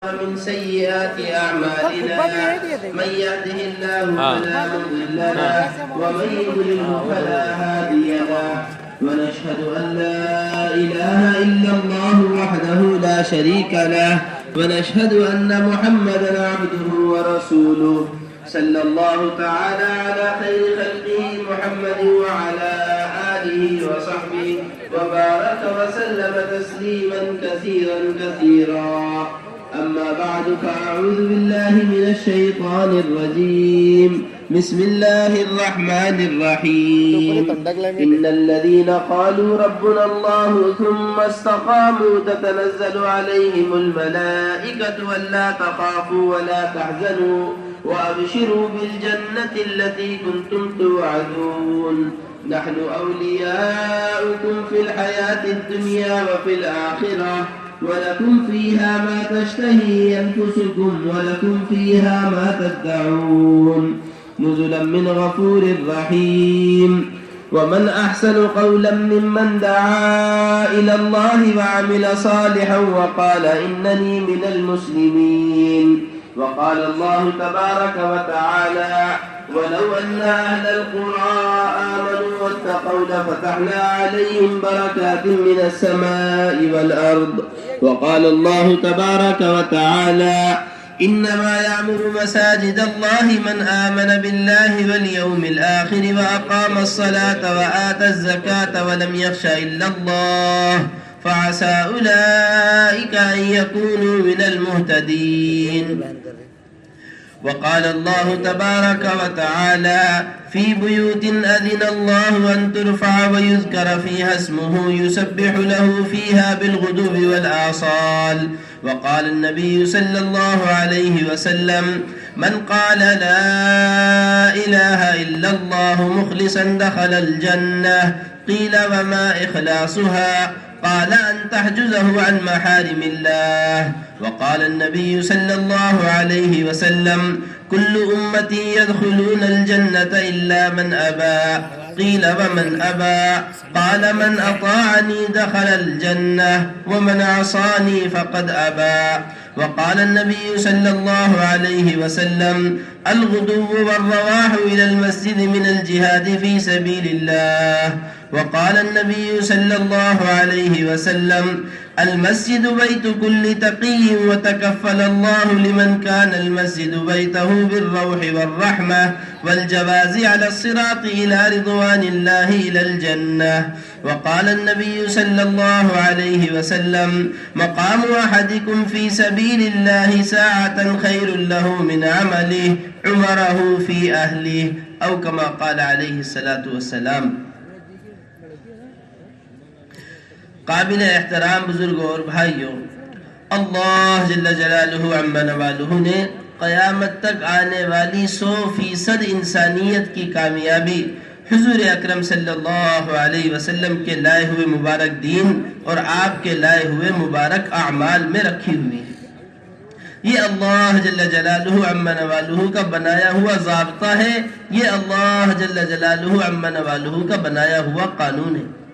ومن سيئات أعمالنا من يهده الله فلا مضل له ومن يضلل فلا هادي له ونشهد أن لا إله إلا الله وحده لا شريك له ونشهد أن محمدا عبده ورسوله صلى الله تعالى على خير خلقه محمد وعلى آله وصحبه وبارك وسلم تسليما كثيرا كثيرا. أما بعد فأعوذ بالله من الشيطان الرجيم. بسم الله الرحمن الرحيم. إن الذين قالوا ربنا الله ثم استقاموا تتنزل عليهم الملائكة ألا تخافوا ولا تحزنوا وأبشروا بالجنة التي كنتم توعدون. نحن أولياؤكم في الحياة الدنيا وفي الآخرة ولكم فيها ما تشتهي أنفسكم ولكم فيها ما تدعون نزلا من غفور رحيم. ومن أحسن قولا ممن دعا إلى الله وعمل صالحا وقال إنني من المسلمين. وقال الله تبارك وتعالى ولو أن أهل القرى آمنوا واتقوا لفتحنا عليهم بركات من السماء والأرض. وقال الله تبارك وتعالى إنما يعمر مساجد الله من آمن بالله واليوم الآخر وأقام الصلاة وآتى الزكاة ولم يخش إلا الله فعسى أولئك أن يكونوا من المهتدين. وقال الله تبارك وتعالى في بيوت أذن الله أن ترفع ويذكر فيها اسمه يسبح له فيها بالغدو والآصال. وقال النبي صلى الله عليه وسلم من قال لا إله إلا الله مخلصا دخل الجنة. قيل وما إخلاصها؟ قال أن تحجزه عن محارم الله. وقال النبي صلى الله عليه وسلم كل أمتي يدخلون الجنة إلا من أبى. قيل ومن أبى؟ قال من أطاعني دخل الجنة ومن عصاني فقد أبى. وقال النبي صلى الله عليه وسلم الغدو والرواح إلى المسجد من الجهاد في سبيل الله. وقال النبي صلى الله عليه وسلم المسجد بيت كل تقي وتكفل الله لمن كان المسجد بيته بالروح والرحمة والجواز على الصراط إلى رضوان الله إلى الجنة. وقال النبي صلى الله عليه وسلم مقام أحدكم في سبيل الله ساعة خير له من عمله عمره في أهله أو كما قال عليه الصلاة والسلام. قابل احترام بزرگوں اور بھائیوں، اللہ جل جلالہ عما نوالہ نے قیامت تک آنے والی 100% انسانیت کی کامیابی حضور اکرم صلی اللہ علیہ وسلم کے لائے ہوئے مبارک دین اور آپ کے لائے ہوئے مبارک اعمال میں رکھی ہوئی ہے۔ یہ اللہ جل جلالہ عما نوالہ کا بنایا ہوا ضابطہ ہے، یہ اللہ جل جلالہ عما نوالہ کا بنایا ہوا قانون ہے۔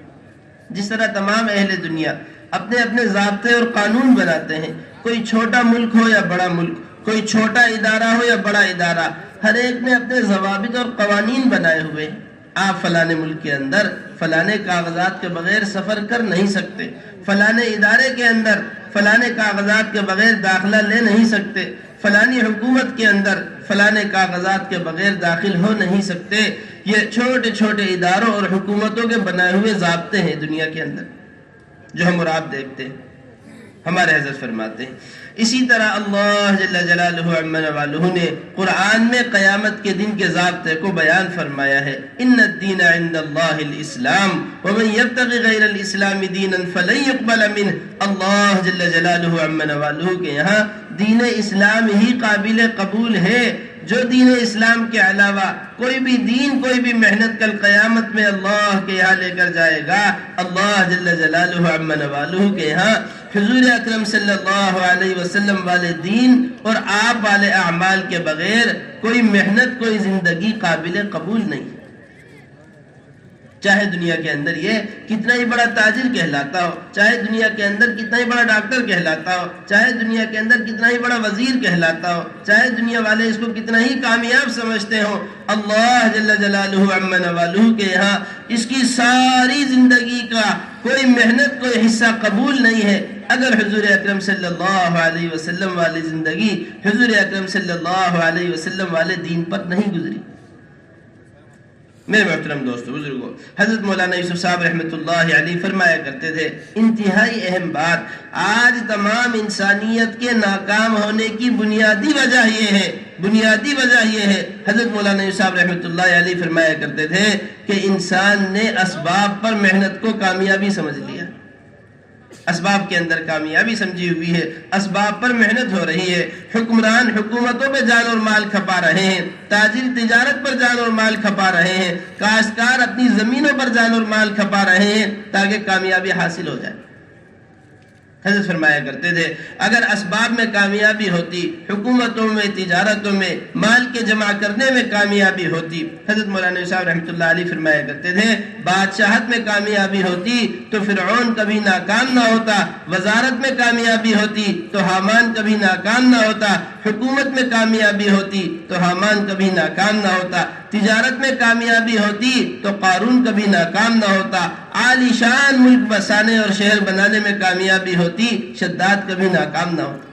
جس طرح تمام اہل دنیا اپنے اپنے ضابطے اور قانون بناتے ہیں، کوئی چھوٹا ملک ہو یا بڑا ملک، کوئی چھوٹا ادارہ ہو یا بڑا ادارہ، ہر ایک نے اپنے ضوابط اور قوانین بنائے ہوئے۔ آپ فلانے ملک کے اندر فلانے کاغذات کے بغیر سفر کر نہیں سکتے، فلانے ادارے کے اندر فلانے کاغذات کے بغیر داخلہ لے نہیں سکتے، فلانی حکومت کے اندر فلانے کاغذات کے بغیر داخل ہو نہیں سکتے۔ یہ چھوٹے چھوٹے اداروں اور حکومتوں کے بنائے ہوئے ضابطے ہیں دنیا کے اندر، جو ہم اور آپ دیکھتے ہیں، ہمارے حضرت فرماتے ہیں۔ اسی طرح اللہ جل جلالہ عما نوالہ نے قرآن میں قیامت کے دن کے ضابطے کو بیان فرمایا ہے۔ ان الدین عند اللہ الاسلام ومن یبتغی غیر الاسلام دینا فلن یقبل منہ۔ اللہ جل جلالہ عما نوالہ کے یہاں دین اسلام ہی قابل قبول ہے۔ جو دین اسلام کے علاوہ کوئی بھی دین، کوئی بھی محنت کل قیامت میں اللہ کے یہاں لے کر جائے گا، اللہ جل جلالہ عما نوالہ کے یہاں حضور اکرم صلی اللہ علیہ وسلم والے دین اور آپ والے اعمال کے بغیر کوئی محنت، کوئی زندگی قابل قبول نہیں۔ چاہے دنیا کے اندر یہ کتنا ہی بڑا تاجر کہلاتا ہو، چاہے دنیا کے اندر کتنا ہی بڑا ڈاکٹر کہلاتا ہو، چاہے دنیا کے اندر کتنا ہی بڑا وزیر کہلاتا ہو، چاہے دنیا والے اس کو کتنا ہی کامیاب سمجھتے ہوں، اللہ جل جلالہ عما نوالہ کے یہاں اس کی ساری زندگی کا کوئی محنت کوئی حصہ قبول نہیں ہے اگر حضور اکرم صلی اللہ علیہ وسلم والی زندگی حضور اکرم صلی اللہ علیہ وسلم والے دین پر نہیں گزری۔ میرے محترم دوستو بزرگوں، حضرت مولانا یوسف صاحب رحمۃ اللہ علیہ فرمایا کرتے تھے، انتہائی اہم بات، آج تمام انسانیت کے ناکام ہونے کی بنیادی وجہ یہ ہے حضرت مولانا یوسف صاحب رحمۃ اللہ علیہ فرمایا کرتے تھے کہ انسان نے اسباب پر محنت کو کامیابی سمجھ لیا، اسباب کے اندر کامیابی سمجھی ہوئی ہے، اسباب پر محنت ہو رہی ہے، حکمران حکومتوں پہ جان اور مال کھپا رہے ہیں، تاجر تجارت پر جان اور مال کھپا رہے ہیں، کاشتکار اپنی زمینوں پر جان اور مال کھپا رہے ہیں تاکہ کامیابی حاصل ہو جائے۔ حضرت فرمایا کرتے تھے اگر اسباب میں کامیابی ہوتی، حکومتوں میں تجارتوں میں مال کے جمع کرنے میں کامیابی ہوتی، حضرت مولانا صاحب رحمۃ اللہ علیہ فرمایا کرتے تھے بادشاہت میں کامیابی ہوتی تو فرعون کبھی ناکام نہ ہوتا، وزارت میں کامیابی ہوتی تو حامان کبھی ناکام نہ ہوتا، حکومت میں کامیابی ہوتی تو حامان کبھی ناکام نہ ہوتا، تجارت میں کامیابی ہوتی تو قارون کبھی ناکام نہ ہوتا، عالی شان ملک بسانے اور شہر بنانے میں کامیابی ہوتی، شداد کبھی ناکام نہ ہوتا۔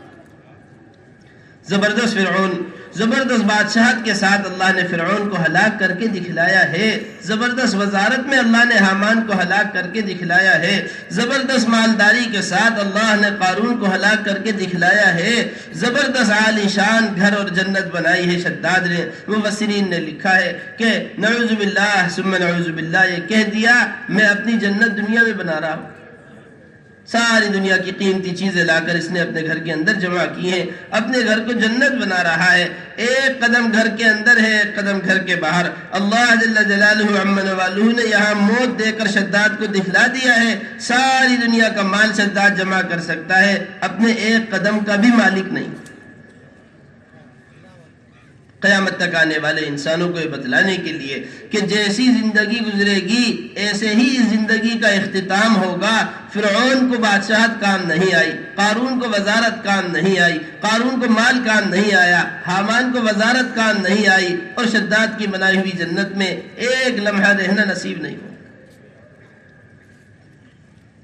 زبردست فرعون، زبردست بادشاہت کے ساتھ اللہ نے فرعون کو ہلاک کر کے دکھلایا ہے، زبردست وزارت میں اللہ نے حامان کو ہلاک کر کے دکھلایا ہے، زبردست مالداری کے ساتھ اللہ نے قارون کو ہلاک کر کے دکھلایا ہے، زبردست عالی شان گھر اور جنت بنائی ہے۔ شداد نے مفسرین نے لکھا ہے کہ نعوذ باللہ ثم نعوذ باللہ، یہ کہہ دیا میں اپنی جنت دنیا میں بنا رہا ہوں، ساری دنیا کی قیمتی چیزیں لا کر اس نے اپنے گھر کے اندر جمع کی ہیں، اپنے گھر کو جنت بنا رہا ہے، ایک قدم گھر کے اندر ہے ایک قدم گھر کے باہر۔ اللہ جل جلالہ عما نوالہ نے یہاں موت دے کر شداد کو دکھلا دیا ہے، ساری دنیا کا مال شداد جمع کر سکتا ہے، اپنے ایک قدم کا بھی مالک نہیں۔ قیامت تک آنے والے انسانوں کو یہ بتلانے کے لیے کہ جیسی زندگی گزرے گی ایسے ہی اس زندگی کا اختتام ہوگا۔ فرعون کو بادشاہت کام نہیں آئی، قارون کو وزارت کام نہیں آئی، قارون کو مال کام نہیں آیا، حامان کو وزارت کام نہیں آئی، اور شداد کی بنائی ہوئی جنت میں ایک لمحہ رہنا نصیب نہیں ہو۔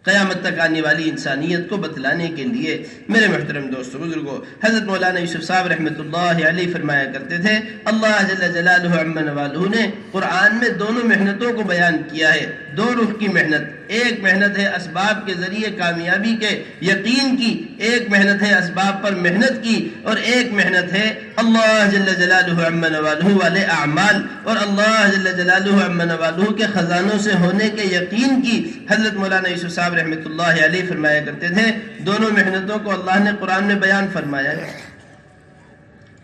قیامت تک آنے والی انسانیت کو بتلانے کے لیے میرے محترم دوستو بزرگوں، حضرت مولانا یوسف صاحب رحمۃ اللہ علیہ فرمایا کرتے تھے اللہ جل جلالہ عما نوالہ نے قرآن میں دونوں محنتوں کو بیان کیا ہے، دو رخ کی محنت، ایک محنت ہے اسباب کے ذریعے کامیابی کے یقین کی، ایک محنت ہے اسباب پر محنت کی، اور ایک محنت ہے اللہ جل جلالہ عما نوالہ والے اعمال اور اللہ جل جلالہ عما نوالہ کے خزانوں سے ہونے کے یقین کی۔ حضرت مولانا یوسف صاحب رحمۃ اللہ علیہ فرمایا کرتے تھے دونوں محنتوں کو اللہ نے قرآن میں بیان فرمایا ہے۔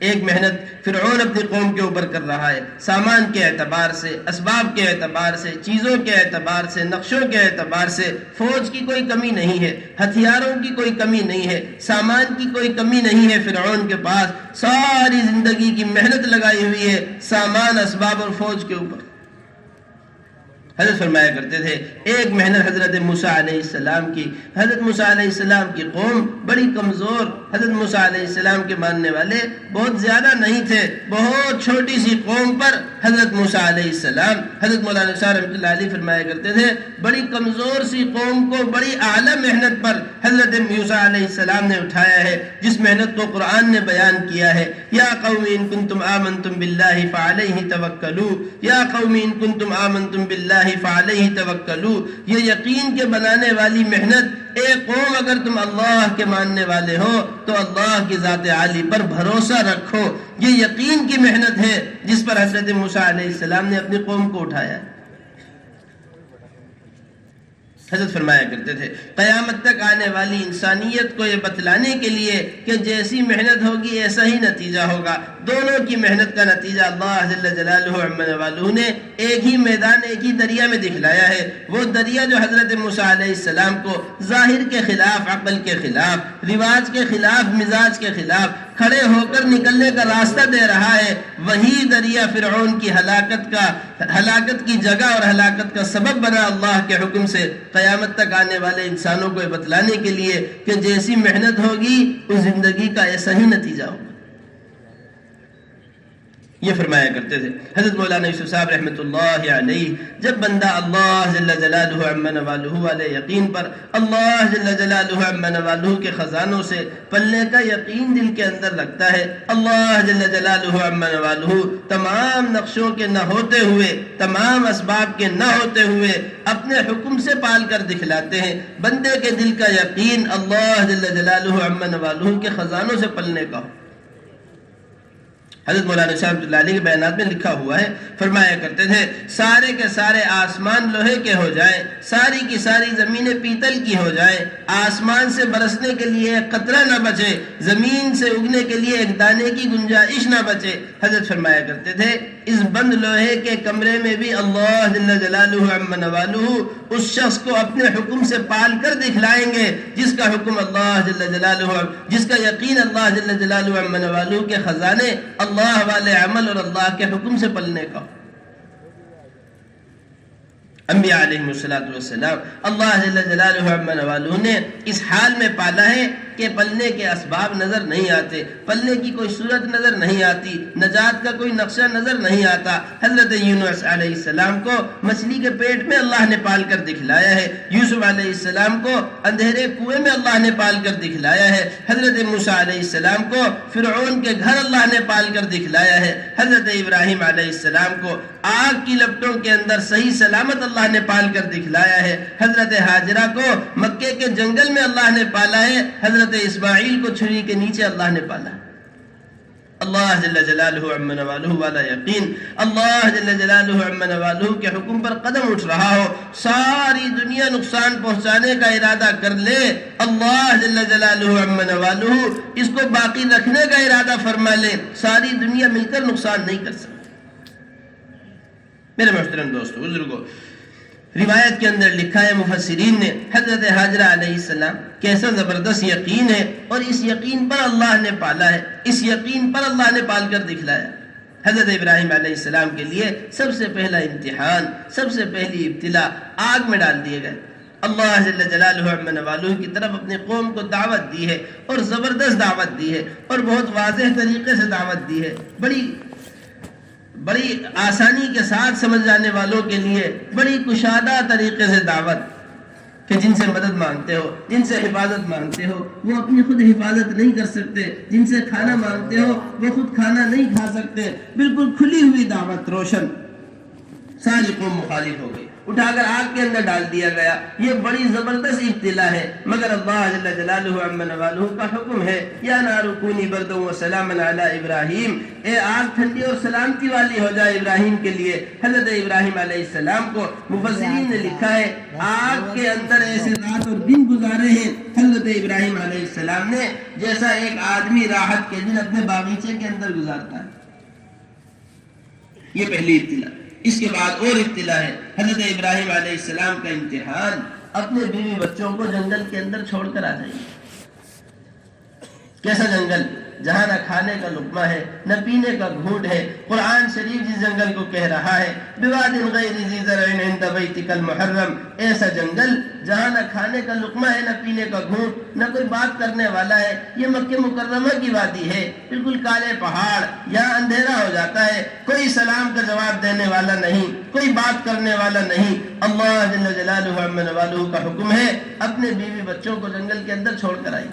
ایک محنت فرعون اپنی قوم کے اوپر کر رہا ہے، سامان کے اعتبار سے، اسباب کے اعتبار سے، چیزوں کے اعتبار سے، نقشوں کے اعتبار سے، فوج کی کوئی کمی نہیں ہے، ہتھیاروں کی کوئی کمی نہیں ہے، سامان کی کوئی کمی نہیں ہے، فرعون کے پاس ساری زندگی کی محنت لگائی ہوئی ہے سامان، اسباب اور فوج کے اوپر۔ حضرت فرمایا کرتے تھے ایک محنت حضرت موسیٰ علیہ السلام کی، حضرت موسیٰ علیہ السلام کی قوم بڑی کمزور، حضرت موسیٰ علیہ السلام کے ماننے والے بہت زیادہ نہیں تھے، بہت چھوٹی سی قوم پر حضرت موسیٰ علیہ السلام، حضرت مولانا صاحب رحمۃ اللہ علیہ فرمایا کرتے تھے بڑی کمزور سی قوم کو بڑی اعلیٰ محنت پر حضرت موسیٰ علیہ السلام نے اٹھایا ہے، جس محنت کو قرآن نے بیان کیا ہے، یا قوم ان کنتم آمنتم باللہ فعلیہ توکلوا، یا قوم ان کنتم آمنتم باللہ فعلیہ توکلوا، یہ یقین کے بنانے والی محنت، ایک قوم اگر تم اللہ کے ماننے والے ہو تو اللہ کی ذات عالی پر بھروسہ رکھو، یہ یقین کی محنت ہے جس پر حضرت موسیٰ علیہ السلام نے اپنی قوم کو اٹھایا ہے۔ حضرت فرمایا کرتے تھے قیامت تک آنے والی انسانیت کو یہ بتلانے کے لیے کہ جیسی محنت ہوگی ایسا ہی نتیجہ ہوگا، دونوں کی محنت کا نتیجہ اللہ جل جلالہ عما نوالہ نے ایک ہی میدان، ایک ہی دریا میں دکھلایا ہے، وہ دریا جو حضرت موسیٰ علیہ السلام کو ظاہر کے خلاف، عقل کے خلاف، رواج کے خلاف، مزاج کے خلاف کھڑے ہو کر نکلنے کا راستہ دے رہا ہے، وہی دریا فرعون کی ہلاکت کا، ہلاکت کی جگہ اور ہلاکت کا سبب بنا اللہ کے حکم سے قیامت تک آنے والے انسانوں کو بتلانے کے لیے کہ جیسی محنت ہوگی اس زندگی کا ایسا ہی نتیجہ ہوگا. یہ فرمایا کرتے تھے حضرت مولانا یوسف صاحب رحمۃ اللہ علیہ. جب بندہ اللہ جل جلالہ عما نوالہ والے یقین پر اللہ جل جلالہ عما نوالہ کے خزانوں سے پلنے کا یقین دل کے اندر رکھتا ہے، اللہ جل جلالہ عما نوالہ تمام نقشوں کے نہ ہوتے ہوئے، تمام اسباب کے نہ ہوتے ہوئے اپنے حکم سے پال کر دکھلاتے ہیں. بندے کے دل کا یقین اللہ جل جلالہ عما نوالہ کے خزانوں سے پلنے کا. حضرت مولانا صاحب رحمۃ اللہ علیہ کے بیانات میں لکھا ہوا ہے، فرمایا کرتے تھے سارے کے سارے آسمان لوہے کے ہو جائیں، ساری کی ساری زمینیں پیتل کی ہو جائیں، آسمان سے برسنے کے لیے ایک قطرہ نہ بچے، زمین سے اگنے کے لیے ایک دانے کی گنجائش نہ بچے. حضرت فرمایا کرتے تھے اس بند لوہے کے کمرے میں بھی اللہ جل جلالہ عما نوالہ اس شخص کو اپنے حکم سے پال کر دکھلائیں گے جس کا حکم اللہ جل جلالہ، جس کا یقین اللہ جل جلالہ عما نوالہ کے خزانے اللہ والے عمل اور اللہ کے حکم سے پلنے کا. انبیاء علیہ السلام اللہ جل جلالہ عما نوالہ نے اس حال میں پالا ہے کہ پلنے کے اسباب نظر نہیں آتے، پلنے کی کوئی صورت نظر نہیں آتی، نجات کا کوئی نقشہ نظر نہیں آتا. حضرت یونس علیہ السلام کو مچھلی کے پیٹ میں اللہ نے پال کر دکھلایا ہے، یوسف علیہ السلام کو اندھیرے کنویں میں اللہ نے پال کر دکھلایا ہے، حضرت موسیٰ علیہ السلام کو فرعون کے گھر اللہ نے پال کر دکھلایا ہے، حضرت ابراہیم علیہ السلام کو آگ کی لپٹوں کے اندر صحیح سلامت اللہ نے پال کر دکھلایا ہے، حضرت ہاجرہ کو مکے کے جنگل میں اللہ نے پالا ہے، حضرت اسماعیل کو چھری کے نیچے اللہ نے پالا. اللہ جل جلالہ عما نوالہ والا یقین اللہ جل جلالہ عما نوالہ کے حکم پر قدم اٹھ رہا ہو، ساری دنیا نقصان پہنچانے کا ارادہ کر لے، اللہ جل جلالہ عما نوالہ اس کو باقی رکھنے کا ارادہ فرما لے، ساری دنیا مل کر نقصان نہیں کر سکتی. میرے محترم دوستو بزرگو، روایت کے اندر لکھا ہے مفسرین نے حضرت ہاجرہ علیہ السلام کیسا زبردست یقین ہے، اور اس یقین پر اللہ نے پالا ہے، اس یقین پر اللہ نے پال کر دکھلایا. حضرت ابراہیم علیہ السلام کے لیے سب سے پہلا امتحان، سب سے پہلی ابتلا آگ میں ڈال دیے گئے. اللہ جل جلالہ عما نوالہ کی طرف اپنے قوم کو دعوت دی ہے، اور زبردست دعوت دی ہے، اور بہت واضح طریقے سے دعوت دی ہے، بڑی آسانی کے ساتھ سمجھ جانے والوں کے لیے بڑی کشادہ طریقے سے دعوت کہ جن سے مدد مانگتے ہو، جن سے حفاظت مانگتے ہو وہ اپنی خود حفاظت نہیں کر سکتے، جن سے کھانا مانگتے ہو وہ خود کھانا نہیں کھا سکتے. بالکل کھلی ہوئی دعوت، روشن. ساری قوم مخالف ہو گئی، اٹھا کر آگ کے اندر ڈال دیا گیا. یہ بڑی زبردست ابتلا ہے، مگر اللہ جل جلالہ عما نوالہ کا حکم ہے یا نار کونی بردا وسلاما علی ابراہیم، اے آگ ٹھنڈی اور سلامتی والی ہو جائے ابراہیم کے لیے. حضرت ابراہیم علیہ السلام کو مفسرین نے لکھا ہے آگ کے اندر ایسے رات اور دن گزارے ہیں حضرت ابراہیم علیہ السلام نے جیسا ایک آدمی راحت کے دن اپنے باغیچے کے اندر گزارتا ہے. یہ پہلی ابتلا. اس کے بعد اور ابتلا ہے حضرت ابراہیم علیہ السلام کا امتحان، اپنے بیوی بچوں کو جنگل کے اندر چھوڑ کر آ جائیں. کیسا جنگل جہاں نہ کھانے کا لقمہ ہے نہ پینے کا گھونٹ ہے. قرآن شریف جس جنگل کو کہہ رہا ہے بواد غیر ذی زرع عند بیتک المحرم، ایسا جنگل جہاں نہ کھانے کا لقمہ ہے نہ پینے کا گھونٹ نہ کوئی بات کرنے والا ہے. یہ مکہ مکرمہ کی وادی ہے، بالکل کالے پہاڑ، یہاں اندھیرا ہو جاتا ہے، کوئی سلام کا جواب دینے والا نہیں، کوئی بات کرنے والا نہیں. اللہ جل جلالہ عما نوالہ کا حکم ہے اپنے بیوی بچوں کو جنگل کے اندر چھوڑ کر آئیں.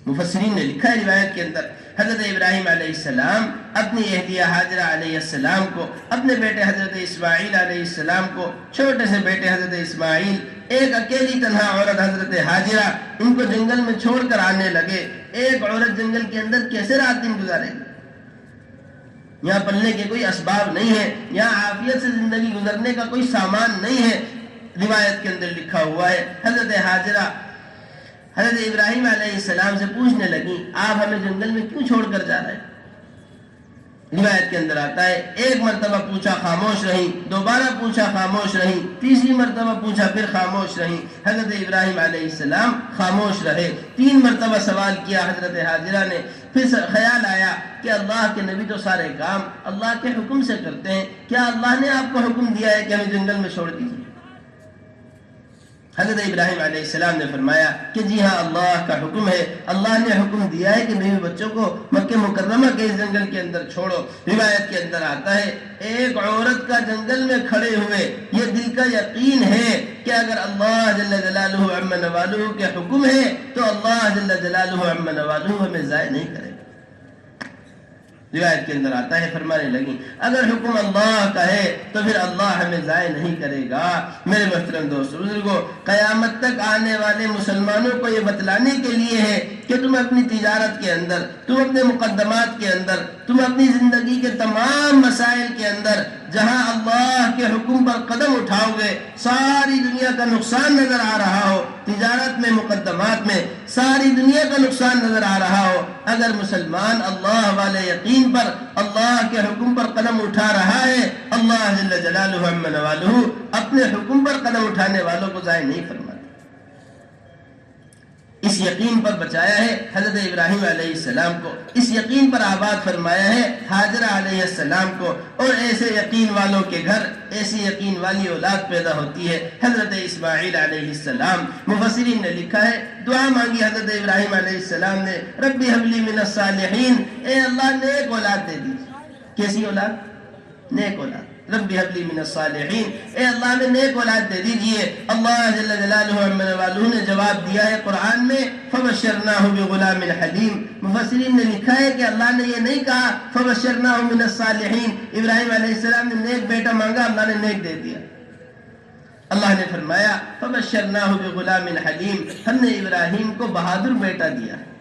مفسرین نے لکھا ہے روایت کے اندر حضرت ابراہیم علیہ السلام اپنی اہلیہ ہاجرہ علیہ السلام کو، اپنے بیٹے حضرت اسماعیل علیہ السلام کو، چھوٹے سے بیٹے حضرت اسماعیل، ایک اکیلی تنہا عورت حضرت ہاجرہ، ان کو جنگل میں چھوڑ کر آنے لگے. ایک عورت جنگل کے اندر کیسے رات دن گزارے؟ یہاں پلنے کے کوئی اسباب نہیں ہے، یہاں عافیت سے زندگی گزرنے کا کوئی سامان نہیں ہے. روایت کے اندر لکھا ہوا ہے حضرت ہاجرہ حضرت ابراہیم علیہ السلام سے پوچھنے لگی آپ ہمیں جنگل میں کیوں چھوڑ کر جا رہے ہیں؟ روایت کے اندر آتا ہے ایک مرتبہ پوچھا خاموش رہی، دوبارہ پوچھا خاموش رہی، تیسری مرتبہ پوچھا پھر خاموش رہی۔ حضرت ابراہیم علیہ السلام خاموش رہے، 3 مرتبہ سوال کیا حضرت حاجرہ نے، پھر خیال آیا کہ اللہ کے نبی تو سارے کام اللہ کے حکم سے کرتے ہیں، کیا اللہ نے آپ کو حکم دیا ہے کہ ہمیں جنگل میں چھوڑ دیجیے؟ حضرت ابراہیم علیہ السلام نے فرمایا کہ جی ہاں، اللہ کا حکم ہے، اللہ نے حکم دیا ہے کہ بیوی بچوں کو مکہ مکرمہ کے اس جنگل کے اندر چھوڑو۔ روایت کے اندر آتا ہے ایک عورت کا جنگل میں کھڑے ہوئے یہ دل کا یقین ہے کہ اگر اللہ جل جلالہ عم نوالہ کے حکم ہے تو اللہ جل جلالہ عم نوالہ ہمیں ضائع نہیں کرے گا۔ روایت کے اندر آتا ہے فرمانے لگی اگر حکم اللہ کا ہے تو پھر اللہ ہمیں ضائع نہیں کرے گا۔ میرے محترم دوستو بزرگوں، قیامت تک آنے والے مسلمانوں کو یہ بتلانے کے لیے ہے کہ تم اپنی تجارت کے اندر، تم اپنے مقدمات کے اندر، تم اپنی زندگی کے تمام مسائل کے اندر جہاں اللہ کے حکم پر قدم اٹھاؤ گے ساری دنیا کا نقصان نظر آ رہا ہو، تجارت میں، مقدمات میں ساری دنیا کا نقصان نظر آ رہا ہو، اگر مسلمان اللہ والے یقین پر اللہ کے حکم پر قدم اٹھا رہا ہے، اللہ جل جلالہ عم نوالہ اپنے حکم پر قدم اٹھانے والوں کو ضائع نہیں فرماتا۔ اس یقین پر بچایا ہے حضرت ابراہیم علیہ السلام کو، اس یقین پر آباد فرمایا ہے حاجرہ علیہ السلام کو، اور ایسے یقین والوں کے گھر ایسی یقین والی اولاد پیدا ہوتی ہے حضرت اسماعیل علیہ السلام۔ مفسرین نے لکھا ہے دعا مانگی حضرت ابراہیم علیہ السلام نے، ربی حب لی من الصالحین، اے اللہ نیک اولاد دے دیجیے۔ کیسی اولاد؟ نیک اولاد۔ ربی حب لی من الصالحین، اے اللہ ہمیں نیک اولاد دے دیجئے۔ اللہ جل جلالہ عم نوالہ نے جواب دیا ہے قرآن میں فبشرناہ بغلام حلیم۔ مفسرین نے لکھا ہے کہ اللہ نے یہ نہیں کہا فبشرناہ من الصالحین، ابراہیم علیہ السلام نے نیک بیٹا مانگا، اللہ نے نیک دے دیا۔ اللہ نے فرمایا فبشرناہ بغلام حلیم، ہم نے ابراہیم کو بہادر بیٹا دیا ہے۔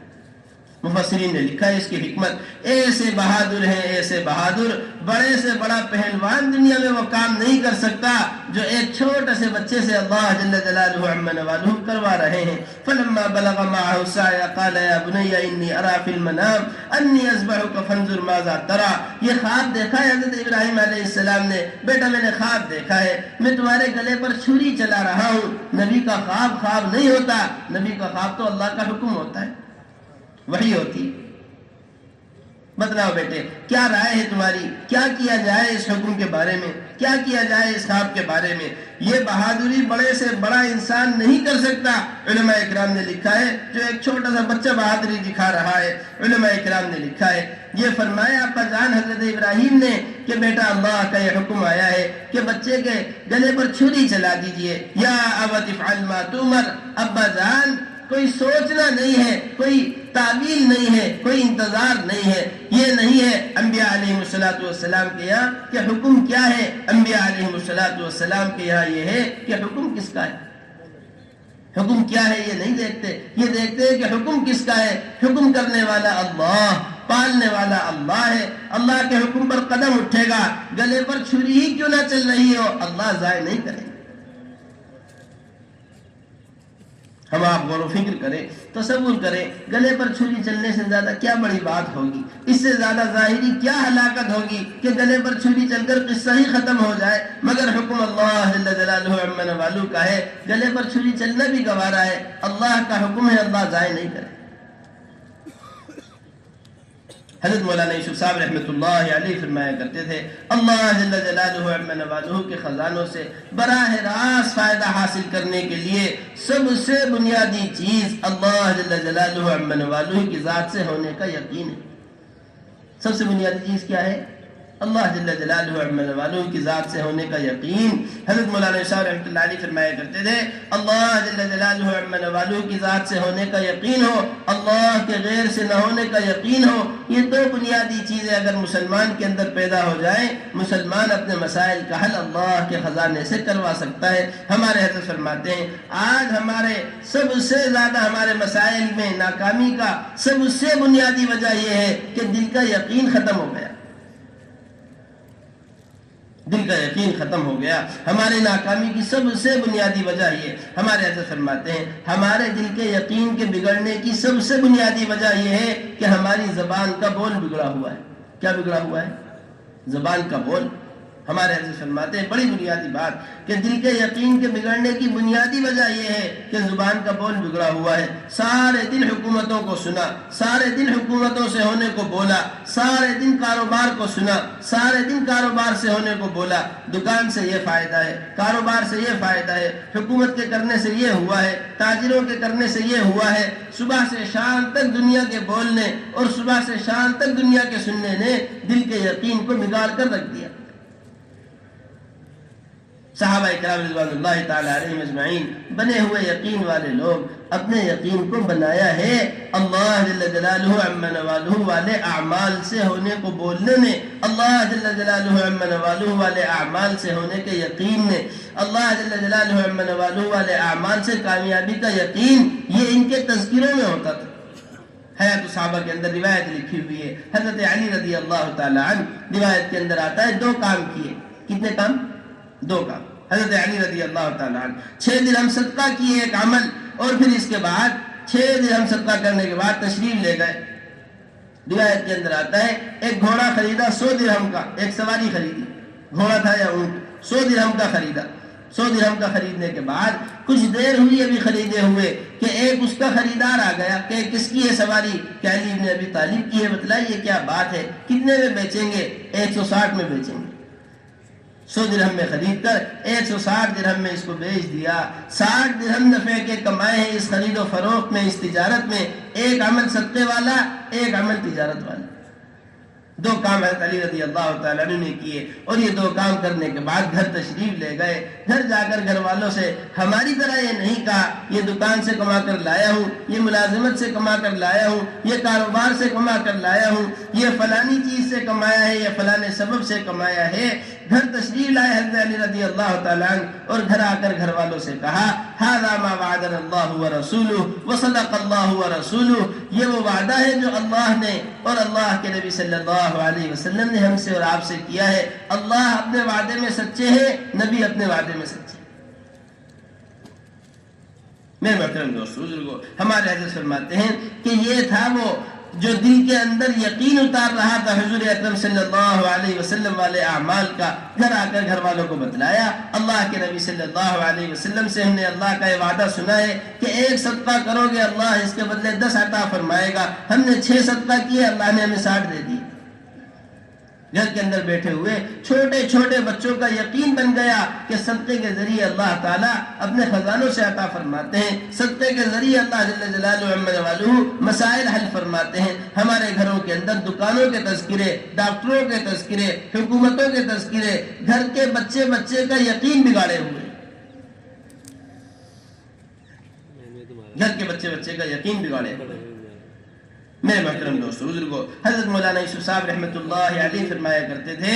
مفسرین نے لکھا ہے اس کی حکمت، ایسے بہادر ہیں، ایسے بہادر، بڑے سے بڑا پہلوان دنیا میں وہ کام نہیں کر سکتا جو ایک چھوٹے سے بچے سے اللہ جل جلالہ عم نوالہ کروا رہے ہیں۔ فلما بلغ معه السعي قال يا بني اني ارى في المنام اني اذبحك فانظر ماذا ترى۔ یہ خواب دیکھا ہے حضرت ابراہیم علیہ السلام نے، بیٹا میں نے خواب دیکھا ہے، میں تمہارے گلے پر چھری چلا رہا ہوں۔ نبی کا خواب خواب نہیں ہوتا، نبی کا خواب تو اللہ کا حکم ہوتا ہے، وحی ہوتی ہے۔ بتلاؤ بیٹے کیا رائے ہے تمہاری، کیا کیا جائے اس حکم کے بارے میں، کیا کیا جائے اس خواب کے بارے میں؟ یہ بہادری بڑے سے بڑا انسان نہیں کر سکتا۔ علماء اکرام نے لکھا ہے جو ایک چھوٹا سا بچہ بہادری دکھا رہا ہے، علماء اکرام نے لکھا ہے یہ فرمایا ابا جان حضرت ابراہیم نے کہ بیٹا اللہ کا یہ حکم آیا ہے کہ بچے کے گلے پر چھری چلا دیجئے، یا ابت افعل ما تؤمر، ابا جان کوئی سوچنا نہیں ہے، کوئی تعویل نہیں ہے، کوئی انتظار نہیں ہے، یہ نہیں ہے انبیاء علیہ السلام کے یہاں کہ حکم کیا ہے۔ انبیاء علیہ السلام کے یہاں یہ ہے کہ حکم کس کا ہے، حکم کیا ہے یہ نہیں دیکھتے، یہ دیکھتے ہیں کہ حکم کس کا ہے۔ حکم کرنے والا اللہ، پالنے والا اللہ ہے، اللہ کے حکم پر قدم اٹھے گا، گلے پر چھری ہی کیوں نہ چل رہی ہو اللہ ضائع نہیں کرے گا۔ ہم آپ غور و فکر کریں، تصور کریں، گلے پر چھری چلنے سے زیادہ کیا بڑی بات ہوگی، اس سے زیادہ ظاہری کیا ہلاکت ہوگی کہ گلے پر چھری چل کر قصہ ہی ختم ہو جائے۔ مگر حکم اللہ جل جلالہ عم نوالہ کا ہے، گلے پر چھری چلنا بھی گوارا ہے، اللہ کا حکم ہے، اللہ ضائع نہیں کرے۔ حضرت مولانا یوسف صاحب رحمۃ اللہ علیہ فرمایا کرتے تھے اللہ جل جلالہ عم نوالہ کے خزانوں سے براہ راست فائدہ حاصل کرنے کے لیے سب سے بنیادی چیز اللہ جل جلالہ عم نوالہ کی ذات سے ہونے کا یقین ہے۔ سب سے بنیادی چیز کیا ہے؟ اللہ جل جلالہ عم نوالہ کی ذات سے ہونے کا یقین۔ حضرت مولانا صاحب رحمۃ اللہ علیہ فرمایا کرتے تھے اللہ جل جلالہ عم نوالہ کی ذات سے ہونے کا یقین ہو، اللہ کے غیر سے نہ ہونے کا یقین ہو، یہ دو بنیادی چیزیں اگر مسلمان کے اندر پیدا ہو جائیں، مسلمان اپنے مسائل کا حل اللہ کے خزانے سے کروا سکتا ہے۔ ہمارے حضرت فرماتے ہیں آج ہمارے سب سے زیادہ ہمارے مسائل میں ناکامی کا سب سے بنیادی وجہ یہ ہے کہ دل کا یقین ختم ہو گیا، دل کا یقین ختم ہو گیا۔ ہمارے ناکامی کی سب سے بنیادی وجہ یہ، ہمارے حضرت فرماتے ہیں ہمارے دل کے یقین کے بگڑنے کی سب سے بنیادی وجہ یہ ہے کہ ہماری زبان کا بول بگڑا ہوا ہے۔ کیا بگڑا ہوا ہے؟ زبان کا بول. ہمارے حضرت فرماتے ہیں بڑی بنیادی بات کہ دل کے یقین کے بگڑنے کی بنیادی وجہ یہ ہے کہ زبان کا بول بگڑا ہوا ہے. سارے دن حکومتوں کو سنا, سارے دن حکومتوں سے ہونے کو بولا, سارے دن کاروبار کو سنا, سارے دن کاروبار سے ہونے کو بولا. دکان سے یہ فائدہ ہے, کاروبار سے یہ فائدہ ہے, حکومت کے کرنے سے یہ ہوا ہے, تاجروں کے کرنے سے یہ ہوا ہے. صبح سے شام تک دنیا کے بولنے اور صبح سے شام تک دنیا کے سننے نے دل کے یقین کو بگاڑ کر رکھ دیا. صحابہ کرام رضوان اللہ تعالی علیہم اجمعین بنے ہوئے یقین والے لوگ اپنے یقین کو بنایا ہے اللہ جل جلالہ عما نوالہ والے اعمال سے ہونے کو بولنے نے, اللہ جل جلالہ عما نوالہ والے اعمال سے ہونے کے یقین نے, اللہ جل جلالہ عما نوالہ والے اعمال سے کامیابی کا یقین, یہ ان کے تذکروں میں ہوتا تھا. حیات صحابہ کے اندر روایت لکھی ہوئی ہے, حضرت علی رضی اللہ تعالی عنہ روایت کے اندر آتا ہے 2 کام کیے. کتنے کام؟ 2 کام. حضرت علی رضی اللہ تعالیٰ عنہ 6 درہم صدقہ کیے ایک عمل, اور پھر اس کے بعد 6 درہم صدقہ کرنے کے بعد تشریف لے گئے. روایت کے اندر آتا ہے ایک گھوڑا خریدا 100 درہم کا, ایک سواری خریدی, گھوڑا تھا یا اونٹ, 100 درہم کا خریدا. 100 درہم کا خریدنے کے بعد کچھ دیر ہوئی ابھی خریدے ہوئے کہ ایک اس کا خریدار آ گیا کہ کس کی ہے سواری, کہ علی بن ابی طالب کی ہے. بتلائیے کیا بات ہے, کتنے میں بیچیں گے؟ 160 میں بیچیں گے. 100 درہم میں خرید کر 160 درہم میں اس کو بیچ دیا. 60 درہم نفع کے کمائے ہیں اس خرید و فروخت میں, اس تجارت میں. ایک عمل صدقے والا, ایک عمل تجارت والا. 2 کام حضرت علی رضی اللہ تعالیٰ عنہ نے کیے, اور یہ 2 کام کرنے کے بعد گھر تشریف لے گئے. گھر جا کر گھر والوں سے ہماری طرح یہ نہیں کہا یہ دکان سے کما کر لایا ہوں, یہ ملازمت سے کما کر لایا ہوں, یہ کاروبار سے کما کر لایا ہوں, یہ فلانی چیز سے کمایا ہے, یہ فلانے سبب سے کمایا ہے. گھر تشریف لائے حضرت علی رضی اللہ تعالیٰ عنہ, اور گھر آ کر گھر والوں سے کہا ھذا ما وعدنا اللہ ورسولہ وصدق اللہ ورسولہ, یہ وہ وعدہ ہے جو اللہ نے اور اللہ کے نبی صلی اللہ علیہ وسلم نے ہم سے اور آپ سے کیا ہے. اللہ اپنے وعدے میں سچے ہیں, نبی اپنے وعدے میں سچے. میرے محترم دوستو بزرگو, ہمارے حضرت فرماتے ہیں کہ یہ تھا وہ جو دل کے اندر یقین اتار رہا تھا حضور اکرم صلی اللہ علیہ وسلم والے اعمال کا. گھر آ کر گھر والوں کو بتلایا اللہ کے نبی صلی اللہ علیہ وسلم سے ہم نے اللہ کا یہ وعدہ سنا ہے کہ 1 صدقہ کرو گے اللہ اس کے بدلے 10 عطا فرمائے گا. ہم نے 6 صدقہ کیے, اللہ نے ہمیں 60 دے دی. گھر کے اندر بیٹھے ہوئے چھوٹے چھوٹے بچوں کا یقین بن گیا کہ صدقے کے ذریعے اللہ تعالیٰ اپنے خزانوں سے عطا فرماتے ہیں. صدقے کے ذریعے اللہ جل جلالہ عما نوالہ مسائل حل فرماتے ہیں. ہمارے گھروں کے اندر دکانوں کے تذکرے, ڈاکٹروں کے تذکرے, حکومتوں کے تذکرے, گھر کے بچے کا یقین بگاڑے ہوئے. گھر کے بچے کا یقین بگاڑے ہوئے. میرے محترم دوستو بزرگو, حضرت مولانا یوسف صاحب رحمۃ اللہ علیہ فرمایا کرتے تھے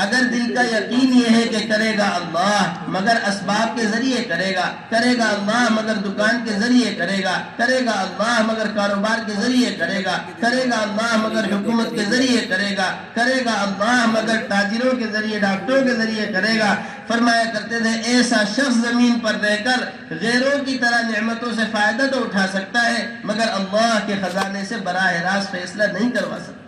اگر دل کا یقین یہ ہے کہ کرے گا اللہ مگر اسباب کے ذریعے کرے گا, کرے گا اللہ مگر دکان کے ذریعے کرے گا, کرے گا اللہ مگر کاروبار کے ذریعے کرے گا, کرے گا اللہ مگر حکومت کے ذریعے کرے گا, کرے گا اللہ مگر تاجروں کے ذریعے, ڈاکٹروں کے ذریعے کرے گا. فرمایا کرتے تھے ایسا شخص زمین پر رہ کر غیروں کی طرح نعمتوں سے فائدہ تو اٹھا سکتا ہے مگر اللہ کے خزانے سے براہ راست فیصلہ نہیں کروا سکتا.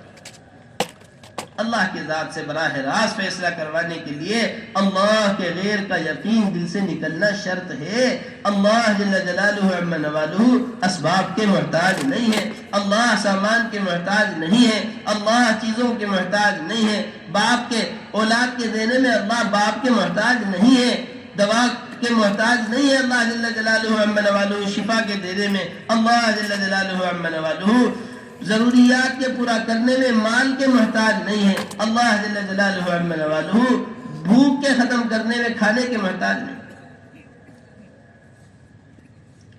اللہ کی ذات سے براہ راست فیصلہ کروانے کے لیے اللہ کے غیر کا یقین دل سے نکلنا شرط ہے. اللہ جل جلالہ عما نوالہ اسباب کے محتاج نہیں ہے, اللہ سامان کے محتاج نہیں ہے, اللہ چیزوں کے محتاج نہیں ہے. باپ کے اولاد کے دینے میں اللہ باپ کے محتاج نہیں ہے, دوا کے محتاج نہیں ہے. اللہ جل جلالہ عما نوالہ شفا کے دینے میں اللہ جل جلالہ عما نوالہ ضروریات کے پورا کرنے میں مال کے محتاج نہیں ہے. اللہ جل جلالہ عما نوالہ بھوک کے ختم کرنے میں کھانے کے محتاج نہیں.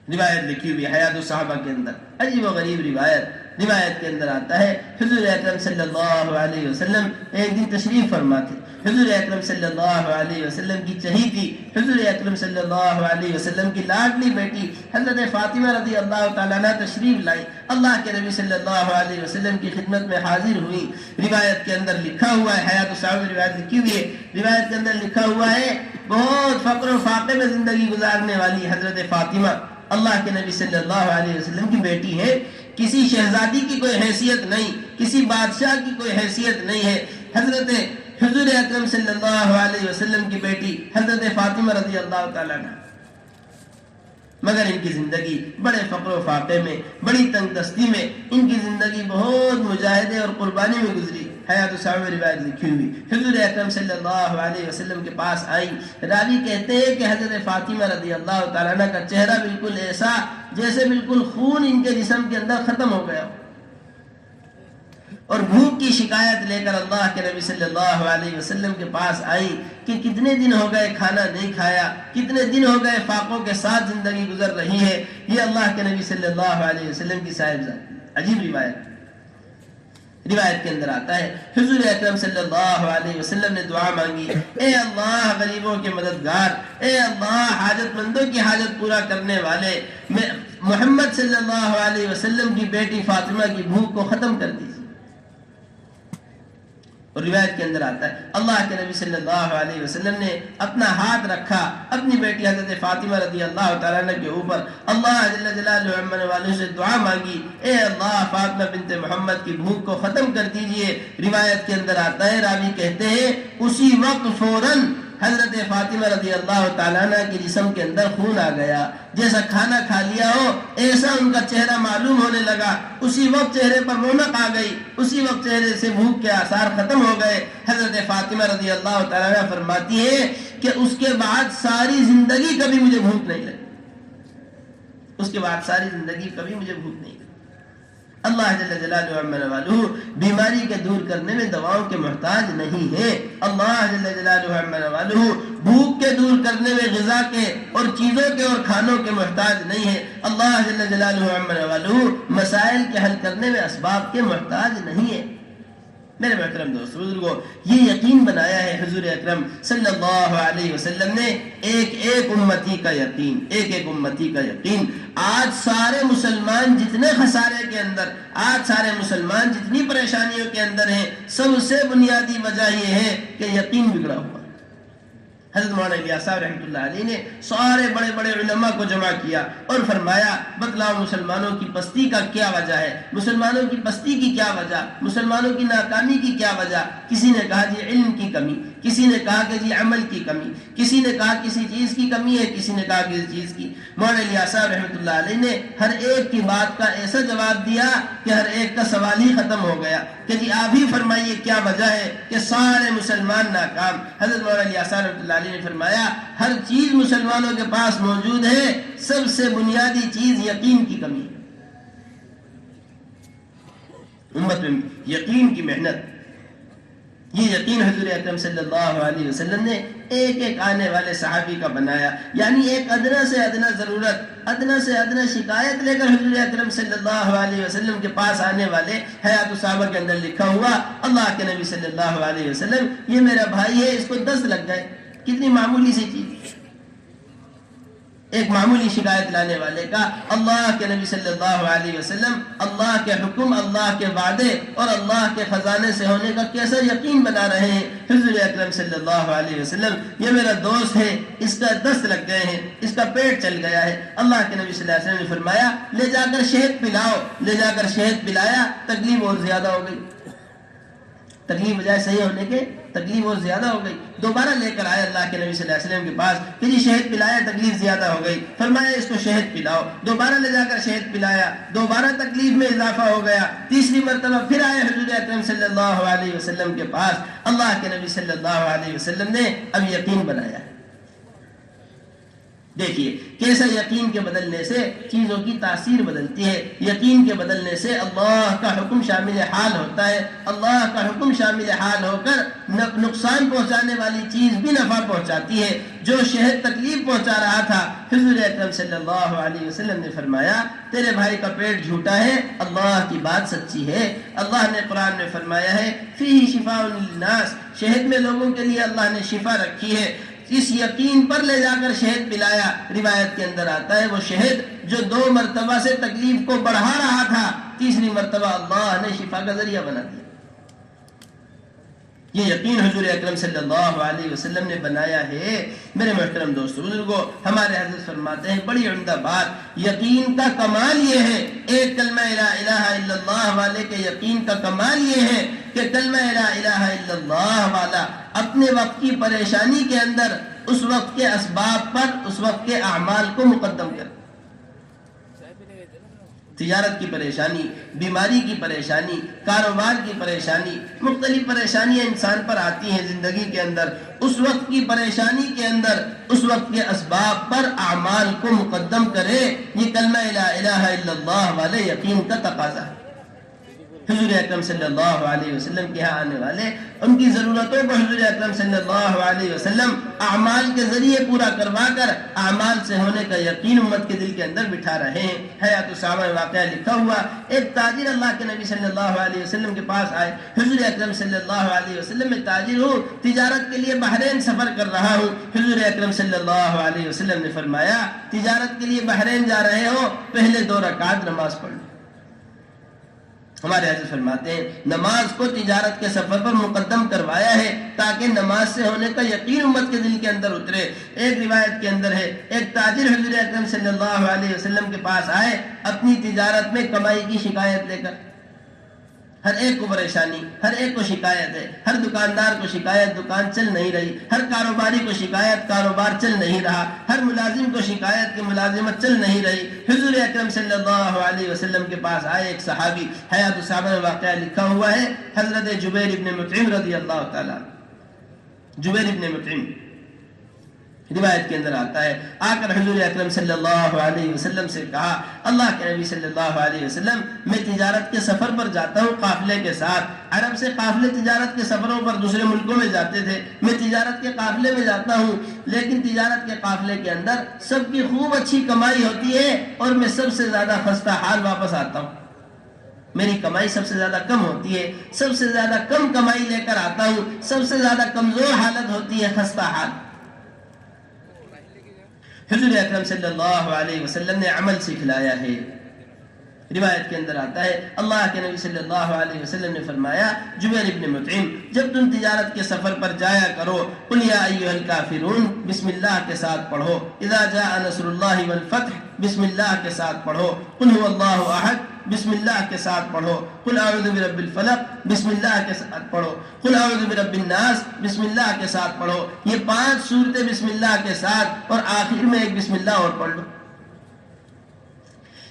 روایت لکھی ہوئی حیات الصحابہ کے اندر عجیب و غریب روایت کے اندر آتا ہے حضور اکرم صلی اللہ علیہ وسلم ایک دن تشریف فرما تھے. حضور اکرم صلی اللہ علیہ وسلم کی چہی تھی, حضور اکرم صلی اللہ علیہ وسلم کی لاڈلی بیٹی حضرت فاطمہ رضی اللہ تعالیٰ عنہ تشریف لائی, اللہ کے نبی صلی اللہ علیہ وسلم کی خدمت میں حاضر ہوئی. روایت کے اندر لکھا ہوا ہے, حیات الصحابہ میں روایت لکھی ہوئی ہے, روایت کے اندر لکھا ہوا ہے بہت فقر و فاقے میں زندگی گزارنے والی حضرت فاطمہ اللہ کے نبی صلی اللہ علیہ وسلم کی بیٹی ہے. کسی شہزادی کی کوئی حیثیت نہیں, کسی بادشاہ کی کوئی حیثیت نہیں ہے. حضرت حضور اکرم صلی اللہ علیہ وسلم کی بیٹی حضرت فاطمہ رضی اللہ تعالیٰ عنہ، مگر ان کی زندگی بڑے فقر و فاقے میں، بڑی تنگ دستی میں، ان کی زندگی بہت مجاہدے اور قربانی میں گزری۔ حیات الصحابہ میں روایت لکھی ہوئی، حضور اکرم صلی اللہ علیہ وسلم کے پاس آئی۔ راوی کہتے ہیں کہ حضرت فاطمہ رضی اللہ تعالیٰ عنہ کا چہرہ بالکل ایسا جیسے بالکل خون ان کے جسم کے اندر ختم ہو گیا ہو، اور بھوک کی شکایت لے کر اللہ کے نبی صلی اللہ علیہ وسلم کے پاس آئی کہ کتنے دن ہو گئے کھانا نہیں کھایا، کتنے دن ہو گئے فاقوں کے ساتھ زندگی گزر رہی ہے۔ یہ اللہ کے نبی صلی اللہ علیہ وسلم کی صاحبزادی، عجیب روایت کے اندر آتا ہے حضور اکرم صلی اللہ علیہ وسلم نے دعا مانگی، اے اللہ غریبوں کے مددگار، اے اللہ حاجت مندوں کی حاجت پورا کرنے والے، محمد صلی اللہ علیہ وسلم کی بیٹی فاطمہ کی بھوک کو ختم کر دیجیے۔ اور روایت کے اندر آتا ہے اللہ کے نبی صلی اللہ علیہ وسلم نے اپنا ہاتھ رکھا اپنی بیٹی حضرت فاطمہ رضی اللہ تعالیٰ عنہ کے اوپر، اللہ جل جلالہ عمن والے سے دعا مانگی، اے اللہ فاطمہ بنت محمد کی بھوک کو ختم کر دیجئے۔ روایت کے اندر آتا ہے، راوی کہتے ہیں اسی وقت فوراً حضرت فاطمہ رضی اللہ تعالیٰ عنہ کے جسم کے اندر خون آ گیا، جیسا کھانا کھا لیا ہو ایسا ان کا چہرہ معلوم ہونے لگا، اسی وقت چہرے پر رونق آ گئی، اسی وقت چہرے سے بھوک کے آثار ختم ہو گئے۔ حضرت فاطمہ رضی اللہ تعالیٰ عنہ فرماتی ہے کہ اس کے بعد ساری زندگی کبھی مجھے بھوک نہیں لگی، اس کے بعد ساری زندگی کبھی مجھے بھوک نہیں لگی۔ اللہ جل جلالہ عمن والہ بیماری کے دور کرنے میں دواؤں کے محتاج نہیں ہے، اللہ جل جلالہ عمن والہ بھوک کے دور کرنے میں غذا کے اور چیزوں کے اور کھانوں کے محتاج نہیں ہے، اللہ جل جلالہ عمن والہ مسائل کے حل کرنے میں اسباب کے محتاج نہیں ہے۔ میرے محترم دوست بزرگوں، یہ یقین بنایا ہے حضور اکرم صلی اللہ علیہ وسلم نے، ایک ایک امتی کا یقین، ایک ایک امتی کا یقین۔ آج سارے مسلمان جتنے خسارے کے اندر، آج سارے مسلمان جتنی پریشانیوں کے اندر ہیں، سب سے بنیادی وجہ یہ ہے کہ یقین بگڑا ہوا۔ حضرت مولانا الیاس صاحب رحمۃ اللہ علیہ نے سارے بڑے بڑے علماء کو جمع کیا اور فرمایا بتلاؤ مسلمانوں کی پستی کا کیا وجہ ہے، مسلمانوں کی پستی کی کیا وجہ، مسلمانوں کی ناکامی کی کیا وجہ۔ کسی نے کہا جی علم کی کمی، کسی نے کہا کہ جی عمل کی کمی، کسی نے کہا کسی چیز کی کمی ہے، کسی نے کہا کسی چیز کی۔ مولانا الیاس صاحب رحمۃ اللہ علیہ نے ہر ایک کی بات کا ایسا جواب دیا کہ ہر ایک کا سوال ہی ختم ہو گیا کہ جی آپ ہی فرمائیے کیا وجہ ہے کہ سارے مسلمان ناکام۔ حضرت مولانا الیاس صاحب رحمۃ اللہ علیہ نے فرمایا ہر چیز مسلمانوں کے پاس موجود ہے، سب سے بنیادی چیز یقین کی کمی ہے۔ امت میں یقین کی محنت، یہ یقین حضور اکرم صلی اللہ علیہ وسلم نے ایک ایک آنے والے صحابی کا بنایا، یعنی ایک ادنا سے ادنا ضرورت، ادنا سے ادنا شکایت لے کر حضور اکرم صلی اللہ علیہ وسلم کے پاس آنے والے حیات الصحابہ کے اندر لکھا ہوا اللہ کے نبی صلی اللہ علیہ وسلم یہ میرا بھائی ہے، اس کو 10 لگ گئے۔ کتنی معمولی سی چیز، ایک معمولی شکایت لانے والے کا اللہ کے نبی صلی اللہ علیہ وسلم اللہ کے حکم، اللہ کے وعدے اور اللہ کے خزانے سے ہونے کا کیسا یقین بنا رہے ہیں۔ حضور اکرم صلی اللہ علیہ وسلم یہ میرا دوست ہے، اس کا 10 لگ گئے ہیں، اس کا پیٹ چل گیا ہے۔ اللہ کے نبی صلی اللہ علیہ وسلم نے فرمایا لے جا کر شہد پلاؤ، لے جا کر شہد پلایا، تکلیف اور زیادہ ہو گئی، تکلیف بجائے صحیح ہونے کے تکلیف اور زیادہ ہو گئی۔ دوبارہ لے کر آئے اللہ کے نبی صلی اللہ علیہ وسلم کے پاس کہ جی شہد پلایا، تکلیف زیادہ ہو گئی، فرمایا اس کو شہد پلاؤ۔ دوبارہ لے جا کر شہد پلایا، دوبارہ تکلیف میں اضافہ ہو گیا۔ تیسری مرتبہ پھر آئے حضور اکرم صلی اللہ علیہ وسلم کے پاس، اللہ کے نبی صلی اللہ علیہ وسلم نے اب یقین بنایا۔ دیکھیے کیسا یقین کے بدلنے سے چیزوں کی تاثیر بدلتی ہے، یقین کے بدلنے سے اللہ کا حکم شامل حال ہوتا ہے، اللہ کا حکم شامل حال ہو کر نقصان پہنچانے والی چیز بھی نفع پہنچاتی ہے۔ جو شہد تکلیف پہنچا رہا تھا، حضور اکرم صلی اللہ علیہ وسلم نے فرمایا تیرے بھائی کا پیٹ جھوٹا ہے، اللہ کی بات سچی ہے۔ اللہ نے قرآن میں فرمایا ہے فیہ شفاء للناس، شہد میں لوگوں کے لیے اللہ نے شفا رکھی ہے۔ اس یقین پر لے جا کر شہد پلایا۔ روایت کے اندر آتا ہے وہ شہد جو 2 مرتبہ سے تکلیف کو بڑھا رہا تھا، تیسری مرتبہ اللہ نے شفا کا ذریعہ بنا دیا۔ یہ یقین حضور اکرم صلی اللہ علیہ وسلم نے بنایا ہے۔ میرے محترم دوستو بزرگوں، ہمارے حضرت فرماتے ہیں بڑی عمدہ بات، یقین کا کمال یہ ہے، ایک کلمہ لا الہ الا اللہ والے کے یقین کا کمال یہ ہے کہ کلمہ لا الہ الا اللہ والا اپنے وقت کی پریشانی کے اندر اس وقت کے اسباب پر اس وقت کے اعمال کو مقدم کرے۔ تجارت کی پریشانی، بیماری کی پریشانی، کاروبار کی پریشانی، مختلف پریشانیاں انسان پر آتی ہیں زندگی کے اندر، اس وقت کی پریشانی کے اندر اس وقت کے اسباب پر اعمال کو مقدم کرے، یہ کلمہ لا الہ الا اللہ والے یقین کا تقاضا ہے۔ حضور اکرم صلی اللہ علیہ وسلم کے ہاں آنے والے ان کی ضرورتوں کو حضور اکرم صلی اللہ علیہ وسلم اعمال کے ذریعے پورا کروا کر اعمال سے ہونے کا یقین امت کے دل کے اندر بٹھا رہے ہیں۔ حیات الصحابہ میں واقعہ لکھا ہوا، ایک تاجر اللہ کے نبی صلی اللہ علیہ وسلم کے پاس آئے، حضور اکرم صلی اللہ علیہ وسلم میں تاجر ہوں، تجارت کے لیے بحرین سفر کر رہا ہوں۔ حضور اکرم صلی اللہ علیہ وسلم نے فرمایا تجارت کے لیے بحرین جا رہے ہو، پہلے 2 رکعت نماز پڑھ لو۔ ہمارے حضرت فرماتے ہیں نماز کو تجارت کے سفر پر مقدم کروایا ہے تاکہ نماز سے ہونے کا یقین امت کے دل کے اندر اترے۔ ایک روایت کے اندر ہے ایک تاجر حضور اکرم صلی اللہ علیہ وسلم کے پاس آئے اپنی تجارت میں کمائی کی شکایت لے کر۔ ہر ایک کو پریشانی، ہر ایک کو شکایت ہے، ہر دکاندار کو شکایت دکان چل نہیں رہی، ہر کاروباری کو شکایت کاروبار چل نہیں رہا، ہر ملازم کو شکایت کہ ملازمت چل نہیں رہی۔ حضور اکرم صلی اللہ علیہ وسلم کے پاس آئے ایک صحابی، حیات الصحابہ میں واقعہ لکھا ہوا ہے، حضرت جبیر ابن مطعم رضی اللہ تعالیٰ، جبیر ابن مطعم روایت کے اندر آتا ہے، آ کر حضور اکرم صلی اللہ علیہ وسلم سے کہا اللہ کے نبی صلی اللہ علیہ وسلم میں تجارت کے سفر پر جاتا ہوں قافلے کے ساتھ، عرب سے قافلے تجارت کے سفروں پر دوسرے ملکوں میں جاتے تھے، میں تجارت کے قافلے میں جاتا ہوں، لیکن تجارت کے قافلے کے اندر سب کی خوب اچھی کمائی ہوتی ہے اور میں سب سے زیادہ خستہ حال واپس آتا ہوں، میری کمائی سب سے زیادہ کم ہوتی ہے، سب سے زیادہ کم کمائی لے کر آتا ہوں، سب سے زیادہ کمزور حالت ہوتی ہے، خستہ حال۔ حضور اکرم صلی اللہ علیہ وسلم نے عمل سکھلایا ہے۔ روایت کے اندر آتا ہے اللہ کے نبی صلی اللہ علیہ وسلم نے فرمایا جبیر ابن مطعم جب تم تجارت کے سفر پر جایا کرو قل یا ایھا الکافرون بسم اللہ کے ساتھ پڑھو، اذا جاء نصر اللہ والفتح بسم اللہ کے ساتھ پڑھو، قل هو اللہ احد بسم اللہ کے ساتھ پڑھو، قل اعوذ برب الفلق بسم اللہ کے ساتھ پڑھو، قل اعوذ برب الناس بسم اللہ کے ساتھ پڑھو۔ یہ 5 سورتیں بسم اللہ کے ساتھ اور آخر میں ایک بسم اللہ اور پڑھ لو۔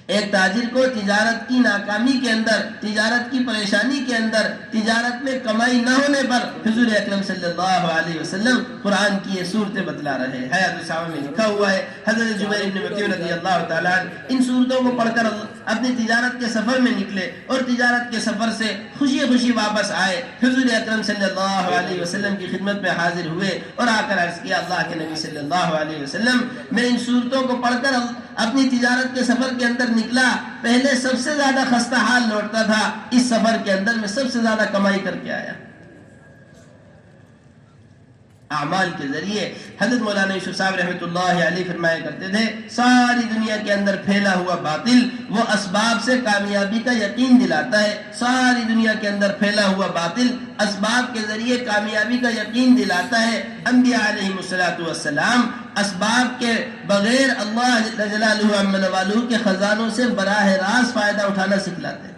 ایک تاجر کو تجارت کی ناکامی کے اندر، تجارت کی پریشانی کے اندر، تجارت میں کمائی نہ ہونے پر حضور اکرم صلی اللہ علیہ وسلم قرآن کی یہ صورتیں بتلا رہے ہیں۔ حیات الصحابہ میں لکھا ہوا ہے حضرت جبیر بن مطعم رضی اللہ تعالیٰ ان صورتوں کو پڑھ کر اپنی تجارت کے سفر میں نکلے اور تجارت کے سفر سے خوشی خوشی واپس آئے، حضور اکرم صلی اللہ علیہ وسلم کی خدمت میں حاضر ہوئے اور آ کر عرض کیا اللہ کے نبی صلی اللہ علیہ وسلم میں ان صورتوں کو پڑھ کر اپنی تجارت کے سفر کے اندر نکلا، پہلے سب سے زیادہ خستہ حال لوٹتا تھا، اس سفر کے اندر میں سب سے زیادہ کمائی کر کے آیا۔ اعمال کے ذریعے حضرت مولانا یوسف صاحب رحمۃ اللہ علیہ فرمایا کرتے تھے ساری دنیا کے اندر پھیلا ہوا باطل وہ اسباب سے کامیابی کا یقین دلاتا ہے، ساری دنیا کے اندر پھیلا ہوا باطل اسباب کے ذریعے کامیابی کا یقین دلاتا ہے۔ انبیاء علیہ السلام اسباب کے بغیر اللہ جل جلالہ عما نوالہ کے خزانوں سے براہ راست فائدہ اٹھانا سکھلاتے ہیں۔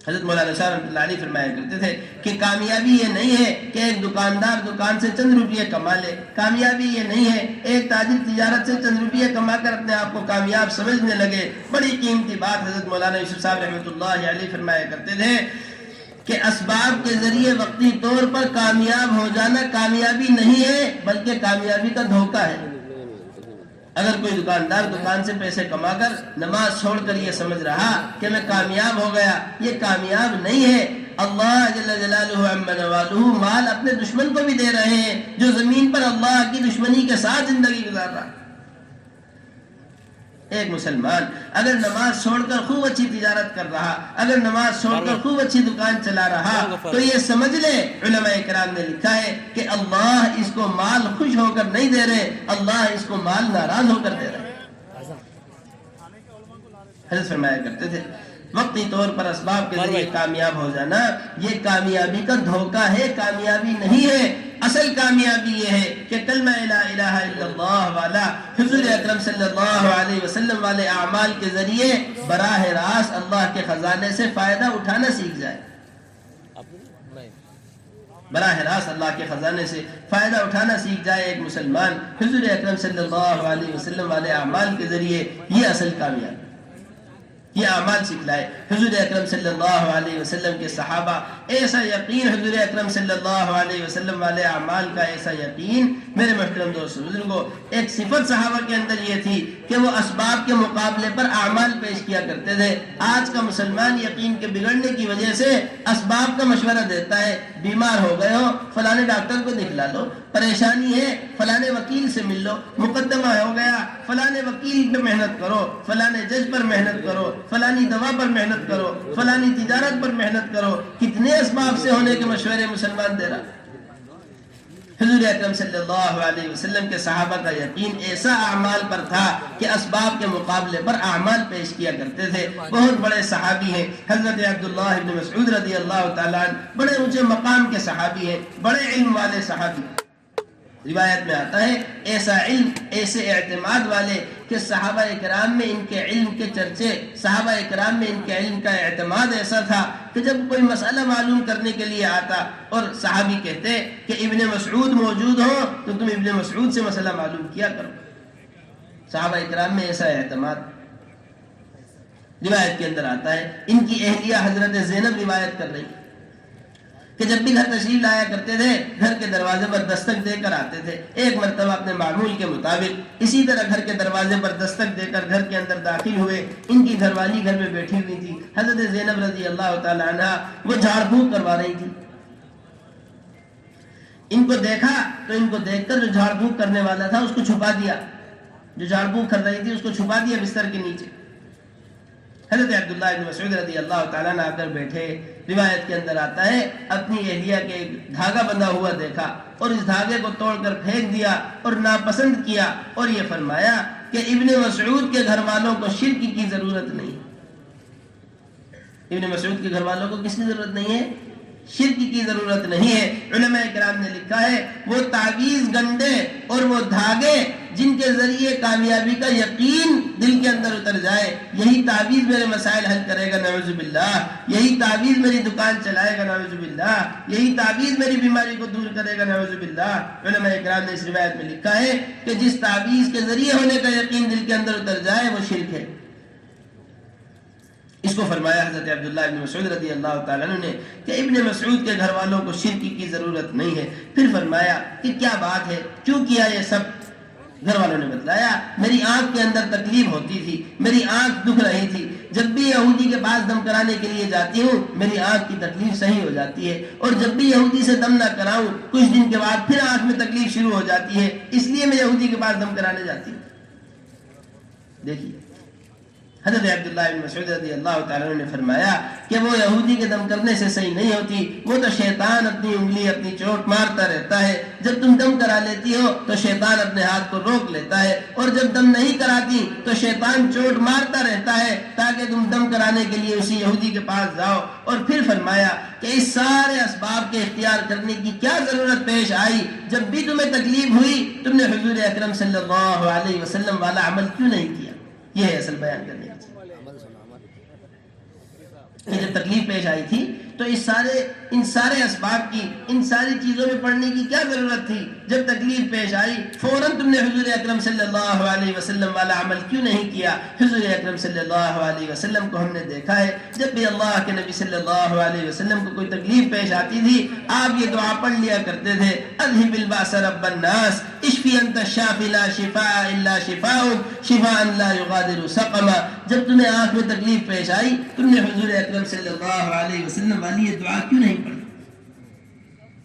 حضرت مولانا شاہ رحمۃ اللہ علیہ فرمایا کرتے تھے کہ کامیابی یہ نہیں ہے کہ ایک دکاندار دکان سے چند روپیے کما لے، کامیابی یہ نہیں ہے ایک تاجر تجارت سے چند روپیے کما کر اپنے آپ کو کامیاب سمجھنے لگے۔ بڑی قیمتی بات حضرت مولانا یوسف صاحب رحمۃ اللہ علیہ فرمایا کرتے تھے کہ اسباب کے ذریعے وقتی طور پر کامیاب ہو جانا کامیابی نہیں ہے بلکہ کامیابی کا دھوکہ ہے۔ اگر کوئی دکاندار دکان سے پیسے کما کر نماز چھوڑ کر یہ سمجھ رہا کہ میں کامیاب ہو گیا، یہ کامیاب نہیں ہے۔ اللہ جل جلالہ عما نوالہ مال اپنے دشمن کو بھی دے رہے ہیں جو زمین پر اللہ کی دشمنی کے ساتھ زندگی گزار رہا۔ ایک مسلمان اگر نماز چھوڑ کر خوب اچھی تجارت کر رہا، اگر نماز چھوڑ کر خوب اچھی دکان چلا رہا تو یہ سمجھ لے علماء کرام نے لکھا ہے کہ اللہ اس کو مال خوش ہو کر نہیں دے رہے، اللہ اس کو مال ناراض ہو کر دے رہے۔ حضرت فرمایا کرتے تھے وقتی طور پر اسباب کے ذریعے کامیاب ہو جانا یہ کامیابی کا دھوکہ ہے، کامیابی نہیں ہے۔ اصل کامیابی یہ ہے کہ کلمہ لا الہ الا اللہ والا حضور اکرم صلی اللہ علیہ وسلم والے اعمال کے ذریعے براہ راست اللہ کے خزانے سے فائدہ اٹھانا سیکھ جائے، براہ راست اللہ کے خزانے سے فائدہ اٹھانا سیکھ جائے ایک مسلمان حضور اکرم صلی اللہ علیہ وسلم والے اعمال کے ذریعے، یہ اصل کامیابی، یہ اعمال سکھلائے۔ حضور اکرم صلی اللہ علیہ وسلم کے صحابہ ایسا یقین، حضور اکرم صلی اللہ علیہ وسلم والے اعمال کا ایسا یقین، میرے محترم دوستو بزرگوں، ایک صفت صحابہ کے اندر یہ تھی کہ وہ اسباب کے مقابلے پر اعمال پیش کیا کرتے تھے۔ آج کا مسلمان یقین کے بگڑنے کی وجہ سے اسباب کا مشورہ دیتا ہے، بیمار ہو گئے ہو فلانے ڈاکٹر کو دکھلا لو، پریشانی ہے فلانے وکیل سے مل لو، مقدمہ ہو گیا فلانے وکیل پہ محنت کرو، فلانے جج پر محنت کرو، فلانی دوا پر محنت کرو، فلانی تجارت پر محنت کرو۔ کتنے اسباب سے ہونے کے مشورے مسلمان دے رہا۔ حضور اکرم صلی اللہ علیہ وسلم کے صحابہ کا یقین ایسا اعمال پر تھا کہ اسباب کے مقابلے پر اعمال پیش کیا کرتے تھے۔ بہت بڑے صحابی ہیں حضرت عبداللہ ابن مسعود رضی اللہ تعالیٰ عنہ، بڑے اونچے مقام کے صحابی ہیں، بڑے علم والے صحابی۔ روایت میں آتا ہے ایسا علم، ایسے اعتماد والے کہ صحابہ اکرام میں ان کے علم کے چرچے، صحابہ اکرام میں ان کے علم کا اعتماد ایسا تھا کہ جب کوئی مسئلہ معلوم کرنے کے لیے آتا اور صحابی کہتے کہ ابن مسعود موجود ہو تو تم ابن مسعود سے مسئلہ معلوم کیا کرو۔ صحابہ اکرام میں ایسا اعتماد۔ روایت کے اندر آتا ہے ان کی اہلیہ حضرت زینب روایت کر رہی کہ جب بھی گھر تشریف لایا کرتے تھے گھر کے دروازے پر دستک دے کر آتے تھے۔ ایک مرتبہ اپنے معمول کے مطابق اسی طرح گھر کے دروازے پر دستک دے کر گھر کے اندر داخل ہوئے۔ ان کی گھر والی گھر میں بیٹھی ہوئی تھی، حضرت زینب رضی اللہ تعالی عنہ، وہ جھاڑ پھونک کروا رہی تھی۔ ان کو دیکھا تو ان کو دیکھ کر جو جھاڑ پھونک کرنے والا تھا اس کو چھپا دیا، جو جھاڑ پھونک کر رہی تھی اس کو چھپا دیا بستر کے نیچے۔ حضرت عبداللہ بن مسعود رضی اللہ تعالیٰ نے آ کر بیٹھے۔ روایت کے اندر آتا ہے اپنی اہلیہ کے ایک دھاگا بندھا ہوا دیکھا اور اس دھاگے کو توڑ کر پھینک دیا اور ناپسند کیا اور یہ فرمایا کہ ابن مسعود کے گھر والوں کو شرک کی ضرورت نہیں۔ ابن مسعود کے گھر والوں کو کس کی ضرورت نہیں ہے؟ شرک کی ضرورت نہیں ہے۔ علماء کرام نے لکھا ہے وہ تعویذ گنڈے اور وہ دھاگے جن کے ذریعے کامیابی کا یقین دل کے اندر اتر جائے، یہی تعویذ میرے مسائل حل کرے گا نعوذ باللہ، یہی تعویذ میری دکان چلائے گا نعوذ باللہ، یہی تعویذ میری بیماری کو دور کرے گا نعوذ باللہ۔ علماء کرام نے اس روایت میں لکھا ہے کہ جس تعویذ کے ذریعے ہونے کا یقین دل کے اندر اتر جائے وہ شرک ہے۔ اس کو فرمایا حضرت عبداللہ ابن مسعود رضی اللہ تعالیٰ عنہ نے کہ ابن مسعود کے گھر والوں کو شرک کی ضرورت نہیں ہے۔ پھر فرمایا کہ کیا بات ہے، کیوں کیا یہ سب؟ گھر والوں نے بتلایا میری آنکھ کے اندر تکلیف ہوتی تھی، میری آنکھ دکھ رہی تھی، جب بھی یہودی کے پاس دم کرانے کے لیے جاتی ہوں میری آنکھ کی تکلیف صحیح ہو جاتی ہے، اور جب بھی یہودی سے دم نہ کراؤں کچھ دن کے بعد پھر آنکھ میں تکلیف شروع ہو جاتی ہے، اس لیے میں یہودی کے پاس دم کرانے جاتی ہوں۔ دیکھیے حضرت عبداللہ بن مسعود رضی اللہ تعالیٰ عنہ نے فرمایا کہ وہ یہودی کے دم کرنے سے صحیح نہیں ہوتی، وہ تو شیطان اپنی انگلی اپنی چوٹ مارتا رہتا ہے، جب تم دم کرا لیتی ہو تو شیطان اپنے ہاتھ کو روک لیتا ہے، اور جب دم نہیں کراتی تو شیطان چوٹ مارتا رہتا ہے تاکہ تم دم کرانے کے لیے اسی یہودی کے پاس جاؤ۔ اور پھر فرمایا کہ اس سارے اسباب کے اختیار کرنے کی کیا ضرورت پیش آئی؟ جب بھی تمہیں تکلیف ہوئی تم نے حضور اکرم صلی اللہ علیہ وسلم والا عمل کیوں نہیں کیا؟ یہ ہے اصل بیان کرنے کی۔ جب تکلیف پیش آئی تھی تو ان سارے اسباب کی، ان ساری چیزوں میں پڑھنے کی کیا ضرورت تھی؟ جب تکلیف پیش آئی فوراً تم نے حضور اکرم صلی اللہ علیہ وسلم والا عمل کیوں نہیں کیا؟ حضور اکرم صلی اللہ علیہ وسلم کو ہم نے دیکھا ہے جب بھی اللہ کے نبی صلی اللہ علیہ وسلم کو کوئی تکلیف پیش آتی تھی آپ یہ دعا پڑھ لیا کرتے تھے، اذهب الباس رب الناس اشفی انت الشافی لا شفاء الا شفاؤک شفاء لا یغادر سقما۔ جب تمہیں آنکھ میں تکلیف پیش آئی تم نے حضور اکرم صلی اللہ علیہ وسلم والی یہ دعا کیوں نہیں پڑھی؟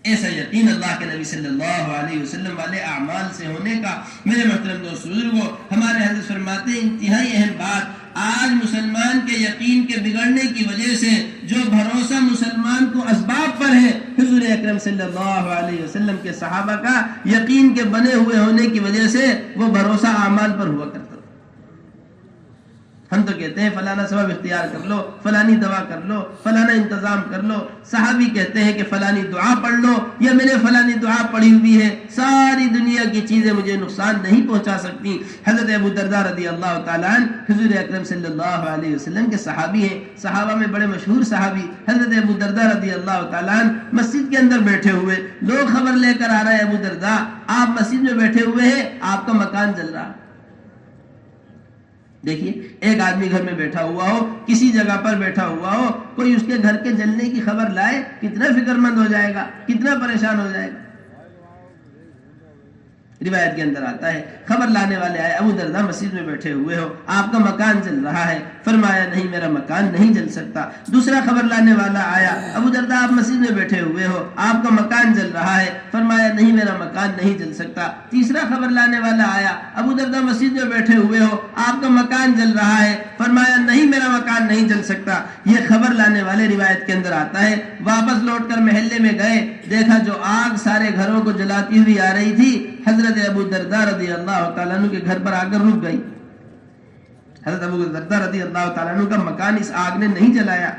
ایسا یقین اللہ کے نبی صلی اللہ علیہ وسلم والے اعمال سے ہونے کا میرے محترم دوست بزرگوں، ہمارے حضرت فرماتے ہیں انتہائی اہم بات، آج مسلمان کے یقین کے بگڑنے کی وجہ سے جو بھروسہ مسلمان کو اسباب پر ہے، حضور اکرم صلی اللہ علیہ وسلم کے صحابہ کا یقین کے بنے ہوئے ہونے کی وجہ سے وہ بھروسہ اعمال پر ہوا کرتا تھا۔ ہم تو کہتے ہیں فلانا سبب اختیار کر لو، فلانی دوا کر لو، فلانا انتظام کر لو. صحابی کہتے ہیں کہ فلانی دعا پڑھ لو، یا میں نے فلانی دعا پڑھی ہوئی ہے، ساری دنیا کی چیزیں مجھے نقصان نہیں پہنچا سکتی. حضرت ابو درداء رضی اللہ تعالیٰ عنہ حضور اکرم صلی اللہ علیہ وسلم کے صحابی ہیں، صحابہ میں بڑے مشہور صحابی. حضرت ابو درداء رضی اللہ تعالیٰ عنہ مسجد کے اندر بیٹھے ہوئے، لوگ خبر لے کر آ رہے ہیں ابو درداء آپ مسجد میں بیٹھے ہوئے ہیں، آپ کا مکان جل رہا. دیکھیے ایک آدمی گھر میں بیٹھا ہوا ہو، کسی جگہ پر بیٹھا ہوا ہو، کوئی اس کے گھر کے جلنے کی خبر لائے، کتنا فکر مند ہو جائے گا، کتنا پریشان ہو جائے گا. روایت کے اندر آتا ہے خبر لانے والے آئے، ابو درداء مسجد میں بیٹھے ہوئے ہو، آپ کا مکان جل رہا ہے. فرمایا نہیں میرا مکان نہیں جل سکتا. دوسرا خبر لانے والا آیا، ابو درداء آپ مسجد میں بیٹھے ہوئے ہو، آپ کا مکان جل رہا ہے. فرمایا نہیں میرا مکان نہیں جل سکتا. تیسرا خبر لانے والا آیا، ابو درداء مسجد میں بیٹھے ہوئے ہو، آپ کا مکان جل رہا ہے. فرمایا نہیں میرا مکان نہیں جل سکتا. یہ خبر لانے والے روایت کے اندر آتا ہے واپس لوٹ کر محلے میں گئے، دیکھا جو آگ سارے گھروں کو جلاتی ہوئی آ رہی تھی حضرت ابو درداء رضی اللہ تعالیٰ عنہ کے گھر پر آ کر رک گئی. حضرت ابو درداء رضی اللہ تعالیٰ عنہ کا مکان اس آگ نے نہیں جلایا.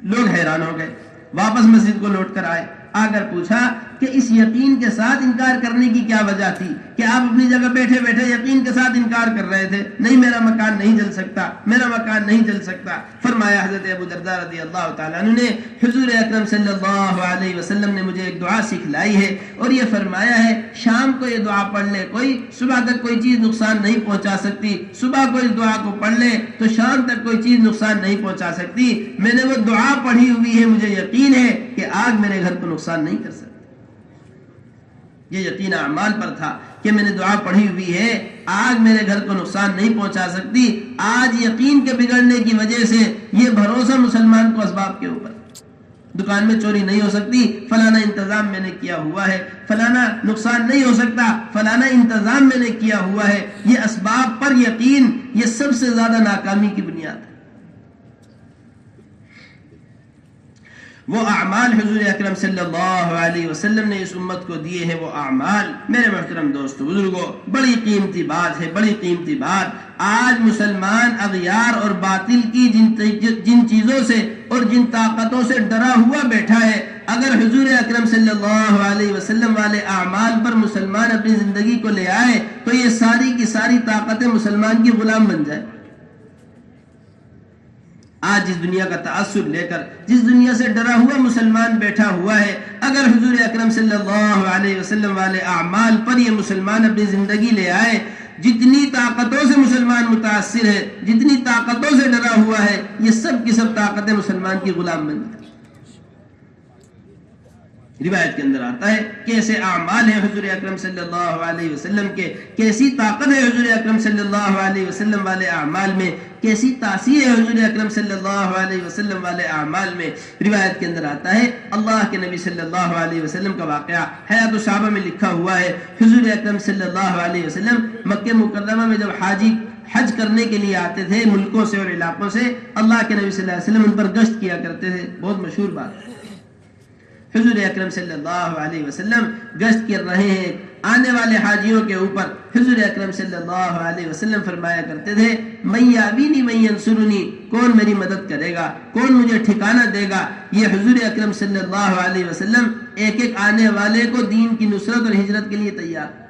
لوگ حیران ہو گئے، واپس مسجد کو لوٹ کر آئے، آ کر پوچھا کہ اس یقین کے ساتھ انکار کرنے کی کیا وجہ تھی کہ آپ اپنی جگہ بیٹھے بیٹھے یقین کے ساتھ انکار کر رہے تھے، نہیں میرا مکان نہیں جل سکتا، میرا مکان نہیں جل سکتا. فرمایا حضرت ابو درداء رضی اللہ تعالیٰ عنہ نے حضور اکرم صلی اللہ علیہ وسلم نے مجھے ایک دعا سکھلائی ہے اور یہ فرمایا ہے شام کو یہ دعا پڑھ لے، کوئی صبح تک کوئی چیز نقصان نہیں پہنچا سکتی. صبح کو اس دعا کو پڑھ لے تو شام تک کوئی چیز نقصان نہیں پہنچا سکتی. میں نے وہ دعا پڑھی ہوئی ہے، مجھے یقین ہے کہ آگ میرے گھر کو نقصان نہیں کر سکتی. یہ یقین اعمال پر تھا کہ میں نے دعا پڑھی ہوئی ہے، آگ میرے گھر کو نقصان نہیں پہنچا سکتی. آج یقین کے بگڑنے کی وجہ سے یہ بھروسہ مسلمان کو اسباب کے اوپر، دکان میں چوری نہیں ہو سکتی، فلانا انتظام میں نے کیا ہوا ہے، فلانا نقصان نہیں ہو سکتا، فلانا انتظام میں نے کیا ہوا ہے. یہ اسباب پر یقین یہ سب سے زیادہ ناکامی کی بنیاد ہے. وہ اعمال حضور اکرم صلی اللہ علیہ وسلم نے اس امت کو دیے ہیں، وہ اعمال میرے محترم دوستو بزرگوں بڑی قیمتی بات ہے، بڑی قیمتی بات. آج مسلمان اغیار اور باطل کی جن چیزوں سے اور جن طاقتوں سے ڈرا ہوا بیٹھا ہے، اگر حضور اکرم صلی اللہ علیہ وسلم والے اعمال پر مسلمان اپنی زندگی کو لے آئے تو یہ ساری کی ساری طاقتیں مسلمان کی غلام بن جائے. آج جس دنیا کا تعصب لے کر، جس دنیا سے ڈرا ہوا مسلمان بیٹھا ہوا ہے، اگر حضور اکرم صلی اللہ علیہ وسلم والے اعمال پر یہ مسلمان اپنی زندگی لے آئے، جتنی طاقتوں سے مسلمان متاثر ہے، جتنی طاقتوں سے ڈرا ہوا ہے، یہ سب کی سب طاقتیں مسلمان کی غلام بن جائیں. روایت کے اندر آتا ہے کیسے اعمال ہیں حضور اکرم صلی اللہ علیہ وسلم کے، کیسی طاقت ہے حضور اکرم صلی اللہ علیہ وسلم والے اعمال میں، کیسی تاثیر ہے حضور اکرم صلی اللہ علیہ وسلم والے اعمال میں. روایت کے اندر آتا ہے اللہ کے نبی صلی اللہ علیہ وسلم کا واقعہ حیات الصحابہ میں لکھا ہوا ہے. حضور اکرم صلی اللہ علیہ وسلم مکہ مکرمہ میں جب حاجی حج کرنے کے لیے آتے تھے ملکوں سے اور علاقوں سے، اللہ کے نبی صلی اللہ علیہ وسلم ان پر گشت کیا کرتے تھے. بہت مشہور بات ہے. حضور اکرم صلی اللہ علیہ وسلم گشت کر رہے ہیں، آنے والے حاجیوں کے اوپر حضور اکرم صلی اللہ علیہ وسلم فرمایا کرتے تھے من یابینی من ینصرنی، کون میری مدد کرے گا، کون مجھے ٹھکانہ دے گا. یہ حضور اکرم صلی اللہ علیہ وسلم ایک ایک آنے والے کو دین کی نصرت اور ہجرت کے لیے تیار.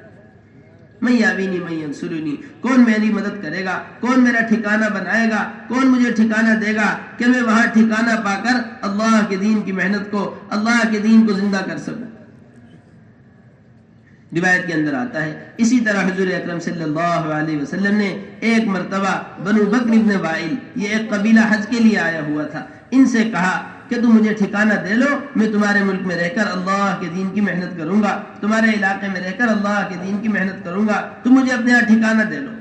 من یابینی من ینصرنی، کون میری مدد کرے گا، کون میرا ٹھکانہ بنائے گا، کون مجھے ٹھکانہ دے گا کہ میں وہاں ٹھکانہ پا کر اللہ کے دین کی محنت کو، اللہ کے دین کو زندہ کر سکوں. روایت کے اندر آتا ہے اسی طرح حضور اکرم صلی اللہ علیہ وسلم نے ایک مرتبہ بنو بکر ابن وائل، یہ ایک قبیلہ حج کے لیے آیا ہوا تھا، ان سے کہا کہ تم مجھے ٹھکانہ دے لو، میں تمہارے ملک میں رہ کر اللہ کے دین کی محنت کروں گا، تمہارے علاقے میں رہ کر اللہ کے دین کی محنت کروں گا، تم مجھے اپنے یہاں ٹھکانہ دے لو.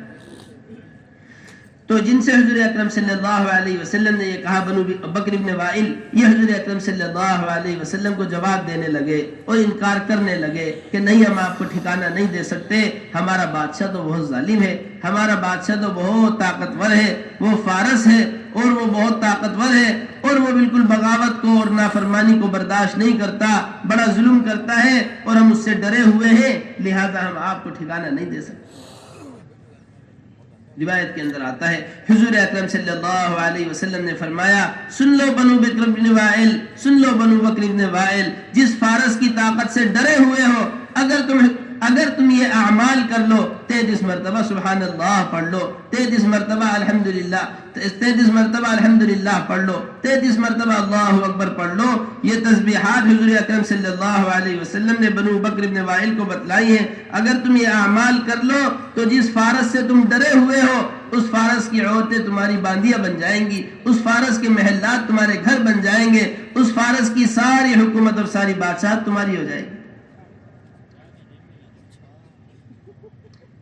تو جن سے حضور اکرم صلی اللہ علیہ وسلم نے یہ کہا بنو بکر ابن وائل، یہ حضور اکرم صلی اللہ علیہ وسلم کو جواب دینے لگے اور انکار کرنے لگے کہ نہیں ہم آپ کو ٹھکانہ نہیں دے سکتے، ہمارا بادشاہ تو بہت ظالم ہے، ہمارا بادشاہ تو بہت طاقتور ہے، وہ فارس ہے اور وہ بہت طاقتور ہے اور وہ بالکل بغاوت کو اور نافرمانی کو برداشت نہیں کرتا، بڑا ظلم کرتا ہے اور ہم اس سے ڈرے ہوئے ہیں، لہذا ہم آپ کو ٹھکانہ نہیں دے سکتے. روایت کے اندر آتا ہے حضور اکرم صلی اللہ علیہ وسلم نے فرمایا سن لو بنو بکر بن وائل، سن لو بنو بکر بن وائل، جس فارس کی طاقت سے ڈرے ہوئے ہو، اگر تم یہ اعمال کر لو، 33 مرتبہ سبحان اللہ پڑھ لو، 33 مرتبہ الحمدللہ، 33 مرتبہ الحمدللہ پڑھ لو، 33 مرتبہ اللہ اکبر پڑھ لو. یہ تسبیحات حضور اکرم صلی اللہ علیہ وسلم نے بنو بکر بن وائل کو بتلائی ہیں. اگر تم یہ اعمال کر لو تو جس فارس سے تم ڈرے ہوئے ہو اس فارس کی عورتیں تمہاری باندیاں بن جائیں گی، اس فارس کے محلات تمہارے گھر بن جائیں گے، اس فارس کی ساری حکومت اور ساری بادشاہت تمہاری ہو جائے گی.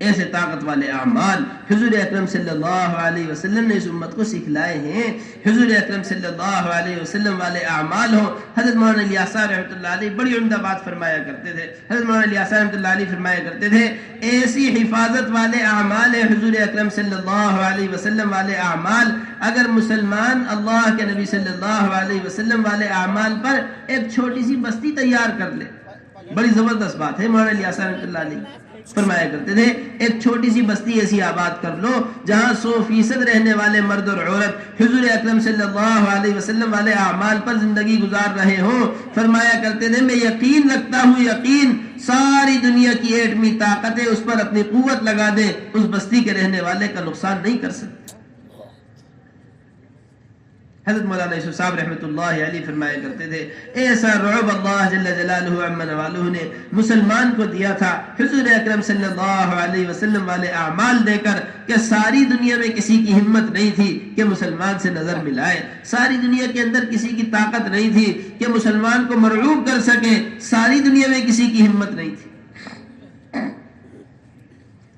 ایسے طاقت والے اعمال حضور اکرم صلی اللہ علیہ وسلم نے اس امت کو سکھلائے ہیں. حضور اکرم صلی اللہ علیہ وسلم والے اعمال ہوں. حضرت مولانا الیاس صاحب رحمۃ اللہ علیہ بڑی عمدہ بات فرمایا کرتے تھے. حضرت مولانا الیاس صاحب رحمۃ اللہ علیہ فرمایا کرتے تھے ایسی حفاظت والے اعمال ہیں حضور اکرم صلی اللہ علیہ وسلم والے اعمال. اگر مسلمان اللہ کے نبی صلی اللہ علیہ وسلم والے اعمال پر ایک چھوٹی سی بستی تیار کر لے، بڑی زبردست بات ہے. مولانا الیاس صاحب رحمۃ اللہ علیہ فرمایا کرتے تھے ایک چھوٹی سی بستی ایسی آباد کر لو جہاں 100% رہنے والے مرد اور عورت حضور اکرم صلی اللہ علیہ وسلم والے اعمال پر زندگی گزار رہے ہوں. فرمایا کرتے تھے میں یقین رکھتا ہوں، یقین ساری دنیا کی ایٹمی طاقتیں اس پر اپنی قوت لگا دیں، اس بستی کے رہنے والے کا نقصان نہیں کر سکتے. حضرت مولانا یوسف صاحب رحمۃ اللہ علیہ فرمایا کرتے تھے ایسا رعب اللہ جل جلالہ عمن والہ نے مسلمان کو دیا تھا حضور اکرم صلی اللہ علیہ وسلم والے اعمال دے کر کہ ساری دنیا میں کسی کی ہمت نہیں تھی کہ مسلمان سے نظر ملائے، ساری دنیا کے اندر کسی کی طاقت نہیں تھی کہ مسلمان کو مرعوب کر سکے، ساری دنیا میں کسی کی ہمت نہیں تھی.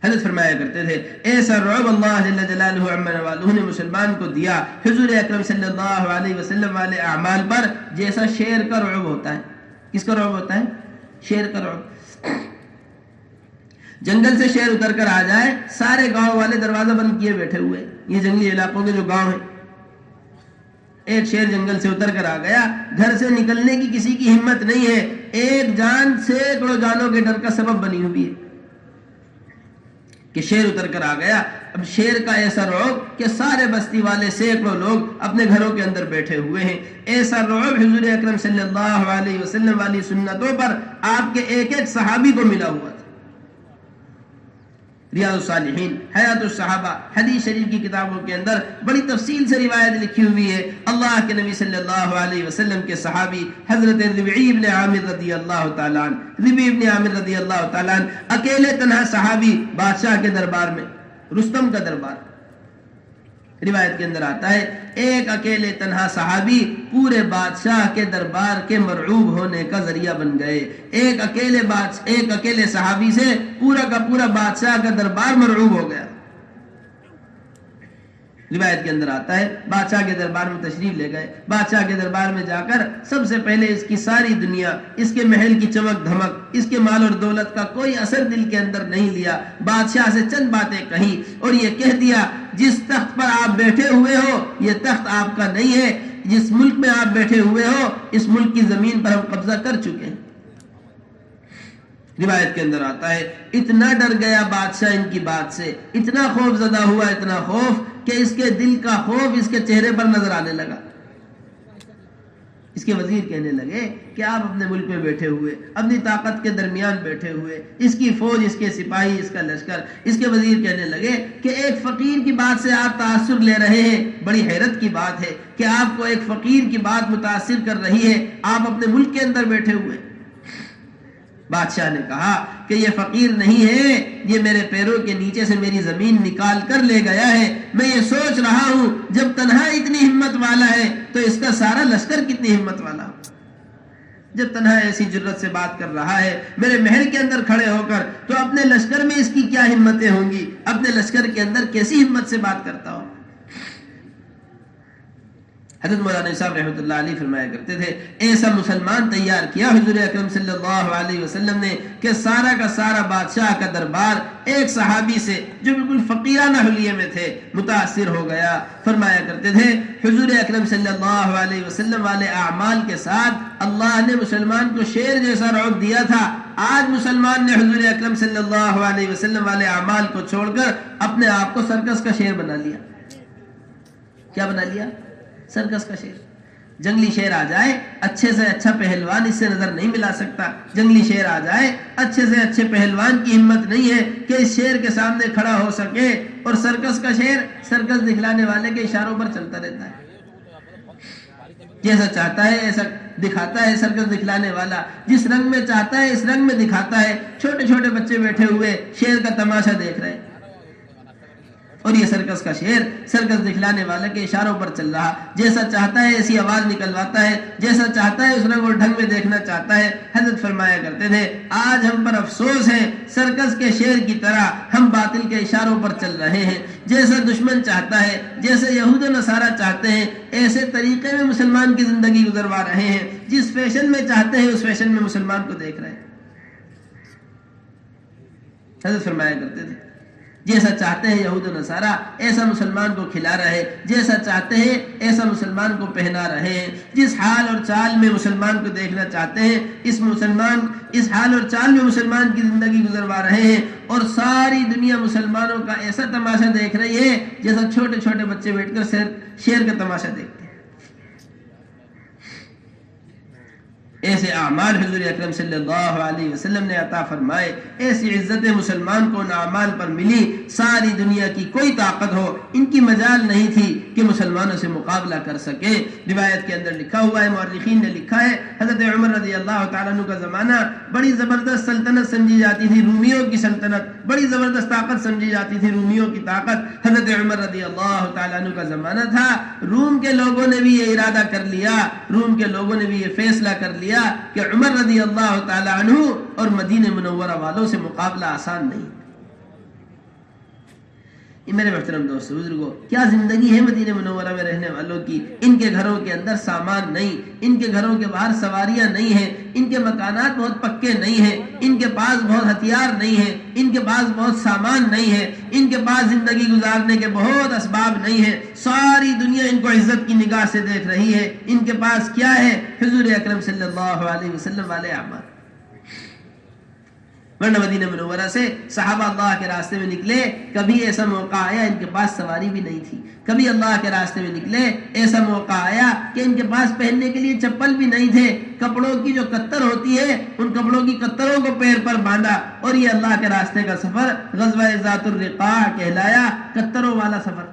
حضرت فرمایا کرتے تھے ایسا رعب اللہ جل جلالہ عمن والہ نے مسلمان کو دیا حضور اکرم صلی اللہ علیہ وسلم والے اعمال پر جیسا شیر کا رعب ہوتا ہے. کس کا رعب ہوتا ہے؟ شیر کا رعب. جنگل سے شیر اتر کر آ جائے، سارے گاؤں والے دروازہ بند کیے بیٹھے ہوئے، یہ جنگلی علاقوں کے جو گاؤں ہیں. ایک شیر جنگل سے اتر کر آ گیا، گھر سے نکلنے کی کسی کی ہمت نہیں ہے، ایک جان سینکڑوں جانوں کے ڈر کا سبب بنی ہوئی ہے کہ شیر اتر کر آ گیا. اب شیر کا ایسا رعب کہ سارے بستی والے سینکڑوں لوگ اپنے گھروں کے اندر بیٹھے ہوئے ہیں. ایسا رعب حضور اکرم صلی اللہ علیہ وسلم والی سنتوں پر آپ کے ایک ایک صحابی کو ملا ہوا تھا. ریاض الصالحین، حیات الصحابہ، حدیث شریف کی کتابوں کے اندر بڑی تفصیل سے روایت لکھی ہوئی ہے. اللہ کے نبی صلی اللہ علیہ وسلم کے صحابی حضرت ربیع بن عامر رضی اللہ تعالیٰ عنہ، ربیع بن عامر رضی اللہ تعالیٰ عنہ اکیلے تنہا صحابی بادشاہ کے دربار میں، رستم کا دربار. روایت کے اندر آتا ہے ایک اکیلے تنہا صحابی پورے بادشاہ کے دربار کے مرعوب ہونے کا ذریعہ بن گئے. ایک اکیلے صحابی سے پورا کا پورا بادشاہ کا دربار مرعوب ہو گیا. روایت کے اندر آتا ہے بادشاہ کے دربار میں تشریف لے گئے. بادشاہ کے دربار میں جا کر سب سے پہلے اس کی ساری دنیا، اس کے محل کی چمک دھمک، اس کے مال اور دولت کا کوئی اثر دل کے اندر نہیں لیا. بادشاہ سے چند باتیں کہیں اور یہ کہہ دیا جس تخت پر آپ بیٹھے ہوئے ہو یہ تخت آپ کا نہیں ہے، جس ملک میں آپ بیٹھے ہوئے ہو اس ملک کی زمین پر ہم قبضہ کر چکے ہیں. روایت کے اندر آتا ہے اتنا ڈر گیا بادشاہ ان کی بات سے، اتنا خوف زدہ ہوا، اتنا خوف کہ اس کے دل کا خوف اس کے چہرے پر نظر آنے لگا. اس کے وزیر کہنے لگے کہ آپ اپنے ملک میں بیٹھے ہوئے، اپنی طاقت کے درمیان بیٹھے ہوئے، اس کی فوج، اس کے سپاہی، اس کا لشکر. اس کے وزیر کہنے لگے کہ ایک فقیر کی بات سے آپ تاثر لے رہے ہیں، بڑی حیرت کی بات ہے کہ آپ کو ایک فقیر کی بات متاثر کر رہی ہے، آپ اپنے ملک کے اندر بیٹھے ہوئے. بادشاہ نے کہا کہ یہ فقیر نہیں ہے، یہ میرے پیروں کے نیچے سے میری زمین نکال کر لے گیا ہے. میں یہ سوچ رہا ہوں جب تنہا اتنی ہمت والا ہے تو اس کا سارا لشکر کتنی ہمت والا ہو. جب تنہا ایسی جرت سے بات کر رہا ہے میرے محل کے اندر کھڑے ہو کر، تو اپنے لشکر میں اس کی کیا ہمتیں ہوں گی، اپنے لشکر کے اندر کیسی ہمت سے بات کرتا ہو. حضرت مولانا صاحب رحمۃ اللہ علیہ فرمایا کرتے تھے ایسا مسلمان تیار کیا حضور اکرم صلی اللہ علیہ وسلم نے کہ سارا کا سارا بادشاہ کا دربار ایک صحابی سے جو بالکل فقیرانہ حلیے میں تھے متاثر ہو گیا. فرمایا کرتے تھے حضور اکرم صلی اللہ علیہ وسلم والے اعمال کے ساتھ اللہ نے مسلمان کو شیر جیسا رعب دیا تھا. آج مسلمان نے حضور اکرم صلی اللہ علیہ وسلم والے اعمال کو چھوڑ کر اپنے آپ کو سرکس کا شیر بنا لیا. کیا بنا لیا؟ سرکس کا شیر. جنگلی شیر آ جائے اچھے سے اچھا پہلوان اس سے نظر نہیں ملا سکتا. جنگلی شیر آ جائے اچھے سے اچھے پہلوان کی ہمت نہیں ہے کہ اس شیر کے سامنے کھڑا ہو سکے. اور سرکس کا شیر سرکس دکھلانے والے کے اشاروں پر چلتا رہتا ہے. جیسا چاہتا ہے ایسا دکھاتا ہے سرکس دکھلانے والا. جس رنگ میں چاہتا ہے اس رنگ میں دکھاتا ہے. چھوٹے چھوٹے بچے بیٹھے ہوئے شیر کا تماشا دیکھ رہے ہیں اور یہ سرکس کا شیر سرکس دکھلانے والے کے اشاروں پر چل رہا. جیسا چاہتا ہے ایسی آواز نکلواتا ہے. جیسا چاہتا ہے اس رنگ اور ڈھنگ میں دیکھنا چاہتا ہے. حضرت فرمایا کرتے تھے آج ہم پر افسوس ہے سرکس کے شیر کی طرح ہم باطل کے اشاروں پر چل رہے ہیں. جیسا دشمن چاہتا ہے جیسے یہود و نصارہ چاہتے ہیں ایسے طریقے میں مسلمان کی زندگی گزروا رہے ہیں. جس فیشن میں چاہتے ہیں اس فیشن میں مسلمان کو دیکھ رہے ہیں. حضرت فرمایا کرتے تھے جیسا چاہتے ہیں یہود و نصارہ ایسا مسلمان کو کھلا رہے. جیسا چاہتے ہیں ایسا مسلمان کو پہنا رہے ہیں. جس حال اور چال میں مسلمان کو دیکھنا چاہتے ہیں اس حال اور چال میں مسلمان کی زندگی گزروا رہے ہیں. اور ساری دنیا مسلمانوں کا ایسا تماشا دیکھ رہی ہے جیسا چھوٹے چھوٹے بچے بیٹھ کر شیر کا تماشا دیکھتے ہیں. ایسے اعمال حضور اکرم صلی اللہ علیہ وسلم نے عطا فرمائے. ایسی عزت مسلمان کو ان اعمال پر ملی ساری دنیا کی کوئی طاقت ہو ان کی مجال نہیں تھی کہ مسلمانوں سے مقابلہ کر سکے. روایت کے اندر لکھا ہوا ہے مورخین نے لکھا ہے حضرت عمر رضی اللہ تعالیٰ عنہ کا زمانہ بڑی زبردست سلطنت سمجھی جاتی تھی. رومیوں کی سلطنت بڑی زبردست طاقت سمجھی جاتی تھی. رومیوں کی طاقت. حضرت عمر رضی اللہ تعالیٰ عنہ کا زمانہ تھا. روم کے لوگوں نے بھی یہ ارادہ کر لیا. روم کے لوگوں نے بھی یہ فیصلہ کر لیا کہ عمر رضی اللہ تعالی عنہ اور مدینہ منورہ والوں سے مقابلہ آسان نہیں. یہ میرے محترم دوستو بزرگوں کیا زندگی ہے مدینہ منورہ میں رہنے والوں کی. ان کے گھروں کے اندر سامان نہیں. ان کے گھروں کے باہر سواریاں نہیں ہیں. ان کے مکانات بہت پکے نہیں ہیں. ان کے پاس بہت ہتھیار نہیں ہیں. ان کے پاس بہت سامان نہیں ہے. ان کے پاس زندگی گزارنے کے بہت اسباب نہیں ہیں. ساری دنیا ان کو عزت کی نگاہ سے دیکھ رہی ہے. ان کے پاس کیا ہے؟ حضور اکرم صلی اللہ علیہ وسلم والے اعمال. ورنہ مدینہ منورہ سے صحابہ اللہ کے راستے میں نکلے کبھی ایسا موقع آیا ان کے پاس سواری بھی نہیں تھی. کبھی اللہ کے راستے میں نکلے ایسا موقع آیا کہ ان کے پاس پہننے کے لیے چپل بھی نہیں تھے. کپڑوں کی جو قطر ہوتی ہے ان کپڑوں کی قطروں کو پیر پر باندھا اور یہ اللہ کے راستے کا سفر غزوہ ذات الرقاع کہلایا. قطروں والا سفر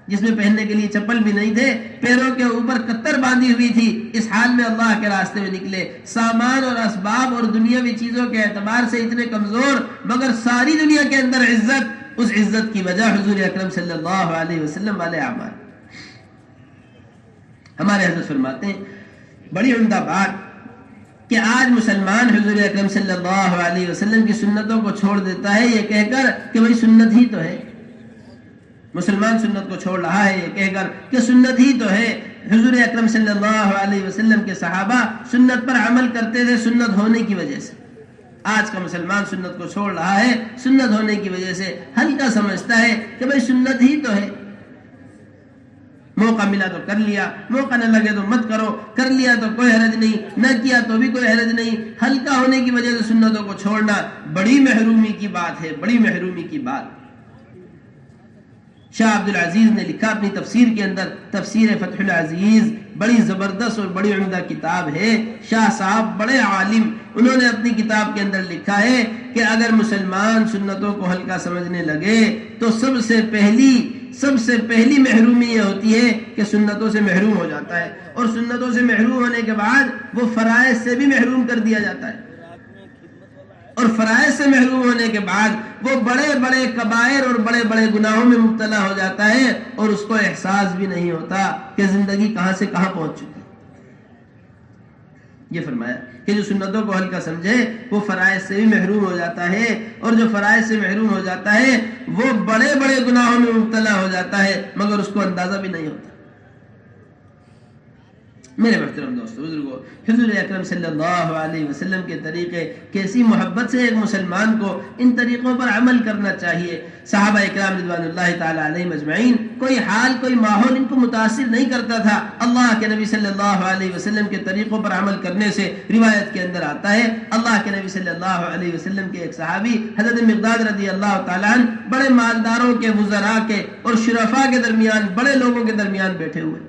جس میں پہننے کے لیے چپل بھی نہیں تھے. پیروں کے اوپر قطر باندھی ہوئی تھی. اس حال میں اللہ کے راستے میں نکلے. سامان اور اسباب اور دنیاوی چیزوں کے اعتبار سے اتنے کمزور مگر ساری دنیا کے اندر عزت. اس عزت کی وجہ حضور اکرم صلی اللہ علیہ وسلم والے اعمال. ہمارے حضرت فرماتے ہیں بڑی عمدہ بات کہ آج مسلمان حضور اکرم صلی اللہ علیہ وسلم کی سنتوں کو چھوڑ دیتا ہے یہ کہہ کر کہ بھئی سنت ہی تو ہے. مسلمان سنت کو چھوڑ رہا ہے یہ کہہ کر کہ سنت ہی تو ہے. حضور اکرم صلی اللہ علیہ وسلم کے صحابہ سنت پر عمل کرتے تھے سنت ہونے کی وجہ سے. آج کا مسلمان سنت کو چھوڑ رہا ہے سنت ہونے کی وجہ سے. ہلکا سمجھتا ہے کہ بھئی سنت ہی تو ہے. موقع ملا تو کر لیا, موقع نہ لگے تو مت کرو, کر لیا تو کوئی حرج نہیں, نہ کیا تو بھی کوئی حرج نہیں. ہلکا ہونے کی وجہ سے سنتوں کو چھوڑنا بڑی محرومی کی بات ہے, بڑی محرومی کی بات. شاہ عبد العزیز نے لکھا اپنی تفسیر کے اندر, تفسیر فتح العزیز بڑی زبردست اور بڑی عمدہ کتاب ہے. شاہ صاحب بڑے عالم, انہوں نے اپنی کتاب کے اندر لکھا ہے کہ اگر مسلمان سنتوں کو ہلکا سمجھنے لگے تو سب سے پہلی محرومی یہ ہوتی ہے کہ سنتوں سے محروم ہو جاتا ہے. اور سنتوں سے محروم ہونے کے بعد وہ فرائض سے بھی محروم کر دیا جاتا ہے. اور فرائض سے محروم ہونے کے بعد وہ بڑے بڑے کبائر اور بڑے بڑے گناہوں میں مبتلا ہو جاتا ہے اور اس کو احساس بھی نہیں ہوتا کہ زندگی کہاں سے کہاں پہنچ چکی. یہ فرمایا کہ جو سنتوں کو ہلکا سمجھے وہ فرائض سے بھی محروم ہو جاتا ہے, اور جو فرائض سے محروم ہو جاتا ہے وہ بڑے بڑے گناہوں میں مبتلا ہو جاتا ہے مگر اس کو اندازہ بھی نہیں ہوتا. میرے محترم دوستو بزرگوں، حضور اکرم صلی اللہ علیہ وسلم کے طریقے کیسی محبت سے ایک مسلمان کو ان طریقوں پر عمل کرنا چاہیے۔ صحابہ اکرام رضوان اللہ تعالی علیہم اجمعین، کوئی حال کوئی ماحول ان کو متاثر نہیں کرتا تھا۔ اللہ کے نبی صلی اللہ علیہ وسلم کے طریقوں پر عمل کرنے سے روایت کے اندر آتا ہے، اللہ کے نبی صلی اللہ علیہ وسلم کے ایک صحابی حضرت مقداد رضی اللہ تعالیٰ عنہ بڑے مالداروں کے، وزراء کے اور شرفاء کے درمیان، بڑے لوگوں کے درمیان بیٹھے ہوئے۔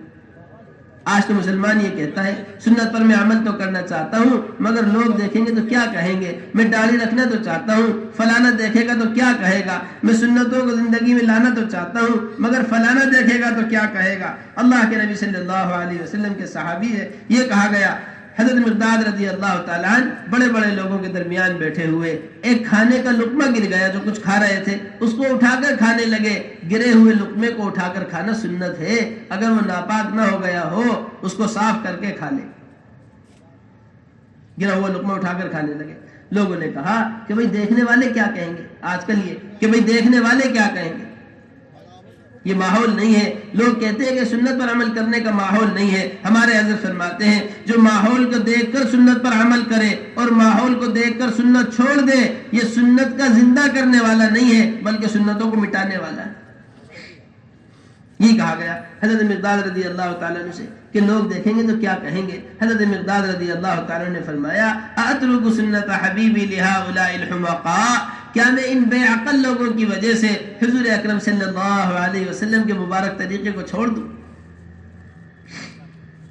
آج تو مسلمان یہ کہتا ہے سنت پر میں عمل تو کرنا چاہتا ہوں مگر لوگ دیکھیں گے تو کیا کہیں گے، میں داڑھی رکھنا تو چاہتا ہوں، فلانا دیکھے گا تو کیا کہے گا، میں سنتوں کو زندگی میں لانا تو چاہتا ہوں مگر فلانا دیکھے گا تو کیا کہے گا۔ اللہ کے نبی صلی اللہ علیہ وسلم کے صحابی ہے، یہ کہا گیا حضرت مقداد رضی اللہ تعالیٰ عنہ بڑے بڑے لوگوں کے درمیان بیٹھے ہوئے، ایک کھانے کا لقمہ گر گیا، جو کچھ کھا رہے تھے اس کو اٹھا کر کھانے لگے۔ گرے ہوئے لقمے کو اٹھا کر کھانا سنت ہے، اگر وہ ناپاک نہ ہو گیا ہو اس کو صاف کر کے کھا لے۔ گرا ہوا لقمہ اٹھا کر کھانے لگے۔ لوگوں نے کہا کہ بھئی دیکھنے والے کیا کہیں گے، آج کل یہ کہ بھئی دیکھنے والے کیا کہیں گے، یہ ماحول نہیں ہے۔ لوگ کہتے ہیں کہ سنت پر عمل کرنے کا ماحول نہیں ہے۔ ہمارے حضرت فرماتے ہیں جو ماحول کو دیکھ کر سنت پر عمل کرے اور ماحول کو دیکھ کر سنت چھوڑ دے، یہ سنت کا زندہ کرنے والا نہیں ہے بلکہ سنتوں کو مٹانے والا ہے۔ یہ کہا گیا حضرت مقداد رضی اللہ تعالیٰ عنہ سے کہ لوگ دیکھیں گے تو کیا کہیں گے۔ حضرت مقداد رضی اللہ تعالیٰ عنہ نے فرمایا اترک سنت حبیبی لہؤلاء الحمقاء، کیا میں ان بے عقل لوگوں کی وجہ سے حضور اکرم صلی اللہ علیہ وسلم کے مبارک طریقے کو چھوڑ دوں؟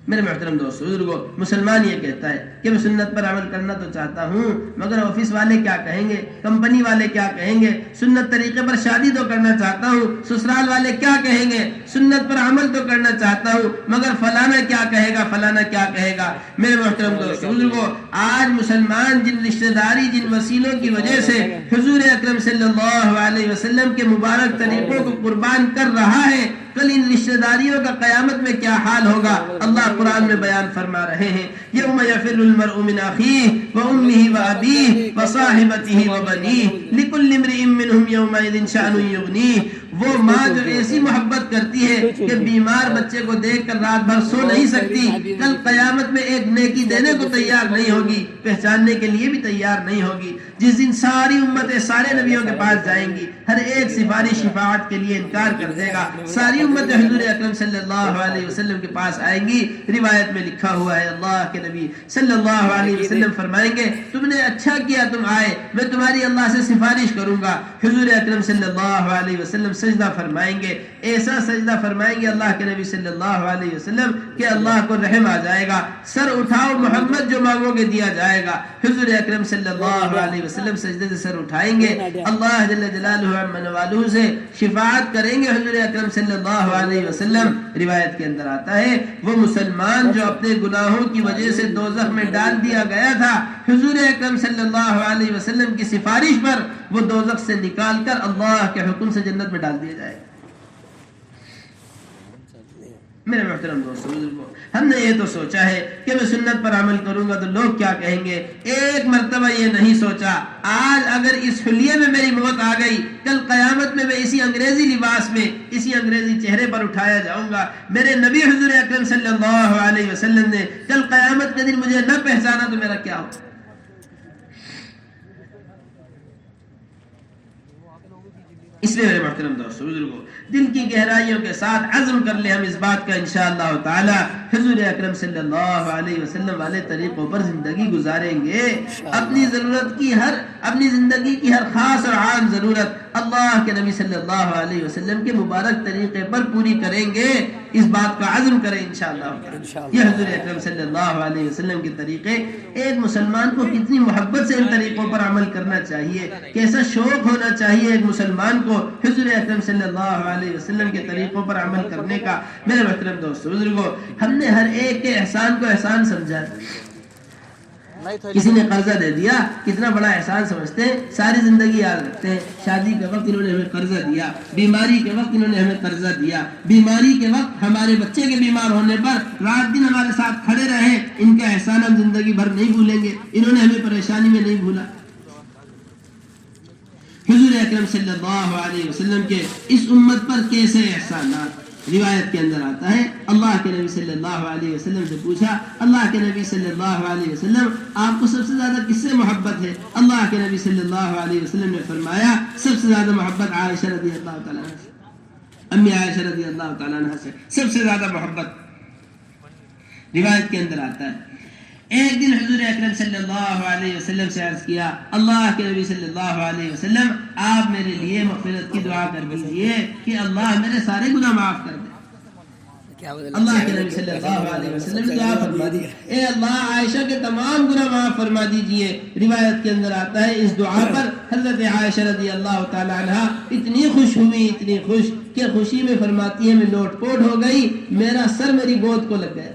میرے محترم دوستو بزرگوں، مسلمان یہ کہتا ہے کہ میں سنت پر عمل کرنا تو چاہتا ہوں مگر آفس والے کیا کہیں گے، کمپنی والے کیا کہیں گے، سنت طریقے پر شادی تو کرنا چاہتا ہوں، سسرال والے کیا کہیں گے، سنت پر عمل تو کرنا چاہتا ہوں مگر فلانا کیا کہے گا، فلانا کیا کہے گا۔ میرے محترم دوستو بزرگوں، آج مسلمان جن رشتہ داری، جن وسیلوں کی وجہ سے حضور اکرم صلی اللہ علیہ وسلم کے مبارک طریقوں کو قربان کر رہا ہے، کل ان رشتہ داریوں کا قیامت میں کیا حال ہوگا اللہ قرآن میں بیان فرما رہے ہیں۔ یوم یفر المرء من اخیہ وامہ وابیہ وصاحبتہ وبنیہ لکل امرئ منہم یومئذ شأن یغنیہ۔ وہ ماں جو ایسی محبت کرتی ہے کہ بیمار بچے کو دیکھ کر رات بھر سو نہیں سکتی، کل قیامت میں ایک نیکی دینے کو تیار نہیں ہوگی، پہچاننے کے لیے بھی تیار نہیں ہوگی۔ جس دن ساری امتیں سارے نبیوں کے پاس جائیں گی، ہر ایک سفارش شفاعت کے لیے انکار کر دے گا، ساری امت حضور اکرم صلی اللہ علیہ وسلم کے پاس آئیں گی۔ روایت میں لکھا ہوا ہے اللہ کے نبی صلی اللہ علیہ وسلم فرمائیں گے تم نے اچھا کیا تم آئے، میں تمہاری اللہ سے سفارش کروں گا۔ حضور اکرم صلی اللہ علیہ وسلم سجدہ فرمائیں گے، ایسا سجدہ فرمائیں گے اللہ کے نبی صلی اللہ علیہ وسلم کہ اللہ کو رحم آ جائے گا۔ سر اٹھاؤ محمد جو مانگو گے دیا جائے گا۔ حضور اکرم صلی اللہ علیہ وسلم سجدے سے سر اٹھائیں گے، اللہ جل جلالہ عما نوالہ سے شفاعت کریں گے حضور اکرم صلی اللہ علیہ وسلم۔ روایت کے اندر آتا ہے وہ مسلمان جو اپنے گناہوں کی وجہ سے دوزخ میں ڈال دیا گیا تھا، حضور اکرم صلی اللہ علیہ وسلم کی سفارش پر وہ دوزخ سے نکال کر اللہ کے حکم سے جنت میں ڈال دیا جائے گا۔ میرے محترم دوستو بزرگوں، ہم نے یہ تو سوچا ہے کہ میں سنت پر عمل کروں گا تو لوگ کیا کہیں گے، ایک مرتبہ یہ نہیں سوچا آج اگر اس حلیے میں میری موت آ گئی، کل قیامت میں اسی انگریزی لباس میں، اسی انگریزی چہرے پر اٹھایا جاؤں گا۔ میرے نبی حضور اکرم صلی اللہ علیہ وسلم نے کل قیامت کے دن مجھے نہ پہچانا تو میرا کیا ہو؟ اس لیے میرے محترم دوستو بزرگوں، دل کی گہرائیوں کے ساتھ عزم کر لیں ہم اس بات کا انشاءاللہ تعالی حضور اکرم صلی اللہ علیہ وسلم والے طریقوں پر زندگی گزاریں گے۔ اپنی ضرورت کی اپنی زندگی کی ہر خاص اور عام ضرورت اللہ کے نبی صلی اللہ علیہ وسلم کے مبارک طریقے پر پوری کریں گے۔ اس بات کا عزم کریں انشاءاللہ۔ یہ حضور اکرم صلی اللہ علیہ وسلم کے طریقے، ایک مسلمان کو کتنی محبت سے ان طریقوں پر عمل کرنا چاہیے، کیسا شوق ہونا چاہیے ایک مسلمان کو حضور اکرم صلی اللہ علیہ وسلم کے طریقوں پر عمل کرنے کا۔ میرے محترم دوستو بزرگوں، ہم نے ہر ایک کے احسان کو احسان سمجھا۔ کسی نے قرضہ دے دیا، کتنا بڑا احسان سمجھتے ہیں، ساری زندگی یاد رکھتے ہیں۔ شادی کے وقت انہوں نے ہمیں قرضہ دیا، بیماری کے وقت انہوں نے ہمیں قرضہ دیا، بیماری کے وقت ہمارے بچے کے بیمار ہونے پر رات دن ہمارے ساتھ کھڑے رہے، ان کا احسان ہم زندگی بھر نہیں بھولیں گے۔ انہوں نے ہمیں پریشانی میں نہیں بھولا۔ حضور اکرم صلی اللہ علیہ وسلم کے اس امت پر کیسے احسانات، روایت کے اندر آتا ہے اللہ اللہ کے نبی صلی اللہ علیہ وسلم سے پوچھا اللہ کے نبی صلی اللہ علیہ وسلم آپ کو سب سے زیادہ کس سے محبت ہے؟ اللہ کے نبی صلی اللہ علیہ وسلم نے فرمایا سب سے زیادہ محبت عائشہ رضی اللہ تعالیٰ عنہ سے، امی عائشہ رضی اللہ تعالیٰ عنہ سے سب سے زیادہ محبت۔ روایت کے اندر آتا ہے ایک دن حضور اکرم صلی اللہ علیہ وسلم سے عرض کیا اللہ کے نبی صلی اللہ علیہ وسلم آپ میرے لیے مغفرت کی دعا کر دیجئے کہ اللہ میرے سارے گناہ معاف کر دے۔ اللہ کے نبی صلی اللہ علیہ وسلم نے دعا فرما دی اے اللہ عائشہ کے تمام گناہ معاف فرما دیجئے۔ روایت کے اندر آتا ہے اس دعا پر حضرت عائشہ رضی اللہ تعالی عنہ اتنی خوش ہوئی، اتنی خوش کہ خوشی میں فرماتی ہے میں لوٹ پوٹ ہو گئی، میرا سر میری گود کو لگ گیا۔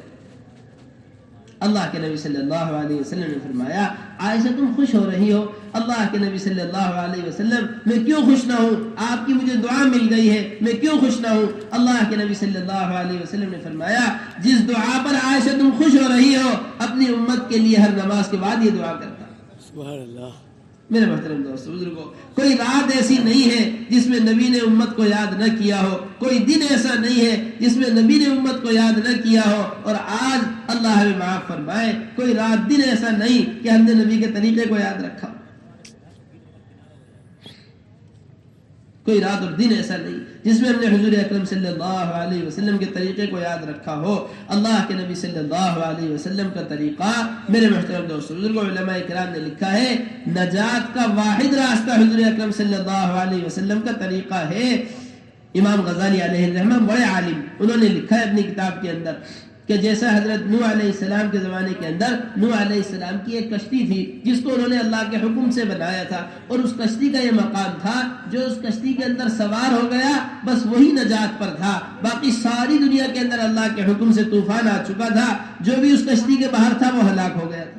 اللہ کے نبی صلی اللہ علیہ وسلم نے فرمایا عائشہ تم خوش ہو رہی ہو؟ اللہ کے نبی صلی اللہ علیہ وسلم میں کیوں خوش نہ ہوں؟ آپ کی مجھے دعا مل گئی ہے، میں کیوں خوش نہ ہوں؟ اللہ کے نبی صلی اللہ علیہ وسلم نے فرمایا جس دعا پر عائشہ تم خوش ہو رہی ہو اپنی امت کے لیے ہر نماز کے بعد یہ دعا کرتا۔ سبحان اللہ۔ میرے محترم دوستو بزرگوں، کوئی رات ایسی نہیں ہے جس میں نبی نے امت کو یاد نہ کیا ہو، کوئی دن ایسا نہیں ہے جس میں نبی نے امت کو یاد نہ کیا ہو، اور آج اللہ ہمیں معاف فرمائے کوئی رات دن ایسا نہیں کہ ہم نے نبی کے طریقے کو یاد رکھا ہو، کوئی رات اور دن ایسا نہیں جس میں ہم نے حضور اکرم صلی اللہ علیہ وسلم کے طریقے کو یاد رکھا ہو۔ اللہ کے نبی صلی اللہ علیہ وسلم کا طریقہ، میرے محترم دوستو بزرگوں، علماء کرام نے لکھا ہے نجات کا واحد راستہ حضور اکرم صلی اللہ علیہ وسلم کا طریقہ ہے۔ امام غزالی علیہ الرحمہ بڑے عالم، انہوں نے لکھا ہے اپنی کتاب کے اندر کہ جیسا حضرت نوح علیہ السلام کے زمانے کے اندر نوح علیہ السلام کی ایک کشتی تھی جس کو انہوں نے اللہ کے حکم سے بنایا تھا، اور اس کشتی کا یہ مقام تھا جو اس کشتی کے اندر سوار ہو گیا بس وہی نجات پر تھا، باقی ساری دنیا کے اندر اللہ کے حکم سے طوفان آ چکا تھا، جو بھی اس کشتی کے باہر تھا وہ ہلاک ہو گیا تھا۔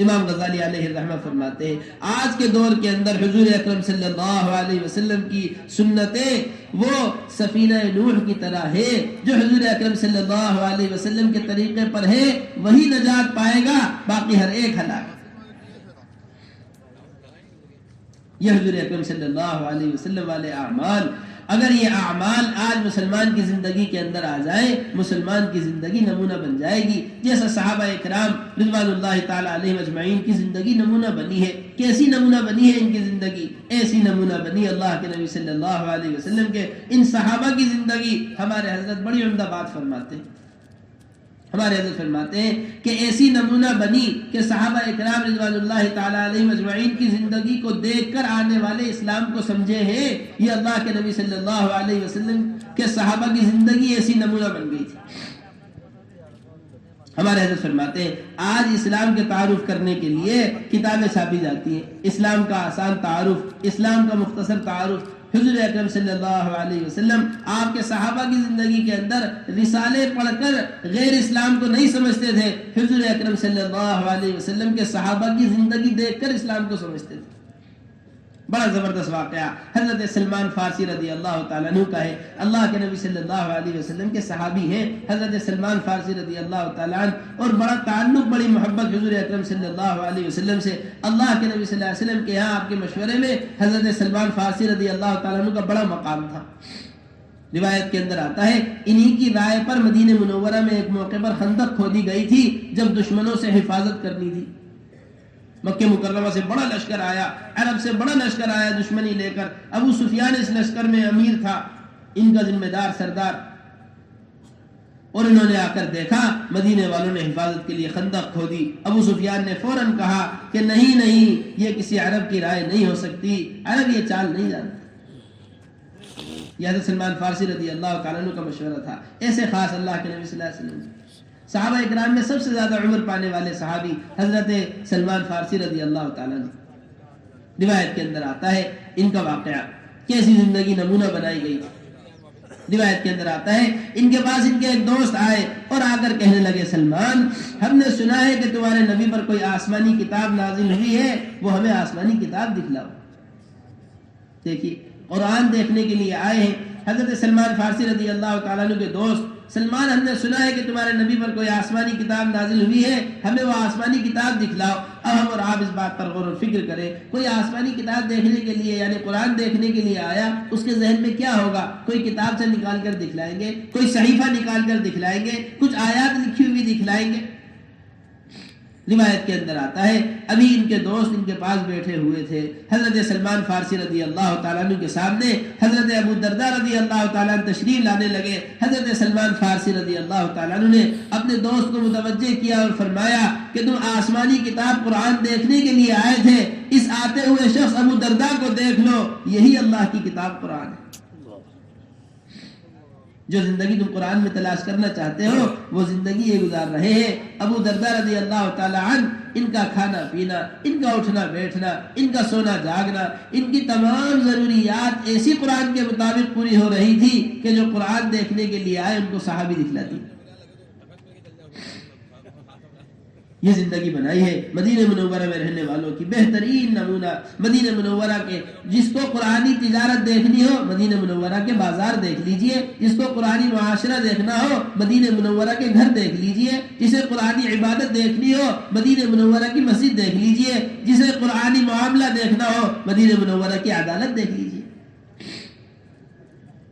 امام غزالی علیہ الرحمہ فرماتے ہیں آج کے دور کے اندر حضور اکرم صلی اللہ علیہ وسلم کی سنتیں وہ سفینہ نوح کی طرح ہے، جو حضور اکرم صلی اللہ علیہ وسلم کے طریقے پر ہے وہی نجات پائے گا، باقی ہر ایک ہلاک۔ یہ حضور اکرم صلی اللہ علیہ وسلم والے اعمال، اگر یہ اعمال آج مسلمان کی زندگی کے اندر آ جائیں، مسلمان کی زندگی نمونہ بن جائے گی، جیسا صحابہ اکرام رضوان اللہ تعالی علیہ اجمعین کی زندگی نمونہ بنی ہے۔ کیسی نمونہ بنی ہے ان کی زندگی؟ ایسی نمونہ بنی اللہ کے نبی صلی اللہ علیہ وسلم کے ان صحابہ کی زندگی۔ ہمارے حضرت بڑی عمدہ بات فرماتے ہیں، ہمارے حضرت فرماتے ہیں کہ ایسی نمونہ بنی کہ صحابہ اکرام رضوان اللہ تعالی علیہ اجمعین کی زندگی کو دیکھ کر آنے والے اسلام کو سمجھے ہیں یہ اللہ کے نبی صلی اللہ علیہ وسلم کے صحابہ کی زندگی ایسی نمونہ بن گئی تھی۔ ہمارے حضرت فرماتے ہیں آج اسلام کے تعارف کرنے کے لیے کتابیں چھاپی جاتی ہیں، اسلام کا آسان تعارف، اسلام کا مختصر تعارف۔ حضور اکرم صلی اللہ علیہ وسلم آپ کے صحابہ کی زندگی کے اندر رسالے پڑھ کر غیر اسلام کو نہیں سمجھتے تھے، حضور اکرم صلی اللہ علیہ وسلم کے صحابہ کی زندگی دیکھ کر اسلام کو سمجھتے تھے۔ بڑا زبردست واقعہ حضرت سلمان فارسی رضی اللہ تعالیٰ عنہ کا ہے۔ اللہ کے نبی صلی اللہ علیہ وسلم کے صحابی ہیں حضرت سلمان فارسی رضی اللہ تعالیٰ عنہ، اور بڑا تعلق، بڑی محبت حضور اکرم صلی اللہ علیہ وسلم سے۔ اللہ کے نبی صلی اللہ علیہ وسلم کے یہاں آپ کے مشورے میں حضرت سلمان فارسی رضی اللہ تعالیٰ عنہ کا بڑا مقام تھا۔ روایت کے اندر آتا ہے انہی کی رائے پر مدینہ منورہ میں ایک موقع پر خندق کھودی گئی تھی جب دشمنوں سے حفاظت کرنی تھی۔ مکہ مکرمہ سے بڑا لشکر آیا، عرب سے بڑا لشکر آیا دشمنی لے کر، ابو سفیان اس لشکر میں امیر تھا، ان کا ذمہ دار سردار، اور انہوں نے آ کر دیکھا مدینے والوں نے حفاظت کے لیے خندق کھودی۔ ابو سفیان نے فوراً کہا کہ نہیں نہیں، یہ کسی عرب کی رائے نہیں ہو سکتی، عرب یہ چال نہیں جانتا۔ یہ حضرت سلمان فارسی رضی اللہ تعالیٰ عنہ کا مشورہ تھا۔ ایسے خاص اللہ کے نبی صلی اللہ علیہ وسلم صحابہ اکرام میں سب سے زیادہ عمر پانے والے صحابی حضرت سلمان فارسی رضی اللہ تعالیٰ عنہ۔ روایت کے اندر آتا ہے ان کا واقعہ کیسی زندگی نمونہ بنائی گئی تھی۔ روایت کے اندر آتا ہے ان کے پاس ان کے ایک دوست آئے اور آ کر کہنے لگے سلمان، ہم نے سنا ہے کہ تمہارے نبی پر کوئی آسمانی کتاب نازل ہوئی ہے، وہ ہمیں آسمانی کتاب دکھلاؤ۔ دیکھیے قرآن دیکھنے کے لیے آئے ہیں۔ حضرت سلمان فارسی رضی اللہ تعالیٰ عنہ کے دوست سلمان ہم نے سنا ہے کہ تمہارے نبی پر کوئی آسمانی کتاب نازل ہوئی ہے، ہمیں وہ آسمانی کتاب دکھلاؤ۔ اب ہم اور آپ اس بات پر غور و فکر کریں، کوئی آسمانی کتاب دیکھنے کے لیے یعنی قرآن دیکھنے کے لیے آیا، اس کے ذہن میں کیا ہوگا؟ کوئی کتاب سے نکال کر دکھلائیں گے، کوئی صحیفہ نکال کر دکھلائیں گے، کچھ آیات لکھی ہوئی دکھلائیں گے۔ روایت کے اندر آتا ہے ابھی ان کے دوست ان کے پاس بیٹھے ہوئے تھے، حضرت سلمان فارسی رضی اللہ تعالیٰ عنہ کے سامنے حضرت ابو درداء رضی اللہ تعالیٰ عنہ تشریف لانے لگے۔ حضرت سلمان فارسی رضی اللہ تعالیٰ عنہ نے اپنے دوست کو متوجہ کیا اور فرمایا کہ تم آسمانی کتاب قرآن دیکھنے کے لیے آئے تھے، اس آتے ہوئے شخص ابو درداء کو دیکھ لو، یہی اللہ کی کتاب قرآن ہے۔ جو زندگی تم قرآن میں تلاش کرنا چاہتے ہو وہ زندگی یہ گزار رہے ہیں۔ ابو درداء رضی اللہ تعالی عنہ، ان کا کھانا پینا، ان کا اٹھنا بیٹھنا، ان کا سونا جاگنا، ان کی تمام ضروریات ایسی قرآن کے مطابق پوری ہو رہی تھی کہ جو قرآن دیکھنے کے لیے آئے ان کو صحابی دکھلاتی۔ یہ زندگی بنائی ہے مدینہ منورہ میں رہنے والوں کی بہترین نمونہ۔ مدینہ منورہ کے جس کو قرآنی تجارت دیکھنی ہو مدینہ منورہ کے بازار دیکھ لیجئے، جس کو قرآنی معاشرہ دیکھنا ہو مدینہ منورہ کے گھر دیکھ لیجئے، جسے قرآنی عبادت دیکھنی ہو مدینہ منورہ کی مسجد دیکھ لیجئے، جسے قرآنی معاملہ دیکھنا ہو مدینہ منورہ کی عدالت دیکھ لیجئے۔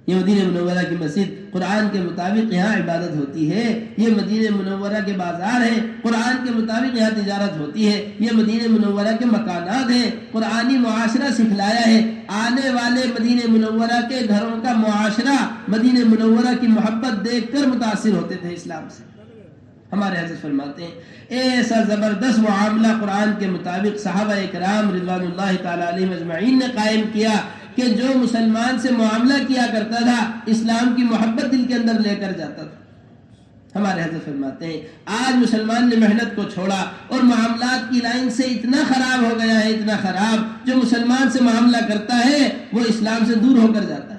یہ مدینہ منورہ کی مسجد قرآن کے مطابق یہاں عبادت ہوتی ہے، یہ مدینہ منورہ کے بازار ہیں قرآن کے مطابق یہاں تجارت ہوتی ہے، یہ مدینہ منورہ کے مکانات ہیں قرآنی معاشرہ سکھلایا ہے۔ آنے والے مدینہ منورہ کے گھروں کا معاشرہ مدینہ منورہ کی محبت دیکھ کر متاثر ہوتے تھے اسلام سے۔ ہمارے حضرت فرماتے ہیں ایسا زبردست معاملہ قرآن کے مطابق صحابہ کرام رضوان اللہ تعالی علیہم اجمعین نے قائم کیا کہ جو مسلمان سے معاملہ کیا کرتا تھا اسلام کی محبت دل کے اندر لے کر جاتا تھا۔ ہمارے حضرت فرماتے ہیں آج مسلمان نے محنت کو چھوڑا اور معاملات کی لائن سے اتنا خراب ہو گیا ہے، اتنا خراب، جو مسلمان سے معاملہ کرتا ہے وہ اسلام سے دور ہو کر جاتا ہے۔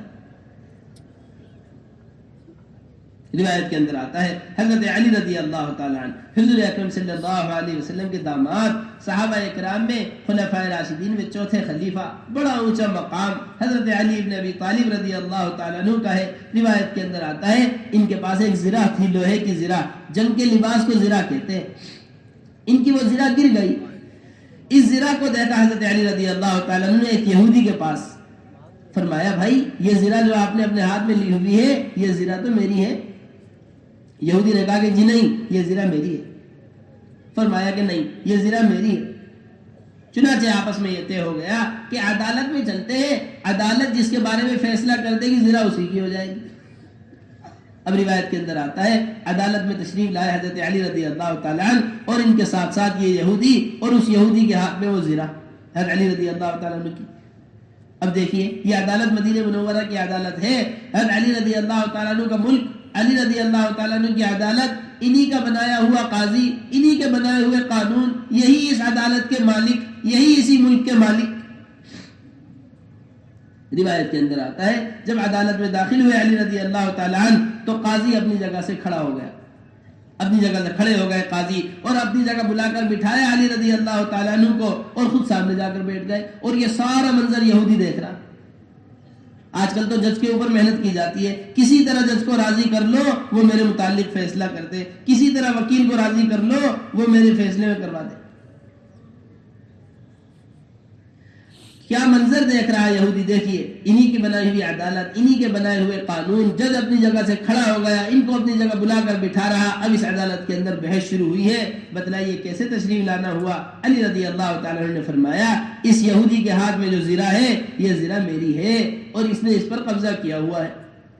روایت کے اندر آتا ہے حضرت علی رضی اللہ تعالیٰ عنہ حضور اکرم صلی اللہ علیہ وسلم کے داماد، صحابہ اکرام میں خلفائے راشدین میں چوتھے خلیفہ، بڑا اونچا مقام حضرت علی ابن ابی طالب رضی اللہ تعالیٰ عنہ کا ہے۔ روایت کے اندر آتا ہے ان کے پاس ایک زرہ تھی، لوہے کی زرہ، جنگ کے لباس کو زرہ کہتے ہیں۔ ان کی وہ زرہ گر گئی، اس زرہ کو دیکھا حضرت علی رضی اللہ تعالیٰ عنہ نے ایک یہودی کے پاس، فرمایا بھائی یہ زرہ جو آپ نے اپنے ہاتھ میں لی ہوئی ہے یہ زرہ تو میری ہے۔ یہودی نے کہا کہ جی نہیں یہ زرہ میری ہے۔ فرمایا کہ نہیں یہ زرہ میری ہے۔ چنانچہ آپس میں یہ طے ہو گیا کہ عدالت میں چلتے ہیں، عدالت جس کے بارے میں فیصلہ کر دے گی زرہ اسی کی ہو جائے گی۔ اب روایت کے اندر آتا ہے عدالت میں تشریف لائے حضرت علی رضی اللہ تعالیٰ عنہ اور ان کے ساتھ ساتھ یہ یہودی، اور اس یہودی کے ہاتھ میں وہ زرہ حضرت علی رضی اللہ تعالیٰ عنہ کی۔ اب دیکھیے یہ عدالت مدینہ منورہ کی عدالت ہے، حضرت علی رضی اللہ تعالیٰ عنہ کا ملک، علی رضی اللہ تعالیٰ عنہ کی عدالت، انہی کا بنایا ہوا قاضی، انہی کے بنائے ہوئے قانون، یہی اس عدالت کے مالک، یہی اسی ملک کے مالک۔ روایت کے اندر آتا ہے جب عدالت میں داخل ہوئے علی رضی اللہ تعالیٰ عنہ تو قاضی اپنی جگہ سے کھڑا ہو گیا، اپنی جگہ سے کھڑے ہو گئے قاضی، اور اپنی جگہ بلا کر بٹھایا علی رضی اللہ تعالیٰ عنہ کو، اور خود سامنے جا کر بیٹھ گئے، اور یہ سارا منظر یہودی دیکھ رہا۔ آج کل تو جج کے اوپر محنت کی جاتی ہے، کسی طرح جج کو راضی کر لو وہ میرے متعلق فیصلہ کر دے، کسی طرح وکیل کو راضی کر لو وہ میرے فیصلے میں کروا دے۔ کیا منظر دیکھ رہا ہے یہودی، دیکھیے انہی کی بنائی ہوئی عدالت، انہی کے بنائے ہوئے قانون، جج اپنی جگہ سے کھڑا ہو گیا، ان کو اپنی جگہ بلا کر بٹھا رہا۔ اب اس عدالت کے اندر بحث شروع ہوئی ہے، بتلائیے کیسے تشریف لانا ہوا۔ علی رضی اللہ تعالیٰ عنہ نے فرمایا اس یہودی کے ہاتھ میں جو زرہ ہے یہ زرہ میری ہے، اور اس نے اس پر قبضہ کیا ہوا ہے،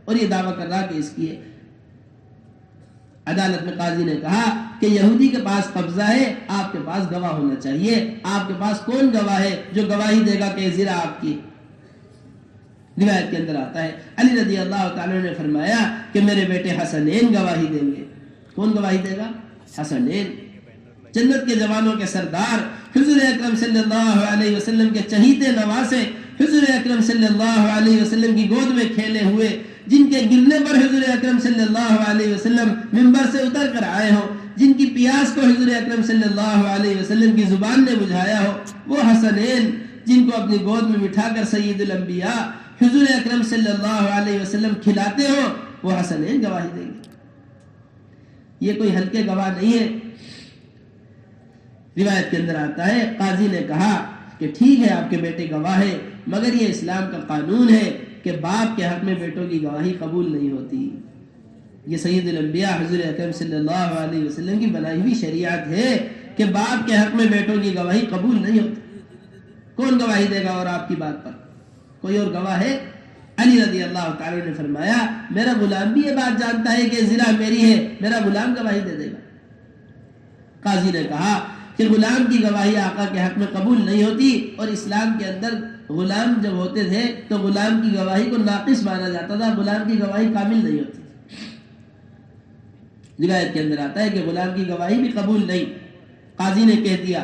اور یہ دعویٰ کر رہا کہ اس کی ہے۔ عدالت میں قاضی نے کہا کہ یہودی کے پاس قبضہ ہے، آپ کے پاس گواہ ہونا چاہیے، آپ کے پاس کون گواہ ہے جو گواہی دے گا کہ یہ زرہ آپ کی؟ روایت کے اندر آتا ہے علی رضی اللہ تعالیٰ نے فرمایا کہ میرے بیٹے حسنین گواہی دیں گے۔ کون گواہی دے گا؟ حسنین، جنت کے جوانوں کے سردار، حضور اکرم صلی اللہ علیہ وسلم کے چہیتے نواسے، حضور اکرم صلی اللہ علیہ وسلم کی گود میں کھیلے ہوئے، جن کے گرنے پر حضور اکرم صلی اللہ علیہ وسلم منبر سے اتر کر آئے ہو، جن کی پیاس کو حضور اکرم صلی اللہ علیہ وسلم کی زبان نے بجھایا ہو، وہ حسنین جن کو اپنی گود میں بٹھا کر سید الانبیاء حضور اکرم صلی اللہ علیہ وسلم کھلاتے ہو، وہ حسنین گواہی دیں گے۔ یہ کوئی ہلکے گواہ نہیں ہے۔ روایت کے اندر آتا ہے قاضی نے کہا کہ ٹھیک ہے آپ کے بیٹے گواہ ہے، مگر یہ اسلام کا قانون ہے کہ باپ کے حق میں بیٹوں کی گواہی قبول نہیں ہوتی۔ یہ سید الانبیاء حضور اکرم صلی اللہ علیہ وسلم کی بنائی ہوئی شریعت ہے کہ باپ کے حق میں بیٹوں کی گواہی قبول نہیں ہوتی۔ کون گواہی دے گا اور آپ کی بات پر؟ کوئی اور گواہ ہے؟ علی رضی اللہ تعالی نے فرمایا میرا غلام بھی یہ بات جانتا ہے کہ زنا میری ہے، میرا غلام گواہی دے دے گا۔ قاضی نے کہا کہ غلام کی گواہی آقا کے حق میں قبول نہیں ہوتی، اور اسلام کے اندر غلام جب ہوتے تھے تو غلام کی گواہی کو ناقص مانا جاتا تھا، غلام کی گواہی کامل نہیں ہوتی۔ روایت کے اندر آتا ہے کہ غلام کی گواہی بھی قبول نہیں۔ قاضی نے کہہ دیا،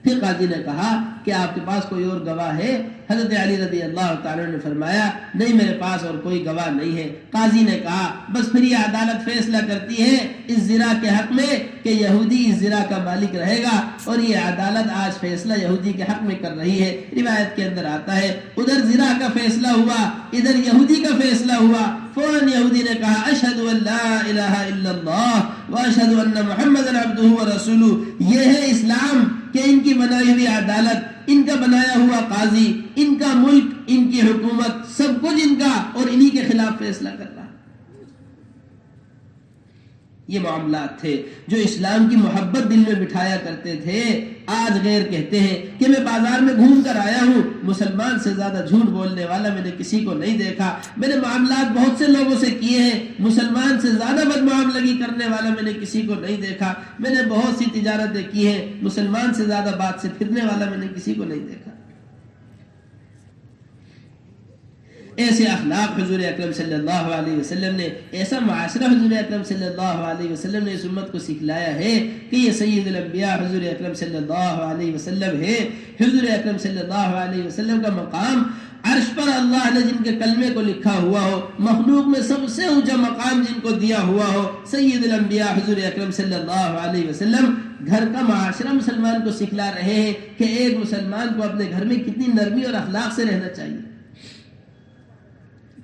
پھر قاضی نے کہا کہ آپ کے پاس کوئی اور گواہ ہے؟ حضرت علی رضی اللہ تعالی نے فرمایا نہیں میرے پاس اور کوئی گواہ نہیں ہے۔ قاضی نے کہا بس پھر یہ عدالت فیصلہ کرتی ہے اس زنا کے حق میں کہ یہودی اس زنا کا مالک رہے گا، اور یہ عدالت آج فیصلہ یہودی کے حق میں کر رہی ہے۔ روایت کے اندر آتا ہے ادھر زنا کا فیصلہ ہوا، ادھر یہودی کا فیصلہ ہوا۔ فوراً یہودی نے کہا اشہد ان لا الہ الا اللہ واشہد ان محمد عبدہ ورسولہ۔ یہ ہے اسلام کہ ان کی بنائی ہوئی عدالت، ان کا بنایا ہوا قاضی، ان کا ملک، ان کی حکومت، سب کچھ ان کا، اور انہی کے خلاف فیصلہ کر رہا۔ یہ معاملات تھے جو اسلام کی محبت دل میں بٹھایا کرتے تھے۔ آج غیر کہتے ہیں کہ میں بازار میں گھوم کر آیا ہوں، مسلمان سے زیادہ جھوٹ بولنے والا میں نے کسی کو نہیں دیکھا، میں نے معاملات بہت سے لوگوں سے کیے ہیں، مسلمان سے زیادہ بدمعاملگی کرنے والا میں نے کسی کو نہیں دیکھا، میں نے بہت سی تجارتیں کی ہیں، مسلمان سے زیادہ بات سے پھرنے والا میں نے کسی کو نہیں دیکھا۔ ایسے اخلاق حضور اکرم صلی اللہ علیہ وسلم نے، ایسا معاشرہ حضور اکرم صلی اللہ علیہ وسلم نے اس امت کو سکھلایا ہے کہ یہ سید الانبیاء حضور اکرم صلی اللہ علیہ وسلم ہے۔ حضور اکرم صلی اللہ علیہ وسلم کا مقام عرش پر اللہ نے جن کے کلمے کو لکھا ہوا ہو، مخلوق میں سب سے اونچا مقام جن کو دیا ہوا ہو، سید الانبیاء حضور اکرم صلی اللہ علیہ وسلم گھر کا معاشرہ مسلمان کو سکھلا رہے ہیں کہ ایک مسلمان کو اپنے گھر میں کتنی نرمی اور اخلاق سے رہنا چاہیے۔